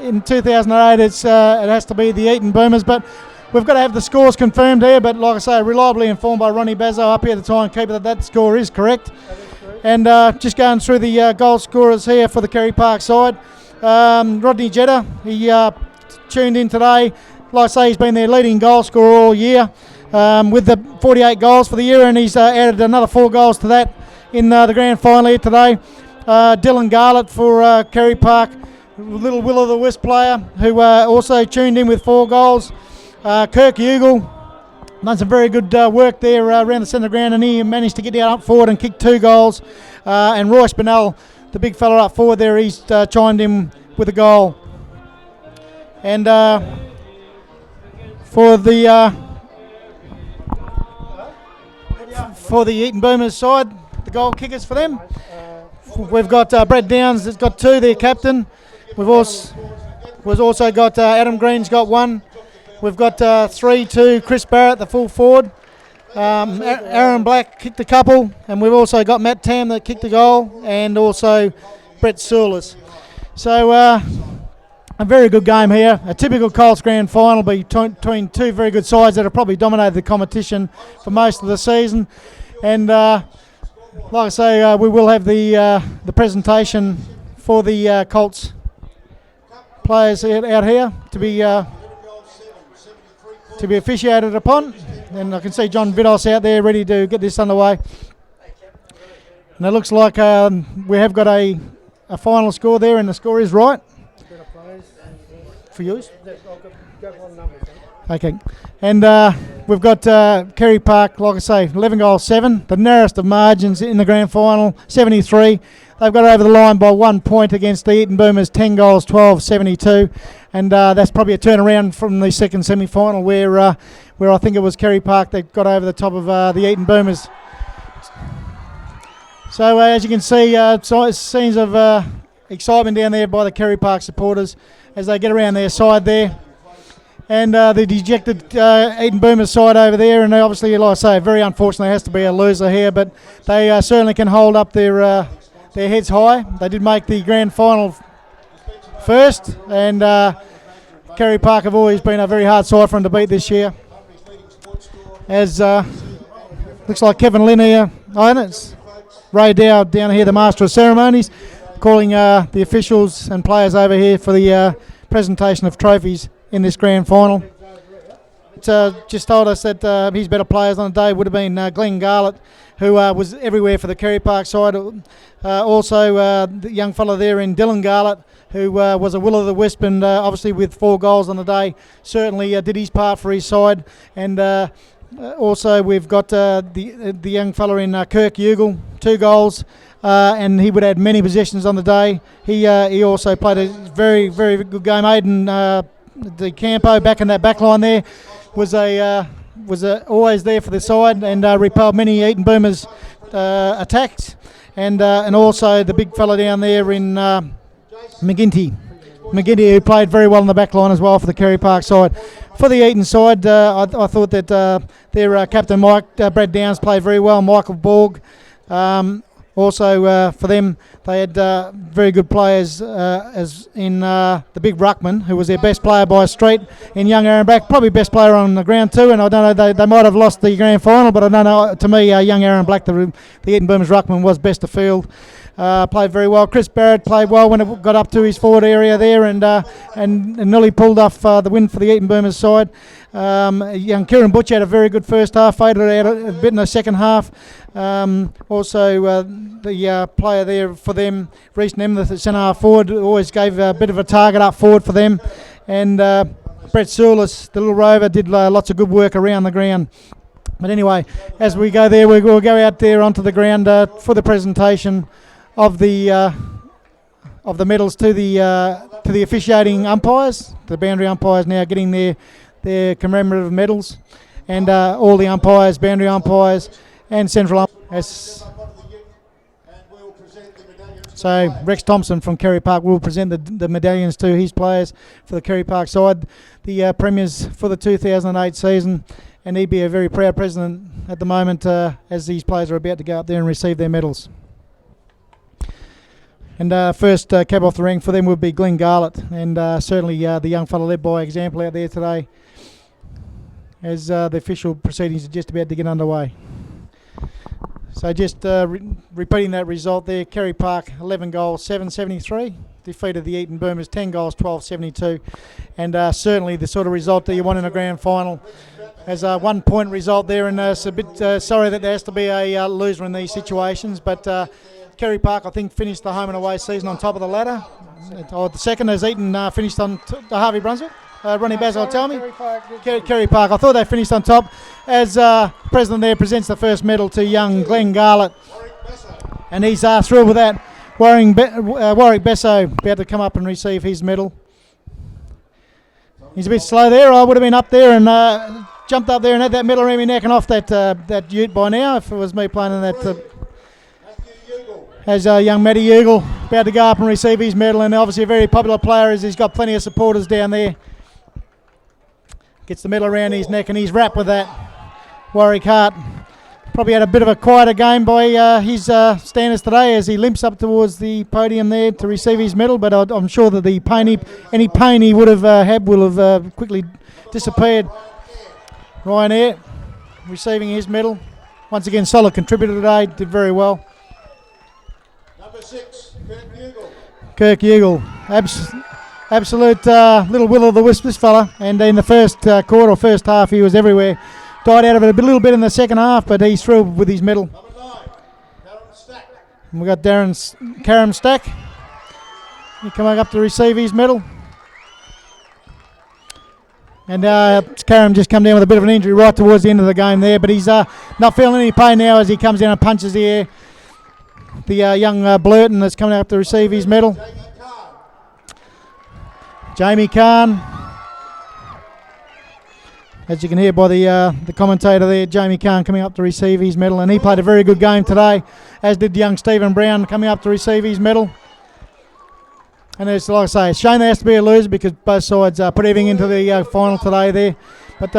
in 2008 it has to be the Eaton Boomers, but we've got to have the scores confirmed here. But like I say, reliably informed by Ronnie Bazzo up here, the timekeeper, that score is correct. And just going through the goal scorers here for the Carey Park side, Rodney Jetta, he tuned in today. Like I say, he's been their leading goal scorer all year with the 48 goals for the year, and he's added another 4 goals to that in the grand final here today. Dylan Garlett for Carey Park, little will-o'-the-wisp player, who also tuned in with 4 goals. Kirk Ugle done some very good work there around the centre ground, and he managed to get down up forward and kick 2 goals. And Royce Bennell, the big fella up forward there, he's chimed in with a goal. And for the Eaton Boomers side, the goal kickers for them, we've got Brad Downs that's got 2, their captain. We've also got Adam Green's got 1. We've got 3 to Chris Barrett, the full forward. Aaron Black kicked a couple, and we've also got Matt Tam that kicked a goal, and also Brett Sewellers. So a very good game here. A typical Colts Grand Final between 2 very good sides that have probably dominated the competition for most of the season. And like I say, we will have the presentation for the Colts players out here to be officiated upon. And I can see John Vidos out there ready to get this underway. And it looks like we have got a final score there, and the score is right for yours. Okay, and we've got Carey Park, like I say, 11 goals 7, the narrowest of margins in the grand final, 73. They've got over the line by 1 point against the Eaton Boomers, 10 goals 12-72, and that's probably a turnaround from the second semi-final where I think it was Carey Park that got over the top of the Eaton Boomers. So as you can see, scenes of excitement down there by the Carey Park supporters as they get around their side there. And the dejected Eaton Boomers side over there, and obviously, like I say, very unfortunately has to be a loser here, but they certainly can hold up their heads high. They did make the grand final first, and Carey Park have always been a very hard side for them to beat this year. As looks like Kevin Lynn here, and it's Ray Dow down here, the Master of Ceremonies, calling the officials and players over here for the presentation of trophies in this grand final. Just told us that his better players on the day would have been Glenn Garlett, who was everywhere for the Carey Park side. Also, the young fella there in Dylan Garlett, who was a will-o'-the-wisp, and obviously with 4 goals on the day, certainly did his part for his side. And also we've got the young fella in Kirk Ugle, 2 goals, and he would have had many possessions on the day. He also played a very, very good game. Aidan De Campo back in that back line there was always there for the side, and repelled many Eaton Boomers attacks, and also the big fella down there in McGinty, who played very well in the back line as well for the Carey Park side. For the Eaton side, I thought that their captain Brad Downs played very well. Michael Borg Also for them, they had very good players as in the big ruckman, who was their best player by a street, in young Aaron Black, probably best player on the ground too. And I don't know, they might have lost the grand final, but I don't know. To me, young Aaron Black, the Eaton Boomers ruckman, was best of field. Played very well. Chris Barrett played well when it got up to his forward area there, and nearly pulled off the win for the Eaton Boomers side. Young Kieran Butcher had a very good first half, faded out a bit in the second half. Also, the player there for them, Reece Nemeth, the centre half forward, always gave a bit of a target up forward for them. And Brett Soulis, the little rover, did lots of good work around the ground. But anyway, as we go there, we'll go out there onto the ground for the presentation of the medals to the officiating umpires. The boundary umpires now getting their commemorative medals, and all the umpires, boundary umpires, and central umpires. So Rex Thompson from Carey Park will present the medallions to his players for the Carey Park side, the premiers for the 2008 season, and he'd be a very proud president at the moment as these players are about to go up there and receive their medals. And first cab off the ring for them would be Glenn Garlett, and certainly the young fella led by example out there today, as the official proceedings are just about to get underway. So just repeating that result there, Carey Park 11 goals, 773, defeated the Eaton Boomers 10 goals, 1272, and certainly the sort of result that you want in a grand final. As a 1 point result there, and it's a bit sorry that there has to be a loser in these situations, but Carey Park, I think, finished the home and away season on top of the ladder. The second as Eaton finished on Harvey Brunswick. Ronnie Basil, tell me. Carey Park. I thought they finished on top. As President there presents the first medal to young Glenn Garlett. And he's thrilled with that. Warwick Besso about to come up and receive his medal. He's a bit slow there. I would have been up there and jumped up there and had that medal around my neck and off that ute by now if it was me playing in that. As young Matty Ugle about to go up and receive his medal, and obviously a very popular player as he's got plenty of supporters down there. Gets the medal around his neck and he's wrapped with that. Warwick Hart probably had a bit of a quieter game by his standards today as he limps up towards the podium there to receive his medal, but I'm sure that any pain he would have had will have quickly disappeared. Ryan Eyre receiving his medal. Once again, solid contributor today, did very well. Number 6, Kirk Ugle, absolute little will o' the wisp, this fella. And in the first quarter or first half, he was everywhere. Died out of it a little bit in the second half, but he's thrilled with his medal. Number 9, Darren Stack. And we've got Karam Stack. He's coming up to receive his medal. And Karam just come down with a bit of an injury right towards the end of the game there, but he's not feeling any pain now as he comes down and punches the air. The young Blurton that's coming up to receive his medal. Jamie Kahn. As you can hear by the commentator there, Jamie Kahn coming up to receive his medal, and he played a very good game today, as did young Stephen Brown coming up to receive his medal. And it's like I say, it's a shame there has to be a loser because both sides put everything into the final today there. But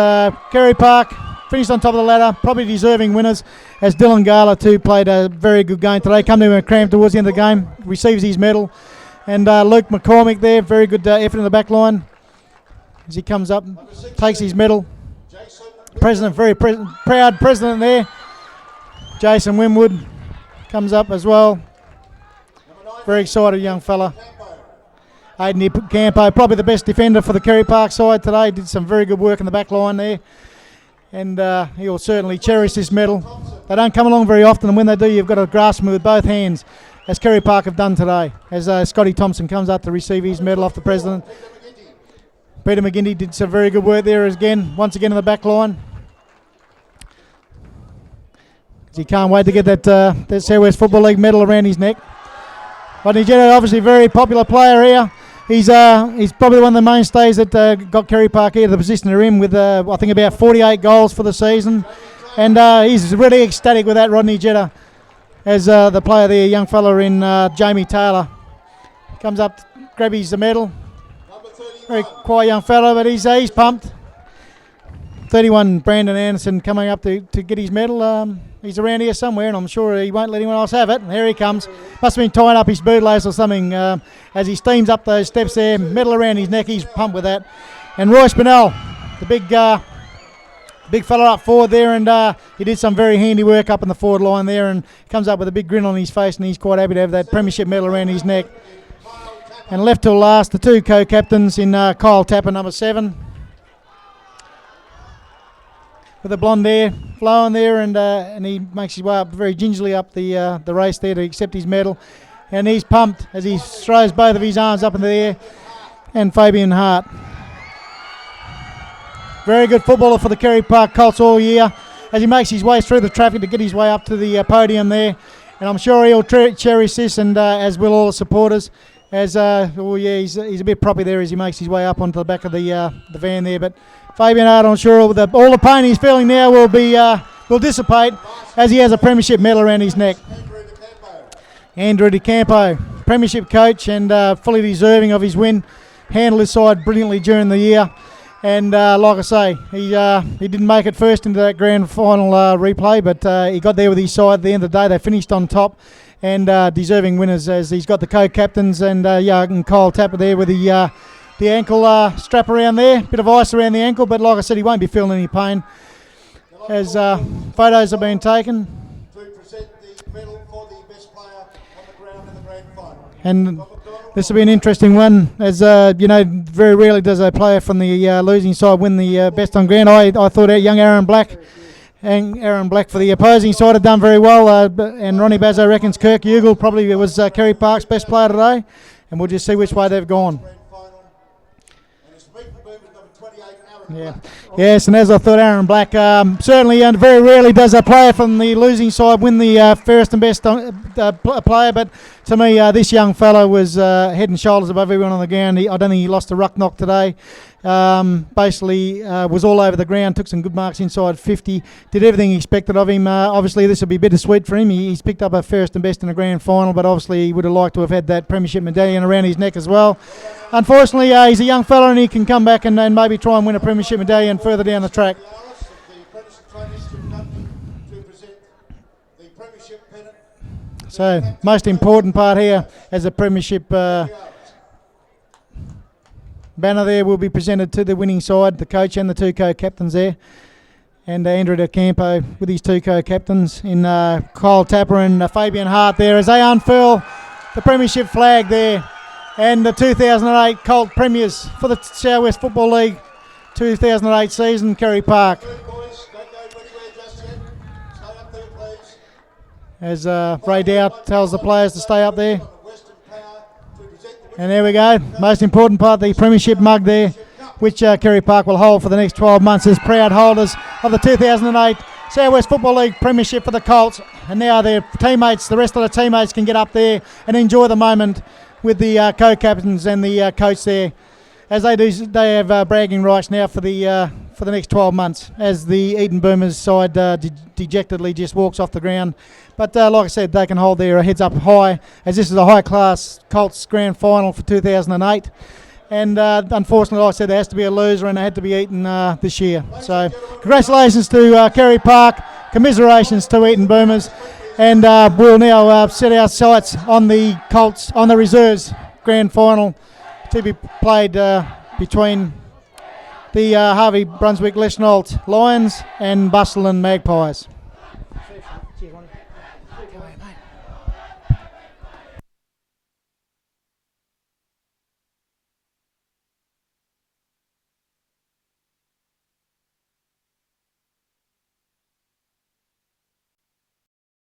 Carey Park finished on top of the ladder, probably deserving winners, as Dylan Garlett too played a very good game today. Come to him a cramp towards the end of the game, receives his medal. And Luke McCormick there, very good effort in the back line as he comes up, takes his medal. President, very proud president there. Jason Winwood comes up as well. Very excited young fella. Aidan Campo, probably the best defender for the Carey Park side today. Did some very good work in the back line there. And he will certainly cherish this medal. They don't come along very often, and when they do, you've got to grasp them with both hands, as Carey Park have done today. As Scotty Thompson comes up to receive his medal off the president. Peter McGinty did some very good work there again, once again in the back line. He can't wait to get that SWFL Football League medal around his neck. Rodney Jetta, obviously a very popular player here. He's probably one of the mainstays that got Carey Park here to the position they're in with, I think, about 48 goals for the season. And he's really ecstatic with that, Rodney Jetta, as the player there, young fella in Jamie Taylor, comes up to grab his medal. Very quiet young fella, but he's pumped. 31, Brandon Anderson coming up to get his medal. He's around here somewhere, and I'm sure he won't let anyone else have it. And here he comes. Must have been tying up his bootlace or something as he steams up those steps there. Medal around his neck. He's pumped with that. And Royce Bennell, the big fella up forward there, and he did some very handy work up in the forward line there, and comes up with a big grin on his face, and he's quite happy to have that premiership medal around his neck. And left till last, the two co-captains in Kyle Tapper, number 7. With the blonde hair flowing there, and he makes his way up very gingerly up the race there to accept his medal. And he's pumped as he throws both of his arms up in the air. And Fabian Hart. Very good footballer for the Carey Park Colts all year as he makes his way through the traffic to get his way up to the podium there. And I'm sure he'll cherish this, and as will all the supporters. As he's a bit proppy there as he makes his way up onto the back of the van there. But Fabian Hart, I'm sure all the pain he's feeling now will dissipate as he has a premiership medal around his neck. Andrew DeCampo, premiership coach and fully deserving of his win. Handled his side brilliantly during the year. And like I say, he didn't make it first into that grand final replay, but he got there with his side at the end of the day. They finished on top. And deserving winners as he's got the co-captains and young Kyle Tapper there with the ankle strap around there. Bit of ice around the ankle, but like I said, he won't be feeling any pain. As photos have been taken. To present the medal for the best player on the ground in the grand final. And this will be an interesting one, as very rarely does a player from the losing side win the best on ground. I thought young Aaron Black for the opposing side had done very well, and Ronnie Bazzo reckons Kirk Ugle probably was Carey Park's best player today, and we'll just see which way they've gone. Yeah. Yes, and as I thought, Aaron Black certainly very rarely does a player from the losing side win the fairest and best player, but to me this young fellow was head and shoulders above everyone on the ground. I don't think he lost a ruck knock today. Basically was all over the ground, took some good marks inside 50, did everything expected of him. Obviously this will be bittersweet for him. He's picked up a fairest and best in the grand final, but obviously he would have liked to have had that premiership medallion around his neck as well. Unfortunately he's a young fella and he can come back and maybe try and win a premiership medallion further down the track. So most important part here as a premiership banner there will be presented to the winning side, the coach and the two co-captains there. And Andrew DeCampo with his two co-captains in Kyle Tapper and Fabian Hart there as they unfurl the premiership flag there. And the 2008 Colt Premiers for the SWFL Football League 2008 season, Carey Park. As Ray Dowd tells the players to stay up there. And there we go, most important part, the premiership mug there, which Carey Park will hold for the next 12 months as proud holders of the 2008 SWFL Football League premiership for the Colts. And now their teammates, the rest of the teammates can get up there and enjoy the moment with the co-captains and the coach there. As they have bragging rights now for the next 12 months as the Eaton Boomers side dejectedly just walks off the ground. But like I said, they can hold their heads up high as this is a high-class Colts Grand Final for 2008. And unfortunately, like I said, there has to be a loser and it had to be Eaton this year. So congratulations to Carey Park, commiserations to Eaton Boomers. And we'll now set our sights on the Colts, on the reserves Grand Final to be played between the Harvey Brunswick Leschnold Lions and Busselton Magpies. Cheers, Ronnie.